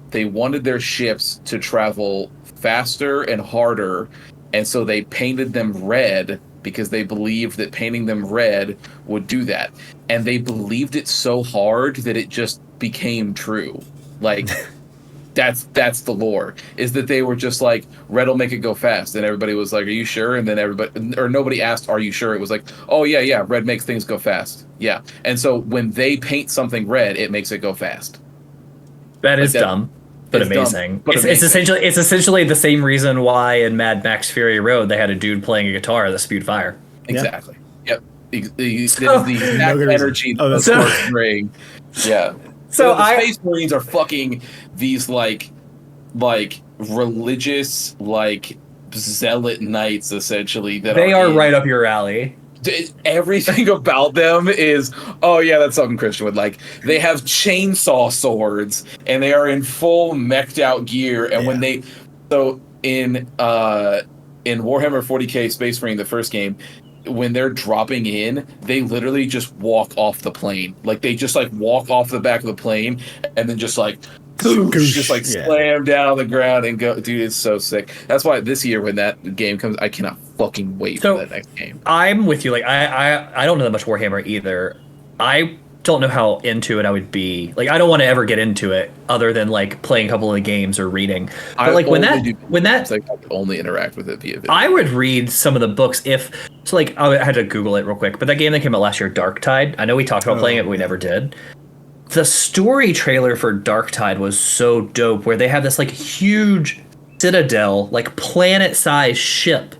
Speaker 2: they wanted their ships to travel faster and harder, and so they painted them red because they believed that painting them red would do that. And they believed it so hard that it just became true. Like, that's the lore, is that they were just like, red will make it go fast. And everybody was like, are you sure? And then nobody asked, are you sure? It was like, oh yeah, red makes things go fast. Yeah. And so when they paint something red, it makes it go fast.
Speaker 1: That is dumb, but amazing. It's essentially the same reason why in Mad Max Fury Road they had a dude playing a guitar that spewed fire.
Speaker 2: Exactly. Yep. The exact energy of the ring. Yeah.
Speaker 1: So
Speaker 2: the Space Marines are fucking these like religious, like, zealot knights, essentially.
Speaker 1: They are right up your alley.
Speaker 2: Everything about them is, oh yeah, that's something Christian would like. They have chainsaw swords, and they are in full mech'd out gear. And when in Warhammer 40K Space Marine, the first game, when they're dropping in, they literally just walk off the plane. Like, they just like walk off the back of the plane and then just like slam down on the ground and go. Dude, it's so sick. That's why this year when that game comes, I cannot fucking wait for that next game.
Speaker 1: I'm with you. Like, I don't know that much Warhammer either. I don't know how into it I would be. Like, I don't want to ever get into it other than like playing a couple of the games or reading. But like when that
Speaker 2: like, I only interact with it via video.
Speaker 1: I would read some of the books like I had to Google it real quick. But that game that came out last year, Darktide. I know we talked about playing it, but we never did. The story trailer for Darktide was so dope, where they have this like huge citadel, like planet-sized ship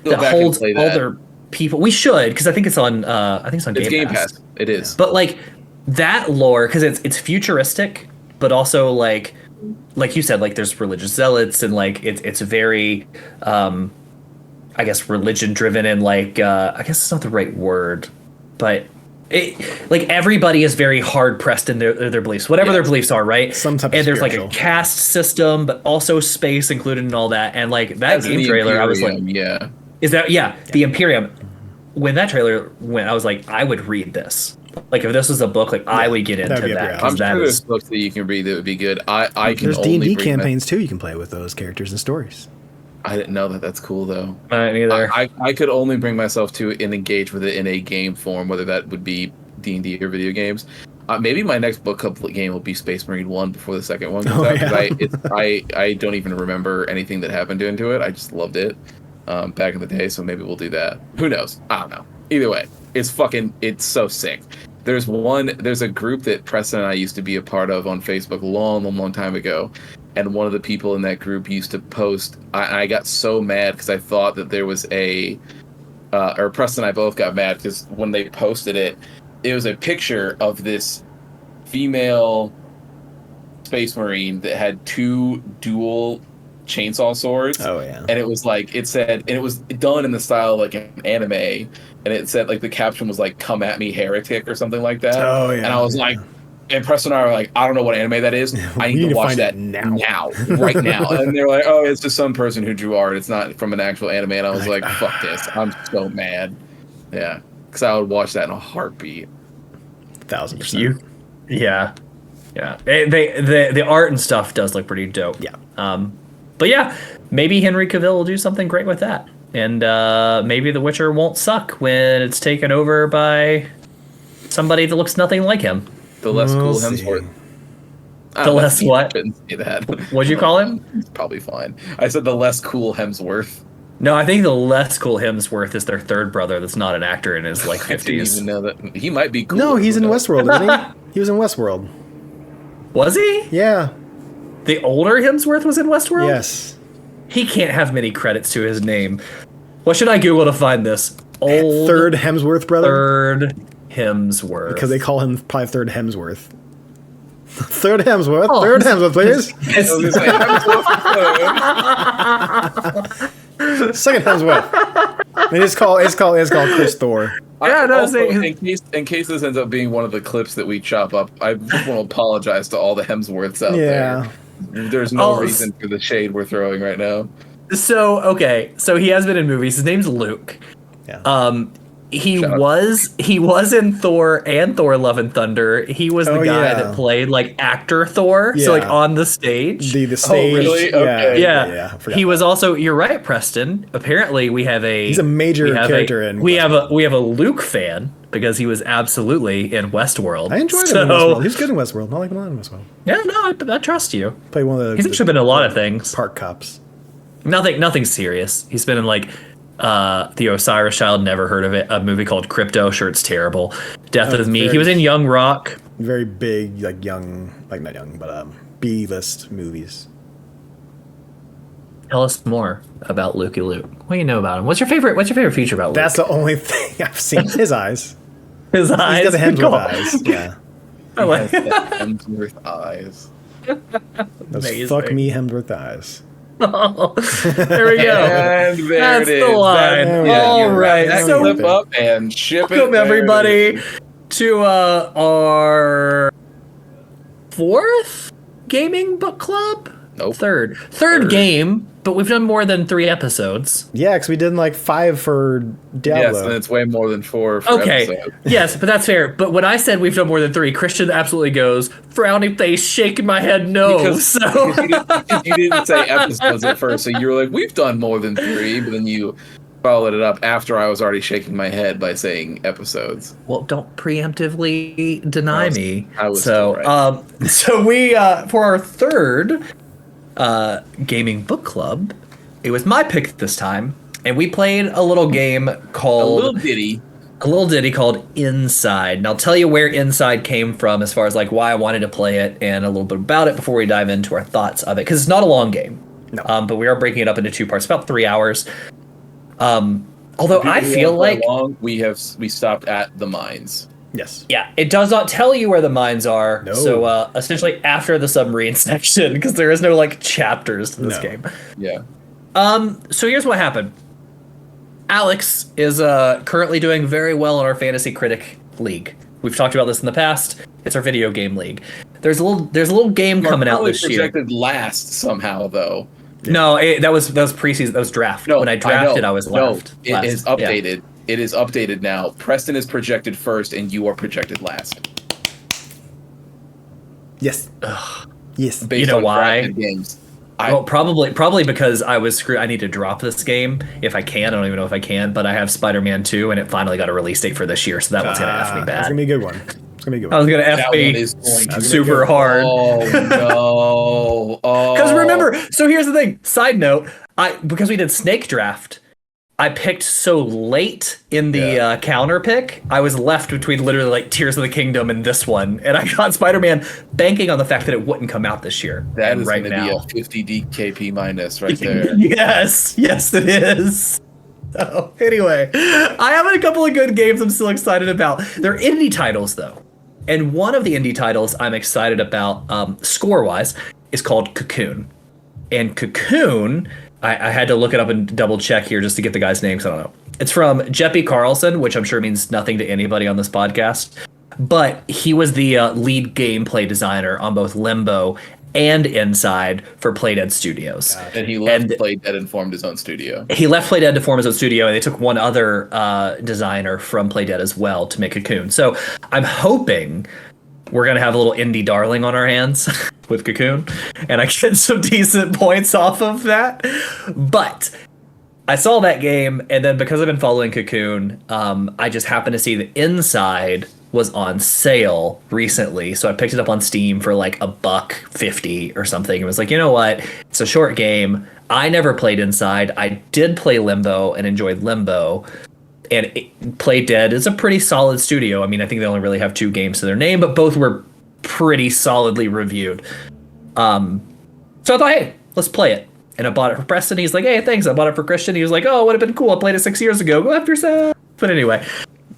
Speaker 1: that holds all their people. We should, because I think it's on Game Pass.
Speaker 2: It is.
Speaker 1: But like that lore, because it's futuristic, but also like you said, like there's religious zealots and like it's very I guess religion driven and like I guess it's not the right word, but it like everybody is very hard pressed in their beliefs, whatever their beliefs are, right?
Speaker 3: Some type of
Speaker 1: and there's
Speaker 3: spiritual.
Speaker 1: like a caste system, but also space included and all that. And like that
Speaker 2: That's
Speaker 1: game
Speaker 2: the
Speaker 1: trailer, I was like,
Speaker 2: Imperium, yeah.
Speaker 1: is that the Imperium? When that trailer went, I was like, I would read this. Like if this was a book, like I would get into
Speaker 3: that'd be up your
Speaker 1: that.
Speaker 3: alley.
Speaker 1: 'Cause
Speaker 2: I'm
Speaker 1: that
Speaker 2: sure
Speaker 1: is-
Speaker 2: there's books that you can read that would be good. I can
Speaker 3: There's
Speaker 2: only
Speaker 3: D&D
Speaker 2: bring my-
Speaker 3: campaigns too you can play with those characters and stories.
Speaker 2: I didn't know that. That's cool though.
Speaker 1: neither.
Speaker 2: I could only bring myself to it and engage with it in a game form, whether that would be D&D or video games. Maybe my next book club game will be Space Marine 1 before the second one comes out. 'Cause I don't even remember anything that happened into it. I just loved it back in the day, so maybe we'll do that. Who knows? I don't know. Either way, it's so sick. There's a group that Preston and I used to be a part of on Facebook long time ago. And one of the people in that group used to post, I got so mad because I thought that there was or Preston and I both got mad because when they posted it, it was a picture of this female Space Marine that had 2 dual chainsaw swords.
Speaker 3: Oh yeah.
Speaker 2: And it was like, it said, and it was done in the style of like an anime. And it said, like, the caption was like, "Come at me, heretic," or something like that.
Speaker 3: Oh yeah.
Speaker 2: And I was like, and Preston and I were like, I don't know what anime that is. I need to watch
Speaker 3: find
Speaker 2: that
Speaker 3: it now.
Speaker 2: right now. And they're like, oh, it's just some person who drew art. It's not from an actual anime. And I was like, fuck this. I'm so mad. Yeah. Because I would watch that in a heartbeat.
Speaker 3: 1000%.
Speaker 1: Yeah. The art and stuff does look pretty dope.
Speaker 3: Yeah.
Speaker 1: But yeah, maybe Henry Cavill will do something great with that, and maybe The Witcher won't suck when it's taken over by somebody that looks nothing like him.
Speaker 2: The less
Speaker 3: We'll
Speaker 2: cool
Speaker 3: see.
Speaker 2: Hemsworth.
Speaker 1: The less what?
Speaker 2: I shouldn't say that.
Speaker 1: What'd you call him?
Speaker 2: It's probably fine. I said the less cool Hemsworth.
Speaker 1: No, I think the less cool Hemsworth is their third brother that's not an actor in his like
Speaker 2: I didn't
Speaker 1: 50s.
Speaker 2: even know that. He might be cool.
Speaker 3: No, he's in Westworld, isn't he? He was in Westworld.
Speaker 1: Was he?
Speaker 3: Yeah.
Speaker 1: The older Hemsworth was in Westworld?
Speaker 3: Yes.
Speaker 1: He can't have many credits to his name. What should I Google to find this? Old
Speaker 3: Third Hemsworth brother.
Speaker 1: third Hemsworth.
Speaker 3: Because they call him probably Third Hemsworth. Third Hemsworth.
Speaker 1: Oh.
Speaker 3: Third Hemsworth, please.
Speaker 2: I was gonna say, Hemsworth.
Speaker 3: Second Hemsworth. And it's called Chris Thor.
Speaker 1: Yeah, no,
Speaker 2: Also,
Speaker 1: say-
Speaker 2: in case this ends up being one of the clips that we chop up, I just want to apologize to all the Hemsworths out
Speaker 3: Yeah.
Speaker 2: there. There's no
Speaker 1: Oh,
Speaker 2: reason for the shade we're throwing right now.
Speaker 1: So he has been in movies. His name's Luke.
Speaker 3: Yeah.
Speaker 1: He
Speaker 2: Shout out.
Speaker 1: was in Thor and Thor Love and Thunder. He was the
Speaker 3: Oh,
Speaker 1: guy
Speaker 3: yeah.
Speaker 1: that played like actor Thor. So like
Speaker 3: Yeah.
Speaker 1: on the stage.
Speaker 3: the stage.
Speaker 2: really?
Speaker 3: Yeah.
Speaker 2: Okay.
Speaker 1: yeah.
Speaker 3: I forgot
Speaker 1: He
Speaker 3: that.
Speaker 1: was also, you're right, Preston. Apparently we have a
Speaker 3: He's a major character in
Speaker 1: we have a Luke fan because he was absolutely in Westworld.
Speaker 3: I enjoyed him in Westworld. He was good in Westworld. I like him a lot in Westworld.
Speaker 1: Yeah, no, I trust you.
Speaker 3: Played one of
Speaker 1: He's
Speaker 3: the
Speaker 1: actually been in a lot of things.
Speaker 3: park cops.
Speaker 1: Nothing serious. He's been in like the Osiris Child, never heard of it. A movie called Crypto, sure it's terrible. Death
Speaker 3: Oh,
Speaker 1: of Me.
Speaker 3: very-
Speaker 1: He was in Young Rock.
Speaker 3: Very big, like young, like not young, but B-list movies.
Speaker 1: Tell us more about Lukey Luke. What do you know about him? What's your favorite feature about Luke?
Speaker 3: That's the only thing I've seen. His eyes.
Speaker 1: his eyes.
Speaker 3: He's got the
Speaker 1: Good
Speaker 3: Hemsworth
Speaker 1: call.
Speaker 3: eyes. Yeah.
Speaker 1: I like-
Speaker 2: Has the Hemsworth eyes.
Speaker 3: Those
Speaker 1: Amazing.
Speaker 3: fuck me Hemsworth eyes.
Speaker 1: there we go.
Speaker 2: And there
Speaker 1: That's
Speaker 2: it
Speaker 1: the
Speaker 2: is.
Speaker 1: line.
Speaker 3: There we
Speaker 1: All
Speaker 3: go.
Speaker 1: right.
Speaker 2: That
Speaker 1: So
Speaker 2: clip up and ship it.
Speaker 1: welcome
Speaker 2: There it
Speaker 1: everybody
Speaker 2: is.
Speaker 1: to our fourth gaming book club.
Speaker 2: Nope.
Speaker 1: Third game, but we've done more than 3 episodes.
Speaker 3: Yeah, because we did like 5 for Diablo.
Speaker 2: Yes, and it's way more than 4 for
Speaker 1: Okay,
Speaker 2: episode.
Speaker 1: yes, but that's fair. But when I said we've done more than 3, Christian absolutely goes, frowning face, shaking my head, no.
Speaker 2: Because you didn't say episodes at first, so you were like, we've done more than 3, but then you followed it up after I was already shaking my head by saying episodes.
Speaker 1: Well, don't preemptively deny me.
Speaker 2: I was
Speaker 1: so,
Speaker 2: still right.
Speaker 1: so we for our third gaming book club, it was my pick this time, and we played a little game
Speaker 2: A
Speaker 1: called
Speaker 2: little ditty.
Speaker 1: a little ditty called Inside. And I'll tell you where Inside came from as far as like why I wanted to play it and a little bit about it before we dive into our thoughts of it, because it's not a long game.
Speaker 3: No.
Speaker 1: But we are breaking it up into 2 parts, about 3 hours. Although I
Speaker 2: We
Speaker 1: feel
Speaker 2: went
Speaker 1: like
Speaker 2: long, we stopped at the mines.
Speaker 3: Yes.
Speaker 1: Yeah, it does not tell you where the mines are.
Speaker 3: No.
Speaker 1: So essentially after the submarine section, because there is no like chapters to this game.
Speaker 2: Yeah.
Speaker 1: So here's what happened. Alex is currently doing very well in our Fantasy Critic League. We've talked about this in the past. It's our video game league. There's a little game coming out this year.
Speaker 2: Projected last somehow though.
Speaker 1: No, that was preseason. That was draft.
Speaker 2: No,
Speaker 1: when I drafted, I was left.
Speaker 2: It is updated. Yeah. It is updated now. Preston is projected first, and you are projected last.
Speaker 3: Yes. Ugh. Yes.
Speaker 2: Based
Speaker 1: you know
Speaker 2: on
Speaker 1: why?
Speaker 2: Games.
Speaker 1: Well, probably because I was screwed. I need to drop this game if I can. I don't even know if I can, but I have Spider-Man 2, and it finally got a release date for this year, so that one's gonna F me bad.
Speaker 3: That's gonna be a good one. It's gonna be a good one.
Speaker 1: I was gonna F me super hard.
Speaker 2: Oh no!
Speaker 1: Because remember, so here's the thing. Side note, because we did Snake Draft, I picked so late in the counter pick, I was left between literally like Tears of the Kingdom and this one, and I got Spider-Man banking on the fact that it wouldn't come out this year.
Speaker 2: That is
Speaker 1: right
Speaker 2: going to
Speaker 1: now.
Speaker 2: be a 50 DKP minus right there.
Speaker 1: Yes, it is. So anyway, I have a couple of good games I'm still excited about. They're indie titles though, and one of the indie titles I'm excited about, score-wise, is called Cocoon, and Cocoon. I had to look it up and double check here just to get the guy's name, because I don't know. It's from Jeppy Carlson, which I'm sure means nothing to anybody on this podcast. But he was the lead gameplay designer on both Limbo and Inside for Playdead Studios.
Speaker 2: And he left Playdead and formed his own studio.
Speaker 1: He left Playdead to form his own studio, and they took one other designer from Playdead as well to make Cocoon. So I'm hoping we're going to have a little indie darling on our hands with Cocoon, and I get some decent points off of that. But I saw that game, and then because I've been following Cocoon, I just happened to see the Inside was on sale recently, so I picked it up on Steam for like $1.50 or something. It was like, you know what? It's a short game. I never played Inside. I did play Limbo and enjoyed Limbo. And Playdead is a pretty solid studio. I mean, I think they only really have 2 games to their name, but both were pretty solidly reviewed. So I thought, hey, let's play it. And I bought it for Preston. He's like, hey, thanks. I bought it for Christian. He was like, oh, it would have been cool. I played it 6 years ago. Go after yourself. But anyway.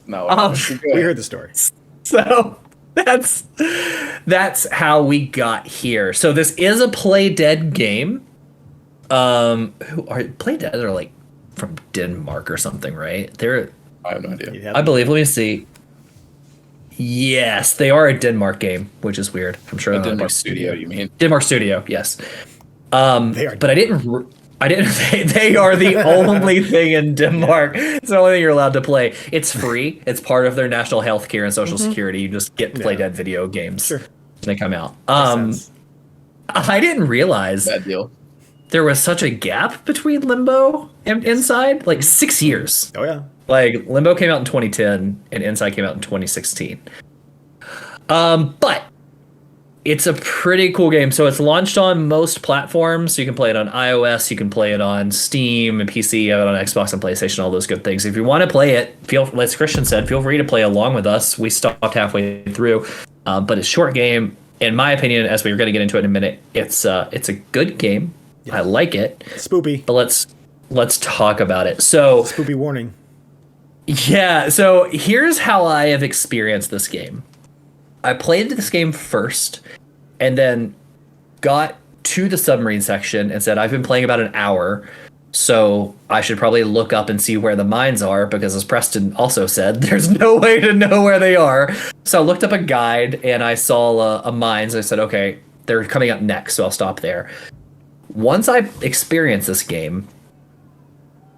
Speaker 2: No,
Speaker 3: we heard the story.
Speaker 1: So that's how we got here. So this is a Playdead game. Who are Playdead are like from Denmark or something, right?
Speaker 2: I have no idea.
Speaker 1: I believe. Let me see. Yes, they are a Denmark game, which is weird. I'm sure.
Speaker 2: A Denmark studio, you mean?
Speaker 1: Denmark studio, yes.
Speaker 3: They are.
Speaker 1: But I didn't. They are the only thing in Denmark. It's the only thing you're allowed to play. It's free. It's part of their national health care and social security. You just get Playdead video games. Sure. They come out. I didn't realize
Speaker 2: Bad deal.
Speaker 1: There was such a gap between Limbo and Inside, like 6 years.
Speaker 3: Oh yeah.
Speaker 1: Like Limbo came out in 2010 and Inside came out in 2016. But it's a pretty cool game. So it's launched on most platforms. So you can play it on iOS, you can play it on Steam and PC, you have it on Xbox and PlayStation, all those good things. If you want to play it, as Christian said, feel free to play along with us. We stopped halfway through, but it's a short game. In my opinion, as we're going to get into it in a minute, it's a good game. I like it.
Speaker 3: Spoopy.
Speaker 1: But let's talk about it. So
Speaker 3: Spoopy warning.
Speaker 1: Yeah, so here's how I have experienced this game. I played this game first and then got to the submarine section and said, I've been playing about an hour, so I should probably look up and see where the mines are, because as Preston also said, there's no way to know where they are. So I looked up a guide and I saw a mines. I said, okay, they're coming up next, so I'll stop there. Once I experienced this game,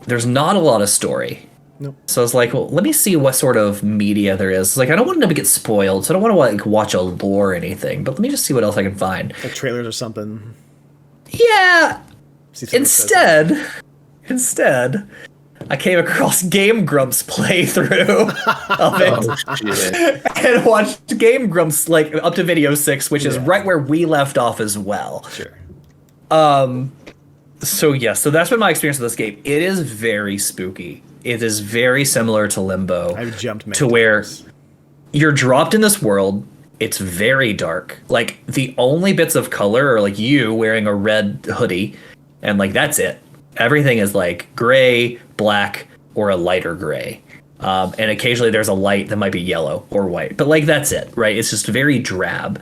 Speaker 1: there's not a lot of story.
Speaker 3: Nope.
Speaker 1: So I was like, well, let me see what sort of media there is. Like, I don't want to get spoiled, so I don't want to like watch a lore or anything, but let me just see what else I can find.
Speaker 3: Like trailers or something.
Speaker 1: Yeah. Instead, I came across Game Grumps playthrough of it and watched Game Grumps like up to video 6, which is right where we left off as well.
Speaker 3: Sure.
Speaker 1: So that's been my experience with this game. It is very spooky. It is very similar to Limbo.
Speaker 3: I've jumped many
Speaker 1: to where
Speaker 3: times.
Speaker 1: You're dropped in this world. It's very dark. Like the only bits of color are like you wearing a red hoodie, and like that's it. Everything is like gray, black, or a lighter gray. And occasionally there's a light that might be yellow or white, but like that's it, right? It's just very drab.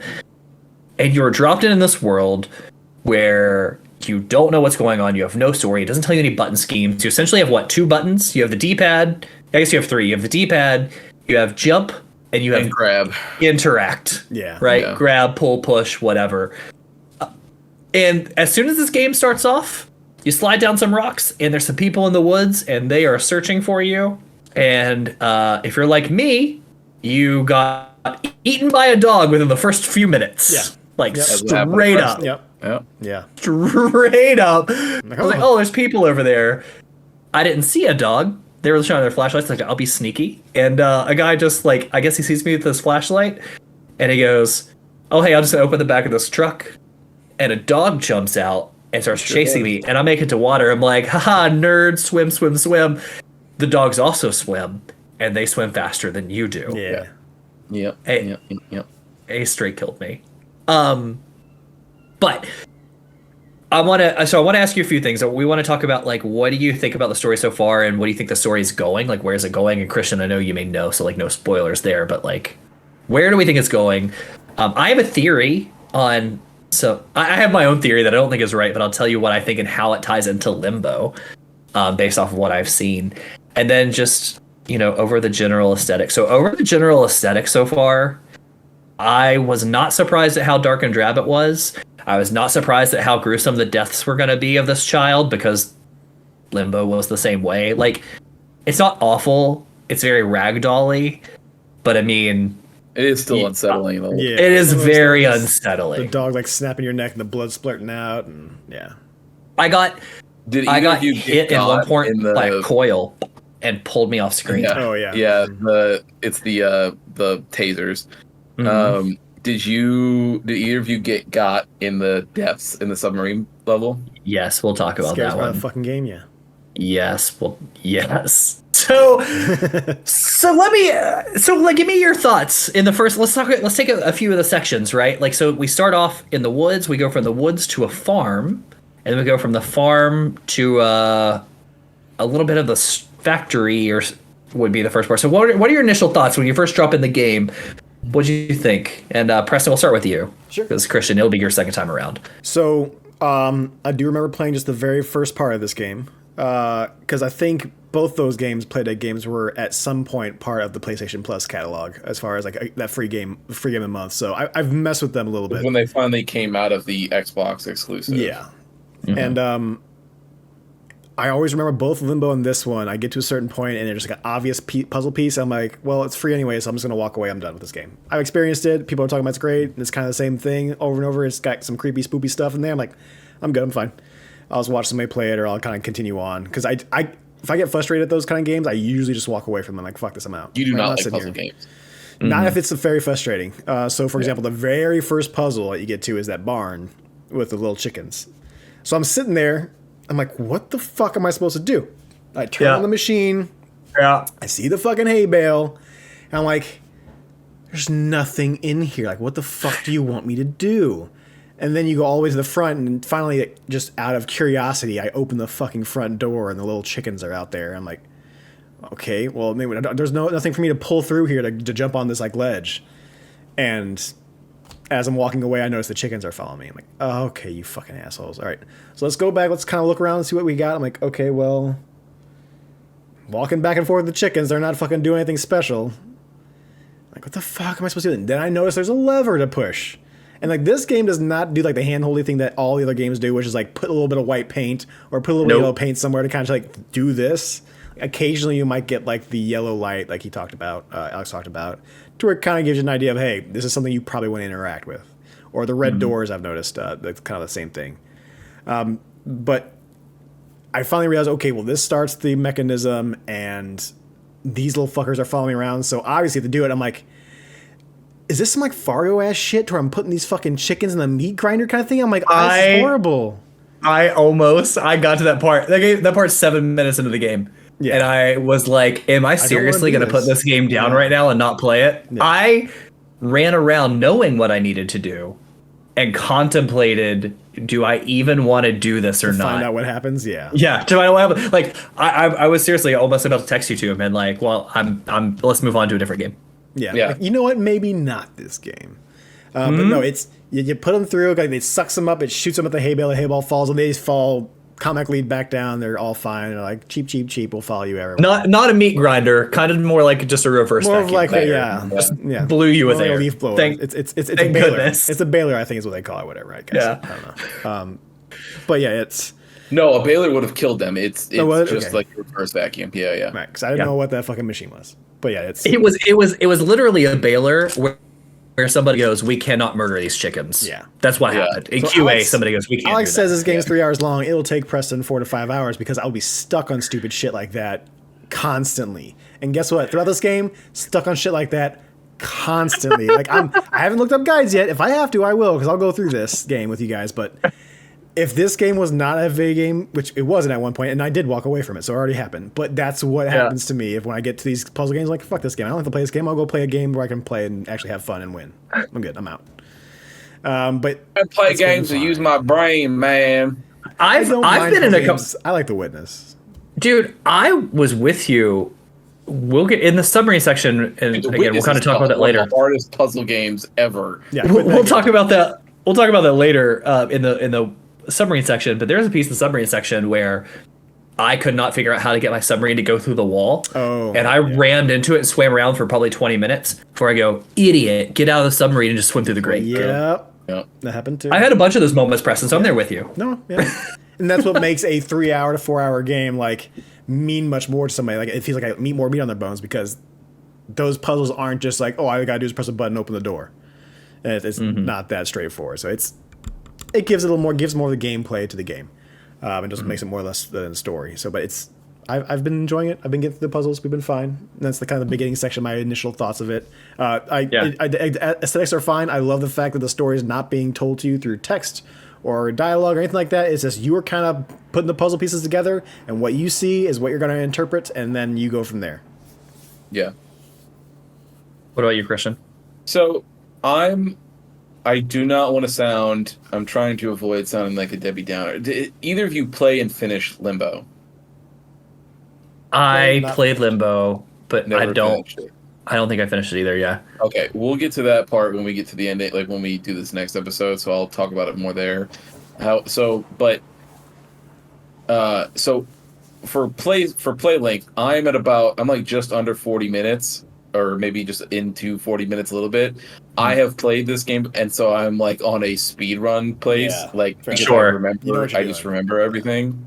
Speaker 1: And you're dropped in this world where you don't know what's going on. You have no story. It doesn't tell you any button schemes. You essentially have what, 2 buttons? You have the D-pad. I guess you have 3. You have the D-pad, you have jump, and you have
Speaker 2: grab,
Speaker 1: interact.
Speaker 3: Yeah.
Speaker 1: Right?
Speaker 2: Yeah.
Speaker 1: Grab, pull, push, whatever. And as soon as this game starts off, you slide down some rocks, and there's some people in the woods, and they are searching for you. And if you're like me, you got eaten by a dog within the first few minutes.
Speaker 3: Yeah.
Speaker 1: Like
Speaker 3: Yep.
Speaker 1: straight up.
Speaker 3: Yep.
Speaker 2: yeah.
Speaker 3: Yeah.
Speaker 1: Straight up. I was like,
Speaker 3: oh.
Speaker 1: oh, there's people over there. I didn't see a dog. They were shining their flashlights. Like, I'll be sneaky. And a guy just like, I guess he sees me with this flashlight, and he goes, oh, hey, I'll just open the back of this truck. And a dog jumps out and starts chasing me. And I make it to water. I'm like, haha, nerd, swim, swim, swim. The dogs also swim, and they swim faster than you do.
Speaker 3: Yeah.
Speaker 2: Yep.
Speaker 1: Hey.
Speaker 2: Yep.
Speaker 1: A straight killed me. But I want to ask you a few things. We want to talk about, like, what do you think about the story so far, and what do you think the story is going? Like, where is it going? And Christian, I know you may know, so like no spoilers there, but like, where do we think it's going? I have a theory on. So I have my own theory that I don't think is right, but I'll tell you what I think and how it ties into Limbo, based off of what I've seen, and then just over the general aesthetic. So over the general aesthetic so far, I was not surprised at how dark and drab it was. I was not surprised at how gruesome the deaths were going to be of this child, because Limbo was the same way. Like, it's not awful. It's very ragdoll-y, but I mean,
Speaker 2: It is still unsettling though.
Speaker 3: Yeah.
Speaker 1: it is very
Speaker 3: The
Speaker 1: unsettling.
Speaker 3: dog like snapping your neck and the blood splurting out, and yeah.
Speaker 1: I got
Speaker 2: Did
Speaker 1: I
Speaker 2: either
Speaker 1: got
Speaker 2: of you
Speaker 1: hit
Speaker 2: get
Speaker 1: in one
Speaker 2: got
Speaker 1: point
Speaker 2: in the
Speaker 1: by a coil and pulled me off screen.
Speaker 2: Yeah.
Speaker 3: Oh, yeah.
Speaker 2: Yeah. It's the tasers.
Speaker 1: Mhm.
Speaker 2: Did either of you get got in the depths in the submarine level?
Speaker 1: Yes, we'll talk about
Speaker 3: Scares
Speaker 1: that
Speaker 3: me out of
Speaker 1: one.
Speaker 3: the fucking game, yeah.
Speaker 1: Yes, well, yes. So give me your thoughts in the first. Let's take a few of the sections, right? Like, so we start off in the woods. We go from the woods to a farm, and then we go from the farm to a little bit of the factory, or would be the first part. So what are your initial thoughts when you first drop in the game? What do you think? And Preston, we'll start with you.
Speaker 3: Sure.
Speaker 1: Because Christian, it'll be your second time around.
Speaker 3: So, I do remember playing just the very first part of this game, because I think both those Playdead games were at some point part of the PlayStation Plus catalog, as far as like that free game of the month. So I've messed with them a little bit.
Speaker 2: When they finally came out of the Xbox exclusive.
Speaker 3: Yeah.
Speaker 1: Mm-hmm.
Speaker 3: And I always remember both Limbo and this one. I get to a certain point and there's like an obvious puzzle piece. I'm like, well, it's free anyway, so I'm just going to walk away. I'm done with this game. I've experienced it. People are talking about it's great. It's kind of the same thing over and over. It's got some creepy, spoopy stuff in there. I'm like, I'm good. I'm fine. I'll just watch somebody play it, or I'll kind of continue on. Because if I get frustrated at those kind of games, I usually just walk away from them. Like, fuck this, I'm out.
Speaker 2: You do
Speaker 3: I'm
Speaker 2: not like
Speaker 3: sitting
Speaker 2: puzzle
Speaker 3: here.
Speaker 2: games.
Speaker 3: Not if it's very frustrating. So, for example, the very first puzzle that you get to is that barn with the little chickens. So I'm sitting there. I'm like, what the fuck am I supposed to do? I turn on the machine.
Speaker 1: Yeah.
Speaker 3: I see the fucking hay bale. And I'm like, there's nothing in here. Like, what the fuck do you want me to do? And then you go all the way to the front, and finally, just out of curiosity, I open the fucking front door, and the little chickens are out there. I'm like, okay, well, maybe there's nothing for me to pull through here to jump on this like ledge. And as I'm walking away, I notice the chickens are following me. I'm like, oh, okay, you fucking assholes. All right, so let's go back. Let's kind of look around and see what we got. I'm like, okay, well, walking back and forth with the chickens, they're not fucking doing anything special. Like, what the fuck am I supposed to do? And then I notice there's a lever to push. And like, this game does not do like the hand-holdy thing that all the other games do, which is like put a little bit of white paint or put a little bit of yellow paint somewhere to kind of like do this. Occasionally you might get like the yellow light, like Alex talked about, to where it kind of gives you an idea of, hey, this is something you probably want to interact with. Or the red doors, I've noticed, that's kind of the same thing. But I finally realized, okay, well, this starts the mechanism, and these little fuckers are following me around. So obviously to do it, I'm like, is this some like Fario ass shit where I'm putting these fucking chickens in the meat grinder kind of thing? I'm like, oh, this is horrible.
Speaker 1: I got to that part. That part's 7 minutes into the game.
Speaker 3: Yeah.
Speaker 1: And I was like, am I seriously going to put this game down right now and not play it?
Speaker 3: Yeah.
Speaker 1: I ran around knowing what I needed to do and contemplated, do I even want to do this or not?
Speaker 3: Find out what happens. Yeah.
Speaker 1: Yeah, do I know what happened? Like I was seriously almost about to text you two and like, well, I'm let's move on to a different game.
Speaker 3: Yeah.
Speaker 2: Yeah.
Speaker 3: Like, you know what? Maybe not this game. But no, it's you put them through. Like, it sucks them up. It shoots them at the hay bale. The hay ball falls, and they just fall comically back down. They're all fine. They're like, cheap, cheap, cheap. We'll follow you everywhere.
Speaker 1: Not a meat grinder, kind of more like just a reverse
Speaker 3: More of
Speaker 1: vacuum
Speaker 3: like,
Speaker 1: cleaner.
Speaker 3: yeah, yeah.
Speaker 1: Blew you with
Speaker 3: More like a
Speaker 1: air.
Speaker 3: leaf blower.
Speaker 1: Thank-
Speaker 3: It's a
Speaker 1: thank
Speaker 3: baler.
Speaker 1: goodness.
Speaker 3: It's a baler, I think is what they call it. Whatever, I guess.
Speaker 1: Yeah.
Speaker 3: I don't know. But yeah, it's
Speaker 2: No, a baler would have killed them. It's
Speaker 3: what?
Speaker 2: just
Speaker 3: Okay.
Speaker 2: like a reverse vacuum. Yeah.
Speaker 3: right because I didn't
Speaker 1: Yeah.
Speaker 3: know what that fucking machine was. But yeah, it's
Speaker 1: It was literally a baler where somebody goes, we cannot murder these chickens.
Speaker 3: Yeah.
Speaker 1: That's what
Speaker 2: Yeah.
Speaker 1: happened. In
Speaker 3: So
Speaker 1: QA,
Speaker 3: Alex-
Speaker 1: somebody goes, we can't
Speaker 3: Alex
Speaker 1: do
Speaker 3: says
Speaker 1: that.
Speaker 3: this game's 3 hours long. It'll take Preston 4 to 5 hours because I'll be stuck on stupid shit like that constantly. And guess what? Throughout this game, stuck on shit like that constantly. Like I haven't looked up guides yet. If I have to, I will because I'll go through this game with you guys. But if this game was not a video game, which it wasn't at one point, and I did walk away from it, so it already happened. But that's what happens to me if when I get to these puzzle games, like fuck this game. I don't have to play this game. I'll go play a game where I can play and actually have fun and win. I'm good. I'm out. But
Speaker 2: I play
Speaker 3: It's been
Speaker 2: games to
Speaker 3: fine.
Speaker 2: use my brain, man.
Speaker 3: I
Speaker 1: I've
Speaker 3: don't
Speaker 1: I've
Speaker 3: mind
Speaker 1: been in a couple.
Speaker 3: games. I like The Witness.
Speaker 1: Dude, I was with you. We'll get in the summary section, and
Speaker 2: The
Speaker 1: again, we'll
Speaker 2: Witness
Speaker 1: kind of
Speaker 2: is
Speaker 1: talk about that
Speaker 2: one
Speaker 1: later.
Speaker 2: of the hardest puzzle games ever.
Speaker 3: Yeah,
Speaker 1: We'll,
Speaker 3: quit that
Speaker 1: we'll
Speaker 3: game.
Speaker 1: talk about that. We'll talk about that later in the submarine section. But there's a piece in the submarine section where I could not figure out how to get my submarine to go through the wall.
Speaker 3: Oh,
Speaker 1: and I rammed into it and swam around for probably 20 minutes before I go, idiot, get out of the submarine and just swim through the grate.
Speaker 3: Yep,
Speaker 2: Yeah.
Speaker 3: that happened too.
Speaker 1: I had a bunch of those moments, Preston, so I'm there with you.
Speaker 3: No, yeah. And that's what makes a 3 hour to 4 hour game like mean much more to somebody. Like it feels like I meet more meat on their bones because those puzzles aren't just like, oh, all I gotta do is press a button, open the door. And it's not that straightforward. So it gives a little more, gives more of the gameplay to the game, and just makes it more or less than a story. So, but I've been enjoying it. I've been getting through the puzzles. We've been fine. And that's the kind of the beginning section. My initial thoughts of it. Aesthetics are fine. I love the fact that the story is not being told to you through text or dialogue or anything like that. It's just you are kind of putting the puzzle pieces together, and what you see is what you're going to interpret, and then you go from there.
Speaker 2: Yeah.
Speaker 1: What about you, Christian?
Speaker 2: So I do not want to sound. I'm trying to avoid sounding like a Debbie Downer. Did either of you play and finish Limbo?
Speaker 1: I
Speaker 3: not-
Speaker 1: played Limbo, but I
Speaker 2: Never
Speaker 1: don't.
Speaker 2: finished it.
Speaker 1: I don't think I finished it either. Yeah.
Speaker 2: Okay, we'll get to that part when we get to the end, like when we do this next episode. So I'll talk about it more there. So for play length, I'm like just under 40 minutes, or maybe just into 40 minutes a little bit. I have played this game, and so I'm like on a speed run place.
Speaker 3: Yeah,
Speaker 2: Like
Speaker 3: for
Speaker 2: because
Speaker 1: sure.
Speaker 2: I remember,
Speaker 3: You know what you're
Speaker 2: I just
Speaker 3: doing.
Speaker 2: remember everything.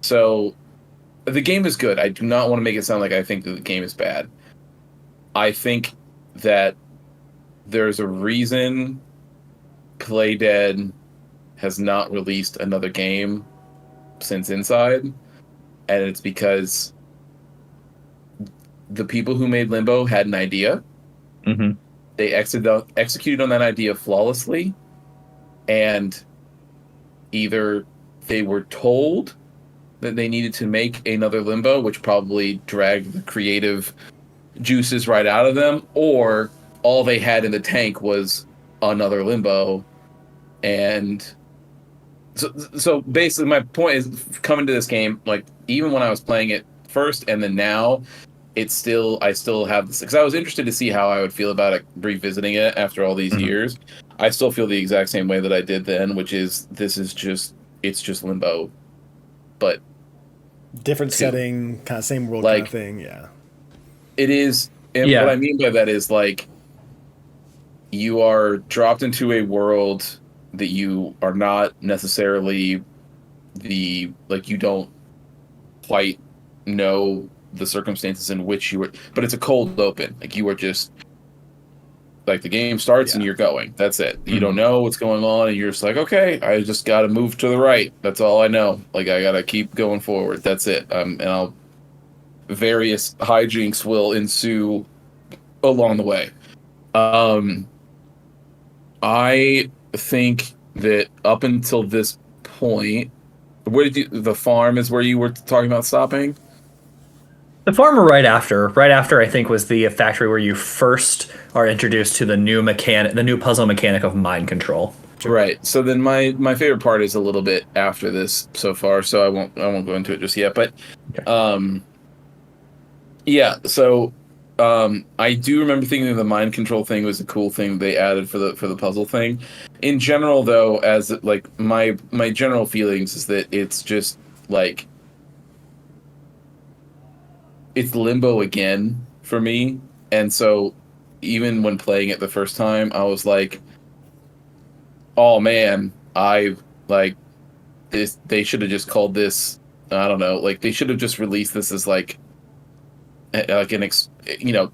Speaker 2: So the game is good. I do not want to make it sound like I think that the game is bad. I think that there's a reason Playdead has not released another game since Inside, and it's because the people who made Limbo had an idea.
Speaker 1: Mm-hmm.
Speaker 2: They executed on that idea flawlessly, and either they were told that they needed to make another Limbo, which probably dragged the creative juices right out of them, or all they had in the tank was another Limbo. And so basically my point is, coming to this game, like even when I was playing it first and then now, I still have this, because I was interested to see how I would feel about it revisiting it after all these years. I still feel the exact same way that I did then, which is it's just Limbo, but
Speaker 3: Different setting, kind of same world
Speaker 2: Like-
Speaker 3: kind of thing. Yeah.
Speaker 2: it is. And
Speaker 1: Yeah.
Speaker 2: what I mean by that is, like, you are dropped into a world that you are not necessarily you don't quite know the circumstances in which you were, but it's a cold open. Like, you are just, like, the game starts and
Speaker 3: Yeah.
Speaker 2: you're going. That's it. You don't know what's going on, and you're just like, okay, I just got to move to the right. That's all I know. Like, I got to keep going forward. That's it. And various hijinks will ensue along the way. I think that up until this point, the farm is where you were talking about stopping?
Speaker 1: The farmer right after I think was the factory where you first are introduced to the new puzzle mechanic of mind control.
Speaker 2: Right. So then my favorite part is a little bit after this so far, so I won't go into it just yet. But yeah, so I do remember thinking that the mind control thing was a cool thing they added for the puzzle thing. In general though, as like my general feelings is that it's just like it's Limbo again for me. And so even when playing it the first time, I was like, oh man, I like this. They should have just called this. I don't know. Like they should have just released this as like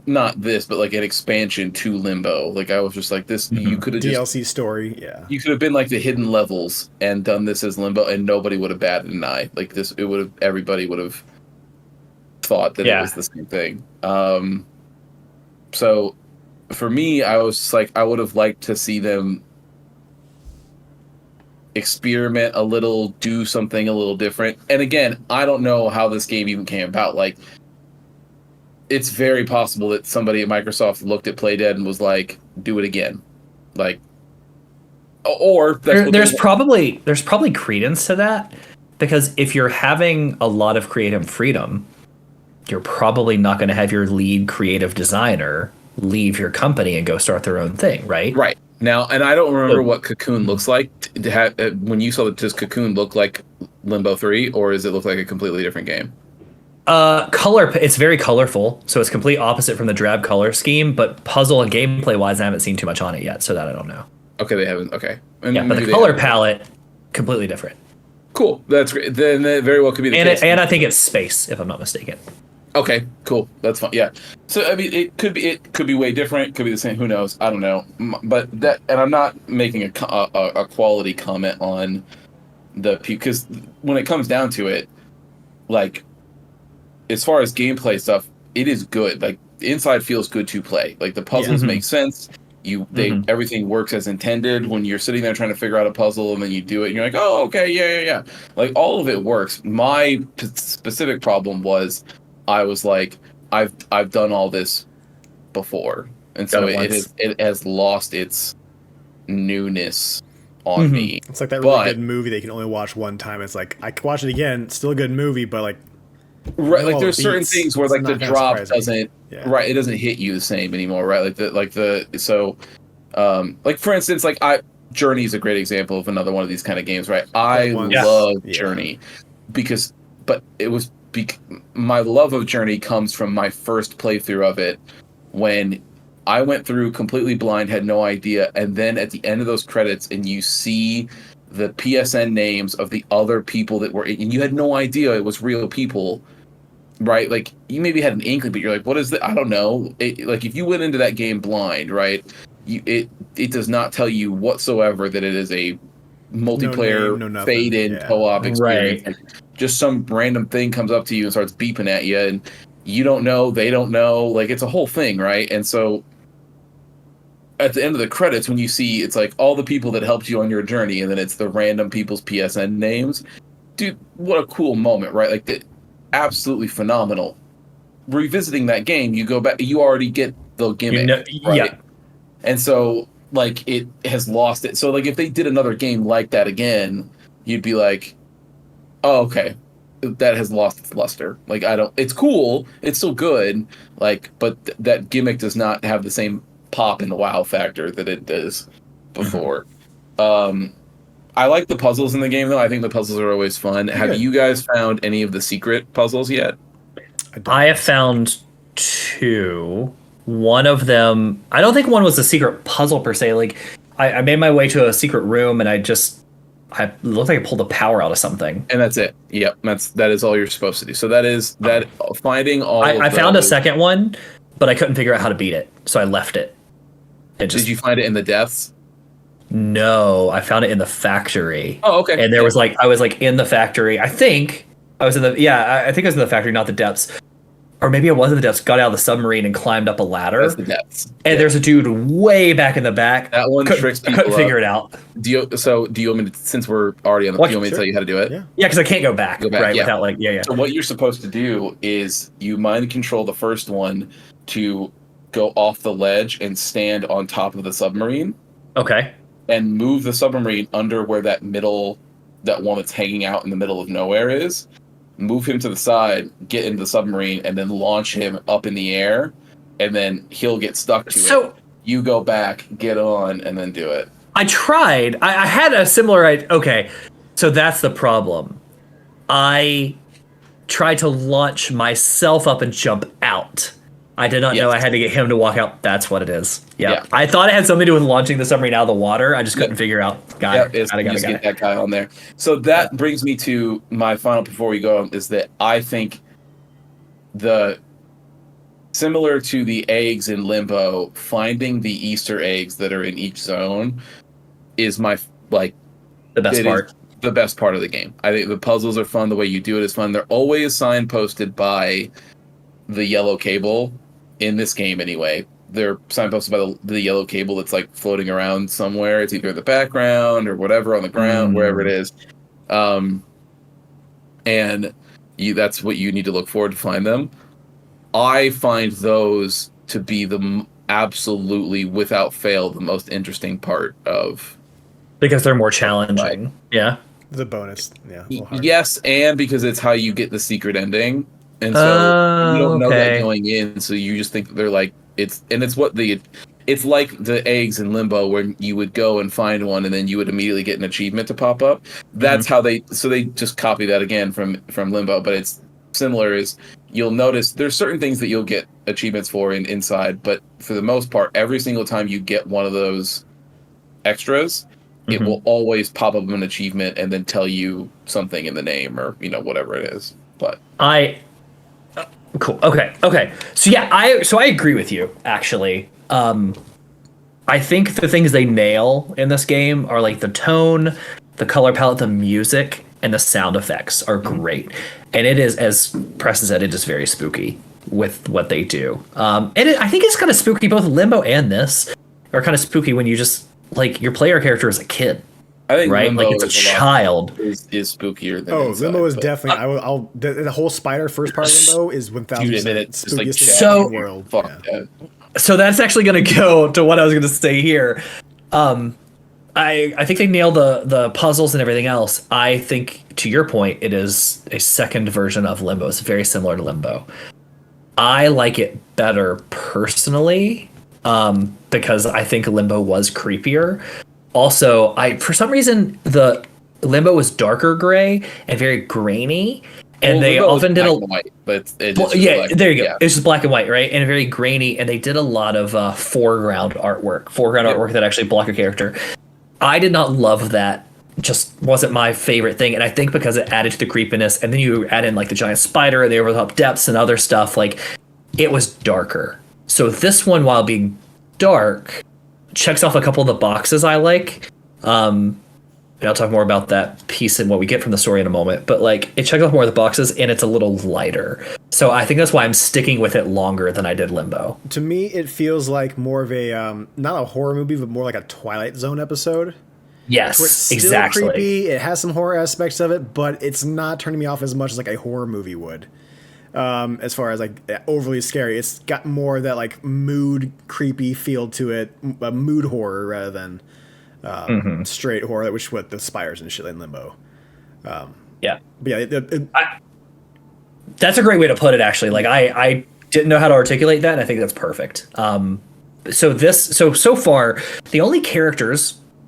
Speaker 2: not this, but like an expansion to Limbo. Like I was just like this. You could have
Speaker 4: DLC story. Yeah,
Speaker 2: you could have been like the hidden levels and done this as Limbo, and nobody would have batted an eye. Like this, everybody would have thought that it was the same thing. So for me, I was just like, I would have liked to see them experiment a little, do something a little different. And again, I don't know how this game even came about. Like, it's very possible that somebody at Microsoft looked at Playdead and was like, do it again. Like, or
Speaker 1: there's probably credence to that, because if you're having a lot of creative freedom, you're probably not going to have your lead creative designer leave your company and go start their own thing, right?
Speaker 2: Right. Now, and I don't remember what Cocoon looks like. When you saw it, does Cocoon look like Limbo 3, or does it look like a completely different game?
Speaker 1: It's very colorful, so it's complete opposite from the drab color scheme, but puzzle and gameplay wise, I haven't seen too much on it yet, so that I don't know.
Speaker 2: Okay, they haven't. Okay. And
Speaker 1: yeah, but the color palette, completely different.
Speaker 2: Cool. That's great. Then that very well could be the case.
Speaker 1: And I think it's space, if I'm not mistaken.
Speaker 2: Okay, cool. That's fine. Yeah. So I mean, it could be way different. Could be the same. Who knows? I don't know. But that, and I'm not making a quality comment on because when it comes down to it, like as far as gameplay stuff, it is good. Like Inside feels good to play. Like the puzzles make sense. Everything works as intended. When you're sitting there trying to figure out a puzzle and then you do it, and you're like, oh, okay, yeah. Like all of it works. My specific problem was, I was like, I've done all this before, and so it has lost its newness on me.
Speaker 4: It's like that really good movie that you can only watch one time. It's like I can watch it again, it's still a good movie, but like
Speaker 2: right, like there's certain things where like the drop doesn't right, it doesn't hit you the same anymore, right? Like for instance, like Journey is a great example of another one of these kind of games, right? I love Journey but it was. My love of Journey comes from my first playthrough of it, when I went through completely blind, had no idea, and then at the end of those credits, and you see the PSN names of the other people that were, and you had no idea it was real people, right? Like you maybe had an inkling, but you're like, what is that? I don't know. Like if you went into that game blind, right? It does not tell you whatsoever that it is a multiplayer fade-in co-op experience.
Speaker 1: Right.
Speaker 2: Just some random thing comes up to you and starts beeping at you, and you don't know, they don't know. Like it's a whole thing, right? And so at the end of the credits, when you see it's like all the people that helped you on your journey, and then it's the random people's PSN names, dude, what a cool moment, right? Like absolutely phenomenal. Revisiting that game, you go back, you already get the gimmick, right?
Speaker 1: Yeah.
Speaker 2: And so like it has lost it. So like if they did another game like that again, you'd be like, oh, okay, that has lost its luster. Like it's cool, it's still good, like, but that gimmick does not have the same pop and wow factor that it does before. I like the puzzles in the game though. I think the puzzles are always fun. Have you guys found any of the secret puzzles yet?
Speaker 1: I have found 2. One of them, I don't think one was a secret puzzle per se. Like I made my way to a secret room and I looked like I pulled the power out of something.
Speaker 2: And that's it. Yep. That is all you're supposed to do. So that is that finding all
Speaker 1: I found a second one, but I couldn't figure out how to beat it. So I left it.
Speaker 2: Did you find it in the depths?
Speaker 1: No, I found it in the factory.
Speaker 2: Oh, okay.
Speaker 1: And there was I was like in the factory. I think I was in the factory, not the depths. or maybe it wasn't the depths, got out of the submarine and climbed up a ladder.
Speaker 2: That's the depths.
Speaker 1: And there's a dude way back in the back.
Speaker 2: That one tricks people
Speaker 1: Couldn't figure
Speaker 2: up.
Speaker 1: it out.
Speaker 2: Do you want me to, since we're already on the,
Speaker 1: What?
Speaker 2: do you want me to
Speaker 3: Sure.
Speaker 2: tell you how to do it?
Speaker 3: Yeah.
Speaker 1: Yeah, because I can't go back, right?
Speaker 2: yeah.
Speaker 1: Without like, yeah.
Speaker 2: So what you're supposed to do is you mind control the first one to go off the ledge and stand on top of the submarine
Speaker 1: Okay.
Speaker 2: and move the submarine under where that one that's hanging out in the middle of nowhere is. Move him to the side, get into the submarine, and then launch him up in the air, and then he'll get stuck to it. You go back, get on, and then do it.
Speaker 1: I tried. I had a similar. Okay, so that's the problem. I tried to launch myself up and jump out. I did not know I had to get him to walk out. That's what it is. Yep.
Speaker 2: Yeah.
Speaker 1: I thought it had something to do with launching the submarine out of the water. I just couldn't figure out. Got it.
Speaker 2: Get that guy on there. So that brings me to my final before we go, is that I think similar to the eggs in Limbo, finding the Easter eggs that are in each zone is the
Speaker 1: best part.
Speaker 2: The best part of the game. I think the puzzles are fun. The way you do it is fun. They're always signposted by the yellow cable in this game anyway. They're signposted by the yellow cable that's like floating around somewhere. It's either in the background or whatever on the ground, wherever it is. And that's what you need to look for to find them. I find those to be absolutely, without fail, the most interesting part of...
Speaker 1: Because they're more challenging. Yeah.
Speaker 3: The bonus. Yeah.
Speaker 2: Yes, and because it's how you get the secret ending. And so you don't know that going in, so you just think that they're like... It's like the eggs in Limbo, where you would go and find one, and then you would immediately get an achievement to pop up. That's how they just copy that again from Limbo, but it's similar. Is you'll notice there's certain things that you'll get achievements for inside, but for the most part, every single time you get one of those extras, it will always pop up an achievement and then tell you something in the name or whatever it is. But
Speaker 1: cool. Okay. So yeah, I agree with you actually. I think the things they nail in this game are like the tone, the color palette, the music, and the sound effects are great. And it is, as Preston said, it is very spooky with what they do. And I think it's kind of spooky, both Limbo and this are kind of spooky when you just like your player character is a kid.
Speaker 2: I think
Speaker 1: right,
Speaker 2: Limbo
Speaker 1: like it's a child.
Speaker 2: is spookier than
Speaker 3: Limbo is
Speaker 2: but
Speaker 3: definitely. the whole spider first part of Limbo is 1,000%
Speaker 2: it's just like
Speaker 3: spookiest in the world.
Speaker 2: Fuck
Speaker 3: Yeah.
Speaker 2: that.
Speaker 1: So that's actually going to go to what I was going to say here. I think they nail the puzzles and everything else. I think, to your point, it is a second version of Limbo. It's very similar to Limbo. I like it better personally because I think Limbo was creepier. Also, for some reason the Limbo was darker gray and very grainy, and they often did
Speaker 2: white, but there you go.
Speaker 1: Yeah. It's just black and white, right? And very grainy, and they did a lot of foreground artwork that actually block a character. I did not love that. Just wasn't my favorite thing, and I think because it added to the creepiness, and then you add in like the giant spider and the over the top depths and other stuff, like it was darker. So this one, while being dark, checks off a couple of the boxes I like. And I'll talk more about that piece and what we get from the story in a moment. But like it checks off more of the boxes, and it's a little lighter. So I think that's why I'm sticking with it longer than I did Limbo.
Speaker 3: To me, it feels like more of a not a horror movie, but more like a Twilight Zone episode.
Speaker 1: Yes,
Speaker 3: Where it's still
Speaker 1: exactly.
Speaker 3: creepy. It has some horror aspects of it, but it's not turning me off as much as like a horror movie would. As far as like overly scary, it's got more of that like mood creepy feel to it, a mood horror rather than straight horror, which what the spiders and shit in Limbo.
Speaker 1: Yeah.
Speaker 3: But yeah,
Speaker 1: That's a great way to put it, actually. Like I didn't know how to articulate that, and I think that's perfect. So far, the only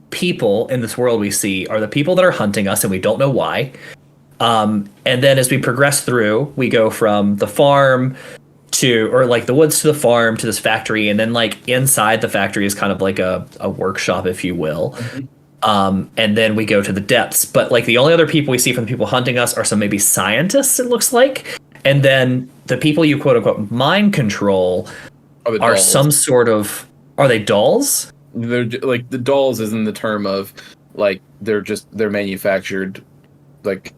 Speaker 1: people in this world we see are the people that are hunting us, and we don't know why. And then as we progress through, we go from the farm or like the woods to the farm to this factory, and then like inside the factory is kind of like a workshop, if you will. And then we go to the depths. But like the only other people we see from the people hunting us are some maybe scientists, it looks like. And then the people you quote unquote mind control are some sort of... Are they dolls?
Speaker 2: They're like the dolls is in the term of like they're manufactured like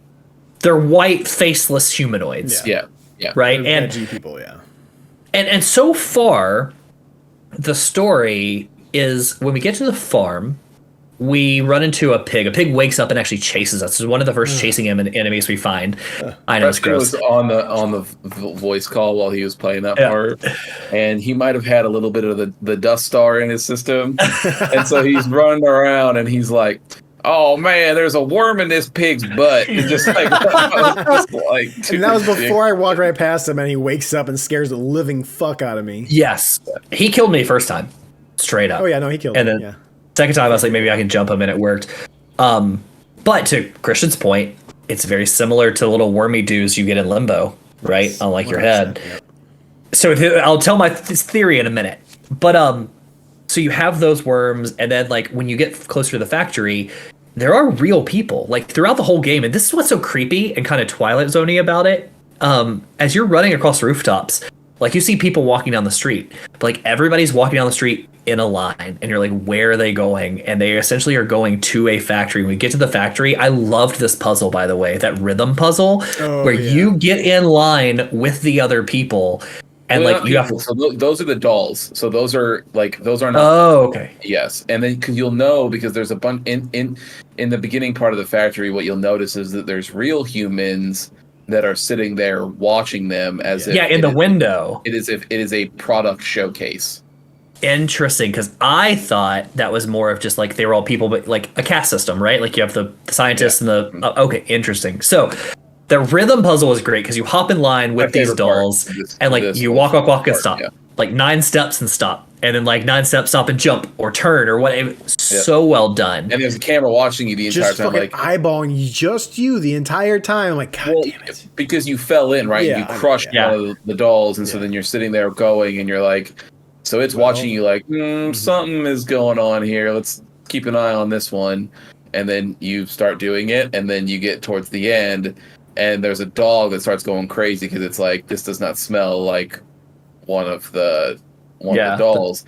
Speaker 1: they're white faceless humanoids.
Speaker 2: Yeah. Yeah.
Speaker 1: Right.
Speaker 4: They're
Speaker 1: And
Speaker 4: veggie people, yeah.
Speaker 1: and so far, the story is when we get to the farm, we run into a pig. A pig wakes up and actually chases us. It's one of the first chasing enemies we find. I know it's
Speaker 2: Preston
Speaker 1: gross.
Speaker 2: was on the voice call while he was playing that part, and he might have had a little bit of the Dust Star in his system, and so he's running around and he's like, "Oh man, there's a worm in this pig's butt." And just like,
Speaker 4: And that was before I walked right past him, and he wakes up and scares the living fuck out of me.
Speaker 1: Yes, he killed me first time, straight up.
Speaker 4: Oh yeah, no, he killed
Speaker 1: And
Speaker 4: me.
Speaker 1: then
Speaker 4: Yeah.
Speaker 1: second time, I was like, maybe I can jump him, and it worked. But to Christian's point, it's very similar to the little wormy dudes you get in Limbo, right? On like your head.
Speaker 4: Yeah.
Speaker 1: So I'll tell my theory in a minute. But so you have those worms, and then like when you get closer to the factory, there are real people like throughout the whole game, and this is what's so creepy and kind of Twilight Zone-y about it. As you're running across rooftops, like you see people walking down the street, but like everybody's walking down the street in a line, and you're like, where are they going? And they essentially are going to a factory. When we get to the factory, I loved this puzzle, by the way, that rhythm puzzle, where you get in line with the other people. And
Speaker 2: well,
Speaker 1: like you have
Speaker 2: so those are the dolls. So those are not.
Speaker 1: Oh, okay.
Speaker 2: Yes, and then because you'll know because there's a bunch in the beginning part of the factory. What you'll notice is that there's real humans that are sitting there watching them as if
Speaker 1: in the window.
Speaker 2: It is if it is a product showcase.
Speaker 1: Interesting, because I thought that was more of just like they were all people, but like a caste system, right? Like you have the scientists and the. Okay, interesting. So. The rhythm puzzle is great because you hop in line with these dolls and like you walk and stop. Yeah. Like 9 steps and stop. And then like 9 steps, stop and jump or turn or whatever. So well done.
Speaker 2: And there's a camera watching you the entire
Speaker 4: just
Speaker 2: time.
Speaker 4: Fucking
Speaker 2: like
Speaker 4: eyeballing just you the entire time. I'm like, God damn it.
Speaker 2: Because you fell in, right?
Speaker 4: Yeah,
Speaker 2: You crushed one of the dolls, and so then you're sitting there going and you're like, so it's watching you like, something is going on here. Let's keep an eye on this one. And then you start doing it, and then you get towards the end. And there's a dog that starts going crazy because it's like, this does not smell like one of the dolls.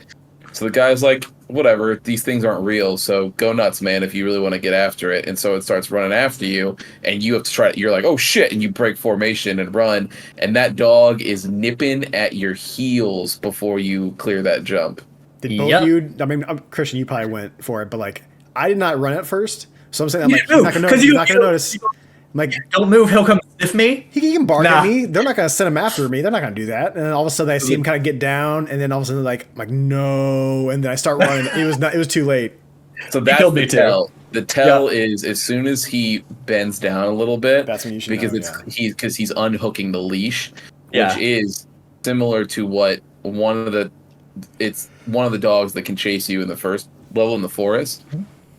Speaker 2: So the guy's like, whatever, these things aren't real, so go nuts, man, if you really want to get after it. And so it starts running after you, and you have to try. You're like, oh shit, and you break formation and run, and that dog is nipping at your heels before you clear that jump.
Speaker 4: Did both you? I mean, Christian, you probably went for it, but like, I did not run it first, so I'm saying, I'm like, he's not gonna notice. Like,
Speaker 1: don't move, he'll come sniff me.
Speaker 4: He can bark at me. They're not gonna send him after me. They're not gonna do that. And then all of a sudden I see him kind of get down, and then all of a sudden I'm like no, and then I start running. It was too late.
Speaker 2: So that's the tell. The tell is as soon as he bends down a little bit.
Speaker 4: That's when you should
Speaker 2: because
Speaker 4: know,
Speaker 2: he's unhooking the leash,
Speaker 1: Yeah.
Speaker 2: which is similar to what one of the dogs that can chase you in the first level in the forest.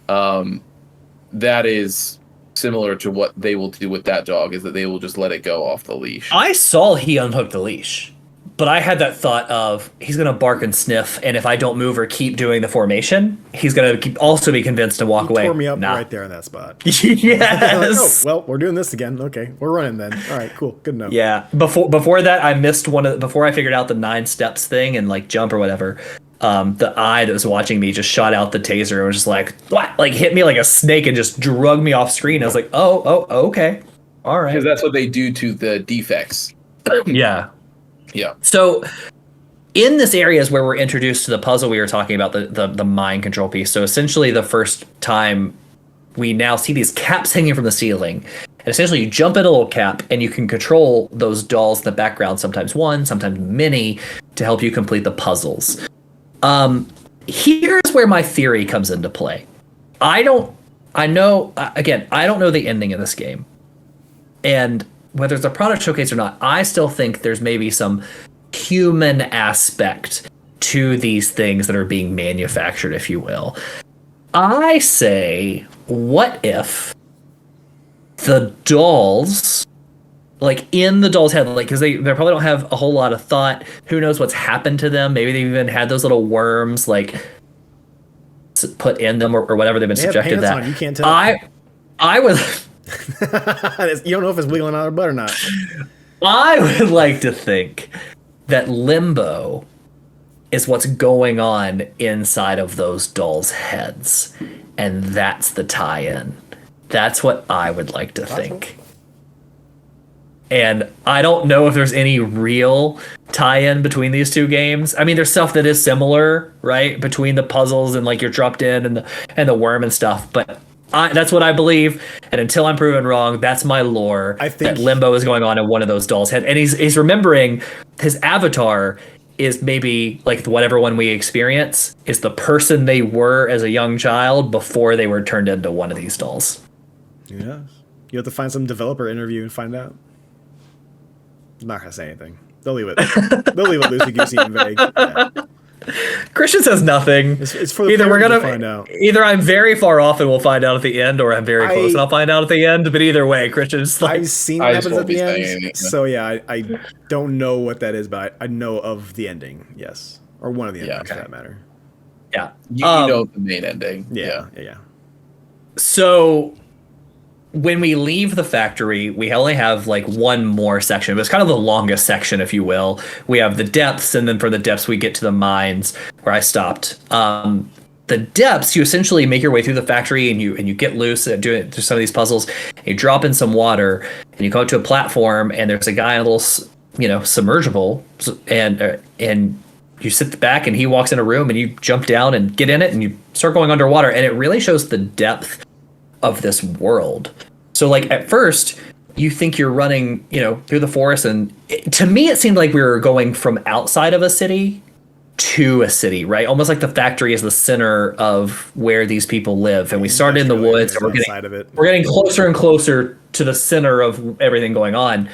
Speaker 2: That is similar to what they will do with that dog, is that they will just let it go off the leash.
Speaker 1: I saw he unhooked the leash, but I had that thought of he's going to bark and sniff, and if I don't move or keep doing the formation, he's going to also be convinced to walk away.
Speaker 4: Tore me up right there in that spot.
Speaker 1: Yes.
Speaker 4: Like, oh, well, we're doing this again. Okay, we're running then. All right, cool, good enough.
Speaker 1: Yeah. Before that, I missed before I figured out the 9 steps thing and like jump or whatever. The eye that was watching me just shot out the taser and was just like, what? Like hit me like a snake and just drug me off screen. I was like, oh, okay. All right.
Speaker 2: Because that's what they do to the defects.
Speaker 1: Yeah.
Speaker 2: Yeah.
Speaker 1: So in this area is where we're introduced to the puzzle we were talking about, the mind control piece. So essentially the first time we now see these caps hanging from the ceiling. And essentially you jump in a little cap and you can control those dolls in the background, sometimes one, sometimes many, to help you complete the puzzles. Here's where my theory comes into play. I don't know the ending of this game. And whether it's a product showcase or not, I still think there's maybe some human aspect to these things that are being manufactured, if you will. I say, what if the dolls, like in the doll's head, like because they probably don't have a whole lot of thought. Who knows what's happened to them? Maybe they've even had those little worms like put in them or whatever they've been subjected to. That
Speaker 4: you can't tell.
Speaker 1: I would.
Speaker 4: You don't know if it's wiggling out of butt or not.
Speaker 1: I would like to think that Limbo is what's going on inside of those dolls' heads, and that's the tie-in. That's what I would like to think. And I don't know if there's any real tie-in between these two games. I mean, there's stuff that is similar, right, between the puzzles and like you're dropped in and the worm and stuff. But that's what I believe. And until I'm proven wrong, that's my lore.
Speaker 4: I think
Speaker 1: that Limbo is going on in one of those dolls' head, and he's remembering his avatar is maybe like whatever one we experience is the person they were as a young child before they were turned into one of these dolls.
Speaker 4: Yeah. You have to find some developer interview and find out. I'm not gonna say anything. They'll leave it loosey goosey and vague. Yeah.
Speaker 1: Christian says nothing.
Speaker 4: It's for the
Speaker 1: either we're gonna
Speaker 4: to find out.
Speaker 1: Either I'm very far off and we'll find out at the end, or I'm very close and I'll find out at the end. But either way, Christian's like,
Speaker 4: I've seen what happens at the end. So yeah, I don't know what that is, but I know of the ending. Yes, or one of the endings for that matter.
Speaker 1: Yeah,
Speaker 2: you know the main ending.
Speaker 4: Yeah.
Speaker 1: So when we leave the factory, we only have like one more section. It was kind of the longest section, if you will. We have the depths, and then from the depths we get to the mines where I stopped. The depths, you essentially make your way through the factory and you get loose and doing some of these puzzles. You drop in some water and you go up to a platform, and there's a guy in a little, submergible, and you sit back and he walks in a room and you jump down and get in it and you start going underwater, and it really shows the depth of this world. So like at first you think you're running, through the forest, and to me it seemed like we were going from outside of a city to a city, right? Almost like the factory is the center of where these people live, and we started in the woods and we're getting closer and closer to the center of everything going on.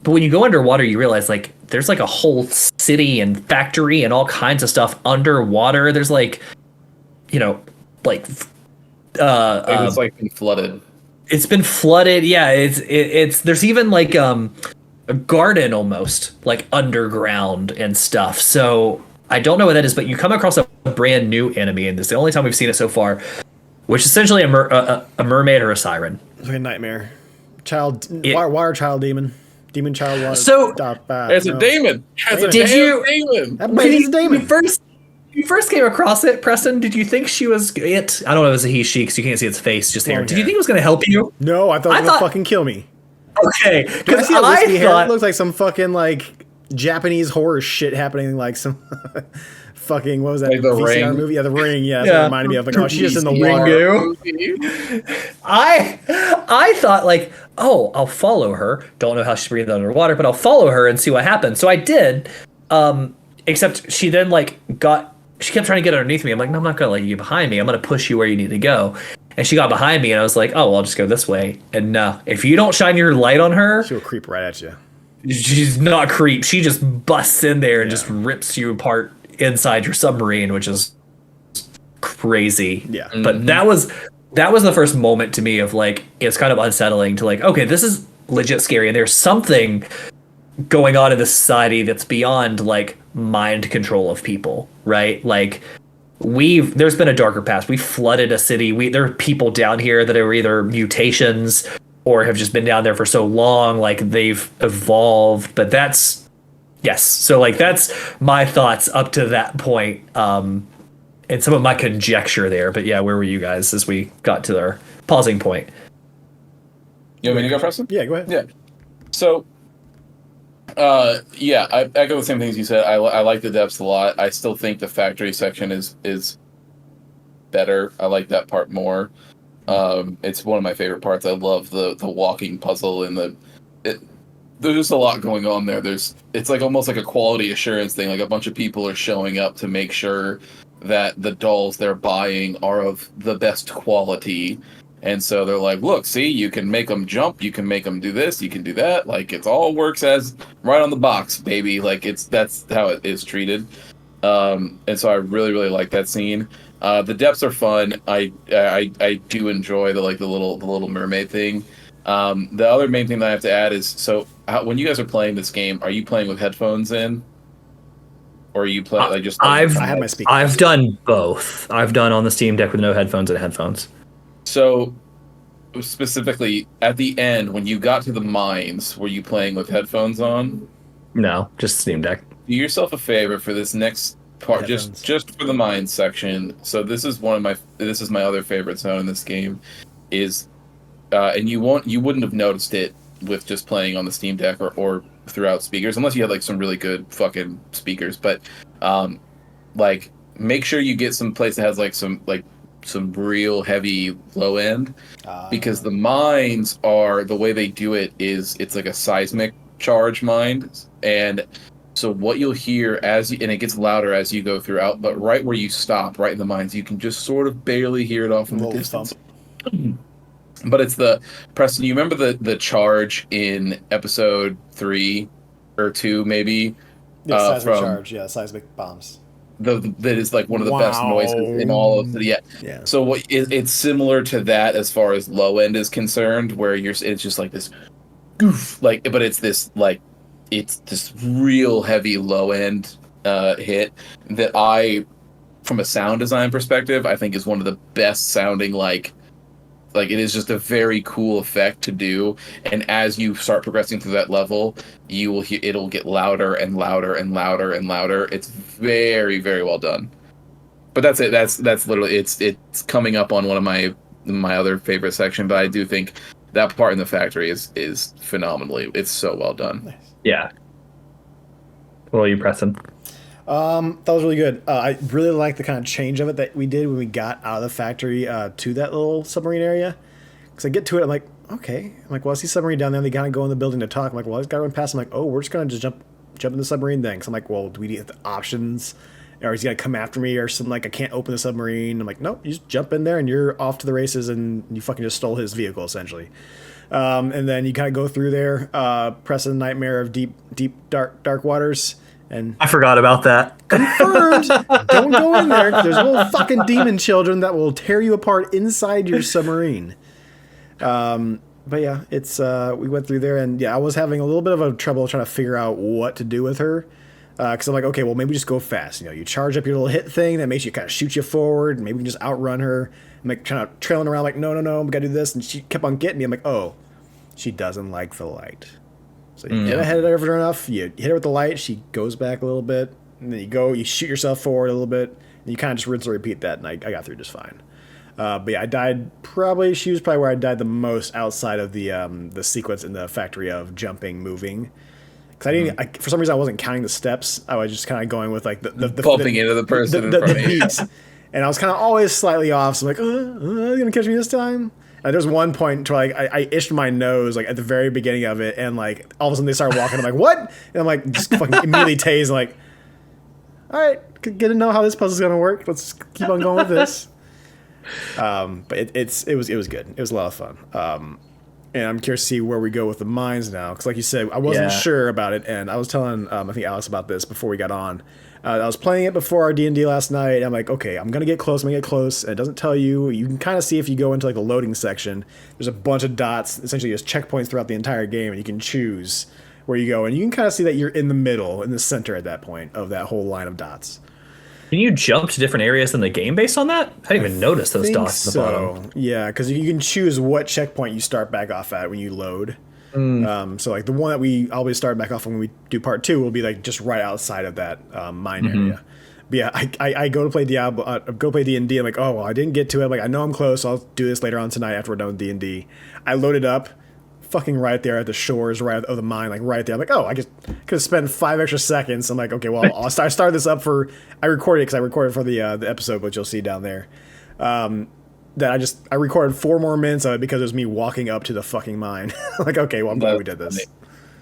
Speaker 1: But when you go underwater, you realize like there's like a whole city and factory and all kinds of stuff underwater. There's like,
Speaker 2: it's like been flooded.
Speaker 1: It's been flooded. Yeah, it's there's even like a garden almost like underground and stuff. So I don't know what that is, but you come across a brand new enemy, and this is the only time we've seen it so far, which is essentially a mermaid or a siren.
Speaker 4: It's like a nightmare. Water child demon. Demon child water.
Speaker 1: So
Speaker 2: it's a demon.
Speaker 1: Did you?
Speaker 4: Demon. That demon.
Speaker 1: You first came across it, Preston. Did you think she was it? I don't know if it was a he, she, because you can't see its face just here. Did you think it was going to help you?
Speaker 4: No, I thought it was going to fucking kill me.
Speaker 1: Okay, because
Speaker 4: I thought it looks like some fucking like Japanese horror shit happening, like some fucking what was that?
Speaker 2: Like the Ring
Speaker 4: movie? Yeah, The Ring. Yeah, that reminded me of like, oh, she's just in the water.
Speaker 1: I thought like, oh, I'll follow her. Don't know how she's breathing underwater, but I'll follow her and see what happens. So I did. Except she then she kept trying to get underneath me. I'm like, no, I'm not gonna let you get behind me. I'm gonna push you where you need to go. And she got behind me, and I was like, oh, well, I'll just go this way. And no, if you don't shine your light on her,
Speaker 4: she'll creep right at you.
Speaker 1: She's not creep. She just busts in there and just rips you apart inside your submarine, which is crazy.
Speaker 4: Yeah.
Speaker 1: But that was the first moment to me of like, it's kind of unsettling to like, okay, this is legit scary, and there's something going on in the society that's beyond like mind control of people, right? Like there's been a darker past. We flooded a city. There are people down here that are either mutations or have just been down there for so long, like they've evolved. But so like that's my thoughts up to that point, and some of my conjecture there. But yeah, where were you guys as we got to our pausing point?
Speaker 2: You want me to go, Preston?
Speaker 4: Yeah, go ahead.
Speaker 2: Yeah. So I echo the same things you said. I like the depths a lot. I still think the factory section is better. I like that part more. It's one of my favorite parts. I love the walking puzzle and there's just a lot going on there. It's like almost like a quality assurance thing. Like a bunch of people are showing up to make sure that the dolls they're buying are of the best quality. And so they're like, look, see, you can make them jump, you can make them do this, you can do that. Like, it all works as right on the box, baby. Like, that's how it is treated. And so I really, really like that scene. The depths are fun. I do enjoy the little mermaid thing. The other main thing that I have to add is, when you guys are playing this game, are you playing with headphones in? Or are you playing like just?
Speaker 1: I have my speakers. I've done both. I've done on the Steam Deck with no headphones and headphones.
Speaker 2: So, specifically, at the end, when you got to the mines, were you playing with headphones on?
Speaker 1: No, just Steam Deck.
Speaker 2: Do yourself a favor for this next part, just for the mines section. So this is this is my other favorite zone in this game, is, and you wouldn't have noticed it with just playing on the Steam Deck or throughout speakers, unless you have like some really good fucking speakers. But like make sure you get some place that has like some real heavy low end, because the mines are, the way they do it is it's like a seismic charge mine, and so what you'll hear and it gets louder as you go throughout, but right where you stop, right in the mines, you can just sort of barely hear it off in the distance. But it's Preston, you remember the charge in episode 3 or 2 maybe?
Speaker 4: Yeah, seismic charge, yeah, seismic bombs.
Speaker 2: That is like one of the best noises in all of the yeah. So it's similar to that as far as low end is concerned, where it's just like this goof, like, but it's this like, it's this real heavy low end hit that from a sound design perspective, I think is one of the best sounding, like it is just a very cool effect to do. And as you start progressing through that level, you will hear it'll get louder and louder and louder and louder. It's very, very well done. But that's it. That's literally it's coming up on one of my other favorite section. But I do think that part in the factory is phenomenally. It's so well done.
Speaker 4: Nice.
Speaker 1: Yeah. What are you pressing?
Speaker 4: That was really good. I really like the kind of change of it that we did when we got out of the factory to that little submarine area. Because I get to it, I'm like, okay. I'm like, well, I see submarine down there. They kind of go in the building to talk. I'm like, well, I just got to run past. I'm like, oh, we're just going to just jump in the submarine then. Because I'm like, well, do we need the options? Or is he going to come after me or something? Like, I can't open the submarine. I'm like, nope, you just jump in there and you're off to the races, and you fucking just stole his vehicle, essentially. And then you kind of go through there, press a nightmare of deep, dark waters. And
Speaker 1: I forgot about that.
Speaker 4: Confirmed. Don't go in there. There's little fucking demon children that will tear you apart inside your submarine. But yeah, it's we went through there, and yeah, I was having a little bit of a trouble trying to figure out what to do with her. Because I'm like, okay, well, maybe just go fast. You know, you charge up your little hit thing that makes you kind of shoot you forward, and maybe we can just outrun her. I'm like trying to trailing around, like, no, we gotta do this, and she kept on getting me. I'm like, oh, she doesn't like the light. So you get ahead of her enough, you hit her with the light, she goes back a little bit, and then you shoot yourself forward a little bit, and you kind of just rinse and repeat that, and I got through just fine. But yeah, she was probably where I died the most outside of the sequence in the factory of jumping, moving. Because for some reason I wasn't counting the steps, I was just kind of going with like the
Speaker 2: bumping into the person in front of you.
Speaker 4: beats. And I was kind of always slightly off, so I'm like, are you going to catch me this time? There's one point where like I itched my nose like at the very beginning of it, and like all of a sudden they started walking. I'm like, what? And I'm like just fucking immediately tased. Like, all right, get to know how this puzzle's gonna work. Let's keep on going with this. But it was good. It was a lot of fun. And I'm curious to see where we go with the mines now, because like you said, I wasn't sure about it, and I was telling I think Alex about this before we got on. I was playing it before our D&D last night. And I'm like, okay, I'm gonna get close. And it doesn't tell you. You can kind of see if you go into like the loading section. There's a bunch of dots, essentially just checkpoints throughout the entire game, and you can choose where you go. And you can kind of see that you're in the middle, in the center at that point of that whole line of dots.
Speaker 1: Can you jump to different areas in the game based on that? I didn't even notice those dots at the bottom.
Speaker 4: Yeah, because you can choose what checkpoint you start back off at when you load. So like the one that we always start back off when we do part 2 will be like just right outside of that mine area. But yeah, I go to play Diablo, go play D&D. I'm like, oh well, I didn't get to it. I'm like, I know I'm close. So I'll do this later on tonight after we're done with D&D. I loaded up, fucking right there at the shores, right of the mine, like right there. I'm like, oh, I just could have spent 5 extra seconds. I'm like, okay, well, I'll start this up for. I recorded for the episode, which you'll see down there. That I recorded 4 more minutes of it because it was me walking up to the fucking mine. Like, okay, well, I'm glad we did this.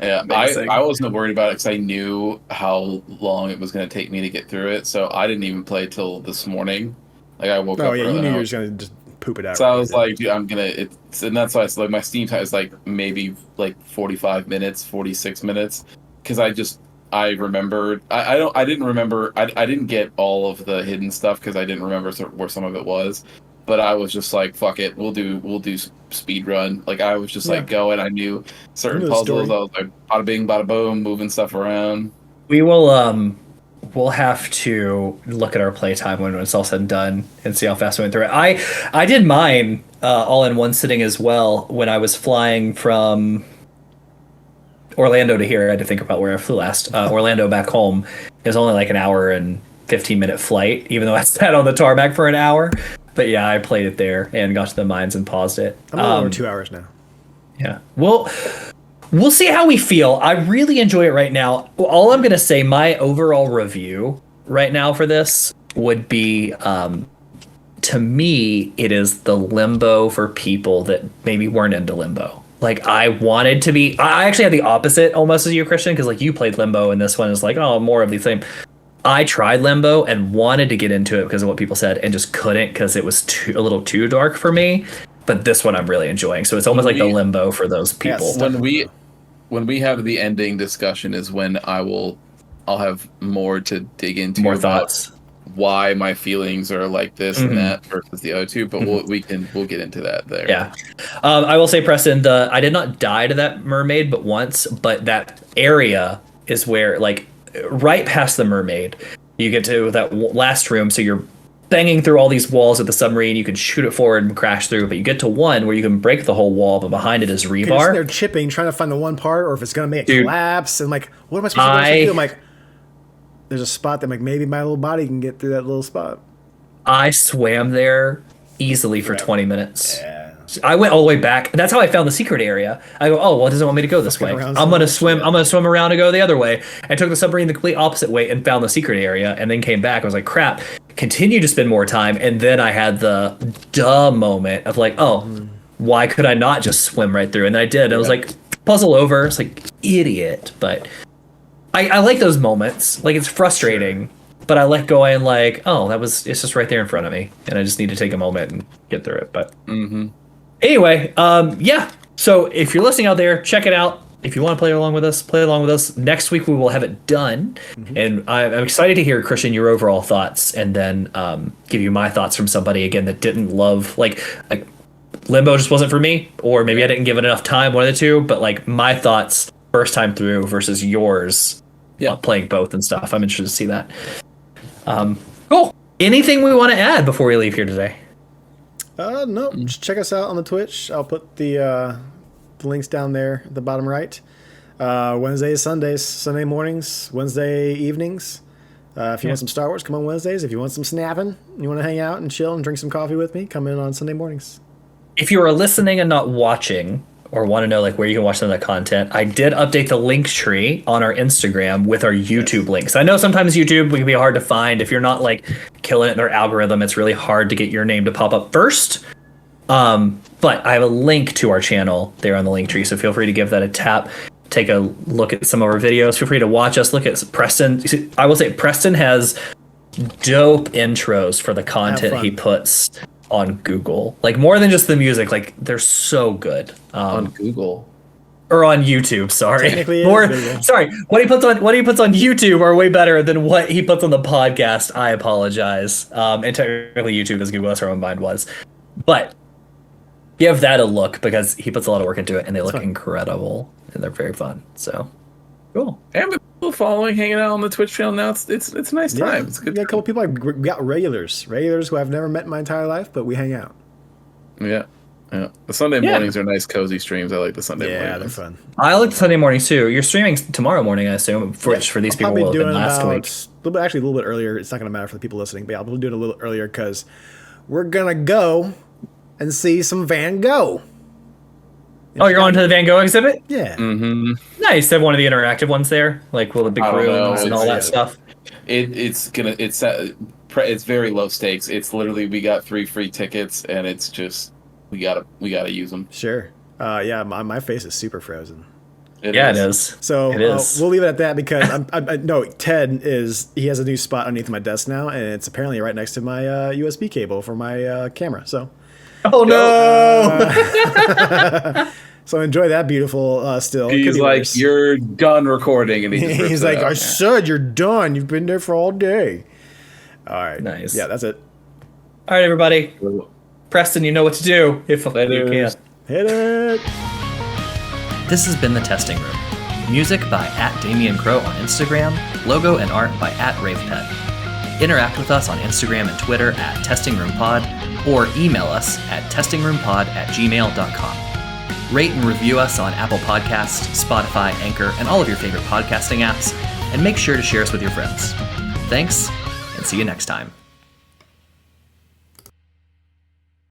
Speaker 2: Yeah, I wasn't worried about it because I knew how long it was going to take me to get through it, so I didn't even play till this morning. Like I woke up.
Speaker 4: Oh yeah, you knew you were just going to just poop it out.
Speaker 2: So I was like, dude, I'm gonna. And that's why it's like my Steam time is like maybe like 45 minutes, 46 minutes, because I remembered. I didn't remember. I didn't get all of the hidden stuff because I didn't remember where some of it was. But I was just like, fuck it, we'll do speed run. Like I was just like going. I knew certain puzzles. I was like, bada bing, bada boom, moving stuff around.
Speaker 1: We will we'll have to look at our playtime when it's all said and done and see how fast we went through it. I did mine all in one sitting as well when I was flying from Orlando to here. I had to think about where I flew last. Orlando back home is only like an hour and 15-minute flight, even though I sat on the tarmac for an hour. But yeah, I played it there and got to the mines and paused it.
Speaker 4: I'm over 2 hours now.
Speaker 1: Yeah. Well, we'll see how we feel. I really enjoy it right now. All I'm gonna say, my overall review right now for this would be, to me, it is the Limbo for people that maybe weren't into Limbo. Like, I wanted to be. I actually had the opposite almost as you, Christian, because like you played Limbo, and this one is like, oh, more of the same. I tried Limbo and wanted to get into it because of what people said, and just couldn't because it was a little too dark for me. But this one I'm really enjoying. So it's almost like the Limbo for those people.
Speaker 2: Yes, when we have the ending discussion is when I'll have more to dig into,
Speaker 1: more thoughts,
Speaker 2: why my feelings are like this and that versus the other two. But we'll get into that there.
Speaker 1: Yeah, I will say, Preston, I did not die to that mermaid but once, but that area is where, like, right past the mermaid, you get to that last room. So you're banging through all these walls of the submarine. You can shoot it forward and crash through, but you get to one where you can break the whole wall, but behind it is rebar.
Speaker 4: They're chipping, trying to find the one part, or if it's gonna make it collapse. And like, what am I supposed to do? I'm like, there's a spot that like maybe my little body can get through that little spot.
Speaker 1: I swam there easily for 20 minutes.
Speaker 4: Yeah.
Speaker 1: I went all the way back. That's how I found the secret area. I go, oh, well, it doesn't want me to go this way. I'm gonna swim around and go the other way. I took the submarine the complete opposite way and found the secret area, and then came back. I was like, crap. Continue to spend more time, and then I had the duh moment of like, oh, why could I not just swim right through? And I did. I was like, puzzle over. It's like, idiot. But I like those moments. Like, it's frustrating, but I let go and like, oh, it's just right there in front of me, and I just need to take a moment and get through it. But anyway, yeah. So if you're listening out there, check it out. If you want to play along with us. Next week we will have it done, and I'm excited to hear, Christian, your overall thoughts, and then give you my thoughts from somebody again that didn't love like Limbo just wasn't for me, or maybe I didn't give it enough time, one of the two. But like my thoughts first time through versus yours, playing both and stuff. I'm interested to see that. Cool. Anything we want to add before we leave here today?
Speaker 4: No. Just check us out on the Twitch. I'll put the links down there at the bottom right. Wednesdays, Sundays, Sunday mornings, Wednesday evenings. If you want some Star Wars, come on Wednesdays. If you want some snapping, you want to hang out and chill and drink some coffee with me, come in on Sunday mornings. If
Speaker 1: you are listening and not watching, or want to know like where you can watch some of the content, I did update the link tree on our Instagram with our YouTube links. I know sometimes YouTube can be hard to find. If you're not like killing it in their algorithm, it's really hard to get your name to pop up first. But I have a link to our channel there on the link tree, so feel free to give that a tap. Take a look at some of our videos. Feel free to watch us. Look at Preston. I will say Preston has dope intros for the content he puts on Google. Like more than just the music. Like they're so good.
Speaker 2: On Google.
Speaker 1: Or on YouTube, sorry.
Speaker 4: Technically,
Speaker 1: sorry. What he puts on YouTube are way better than what he puts on the podcast. I apologize. And technically YouTube is Google. That's where my mind was. But give that a look because he puts a lot of work into it, and they look incredible, and they're very fun. So cool.
Speaker 2: And with people following, hanging out on the Twitch channel now, it's a nice time. It's good.
Speaker 4: We got a couple people. We got regulars who I've never met in my entire life, but we hang out.
Speaker 2: Yeah. The Sunday mornings are nice, cozy streams. I like the Sunday mornings.
Speaker 4: Yeah, they're fun.
Speaker 1: I like the Sunday mornings too. You're streaming tomorrow morning, I assume, for these people will have been last week.
Speaker 4: Actually, a little bit earlier. It's not going to matter for the people listening, but I'll do it a little earlier because we're going to go and see some Van Gogh.
Speaker 1: Oh, you're going to the Van Gogh exhibit?
Speaker 4: Yeah.
Speaker 2: Mm-hmm.
Speaker 1: Nice. They have one of the interactive ones there, like with the big rooms and all that stuff.
Speaker 2: It's very low stakes. It's literally we got 3 free tickets, and it's just we gotta use them.
Speaker 4: Sure. Yeah. My face is super frozen.
Speaker 1: It is.
Speaker 4: So
Speaker 1: it is.
Speaker 4: We'll leave it at that because no, Ted he has a new spot underneath my desk now, and it's apparently right next to my USB cable for my camera. So.
Speaker 1: Oh no!
Speaker 4: So enjoy that beautiful still.
Speaker 2: He's like, worse. You're done recording, and
Speaker 4: he's like, I said you're done. You've been there for all day. All right,
Speaker 1: nice.
Speaker 4: Yeah, that's it.
Speaker 1: All right, everybody. Preston, you know what to do if you can.
Speaker 4: Hit it.
Speaker 5: This has been the Testing Room. Music by @DamienCrow on Instagram. Logo and art by @RavePet. Interact with us on Instagram and Twitter @TestingRoomPod. Or email us at testingroompod@gmail.com. Rate and review us on Apple Podcasts, Spotify, Anchor, and all of your favorite podcasting apps, and make sure to share us with your friends. Thanks, and see you next time.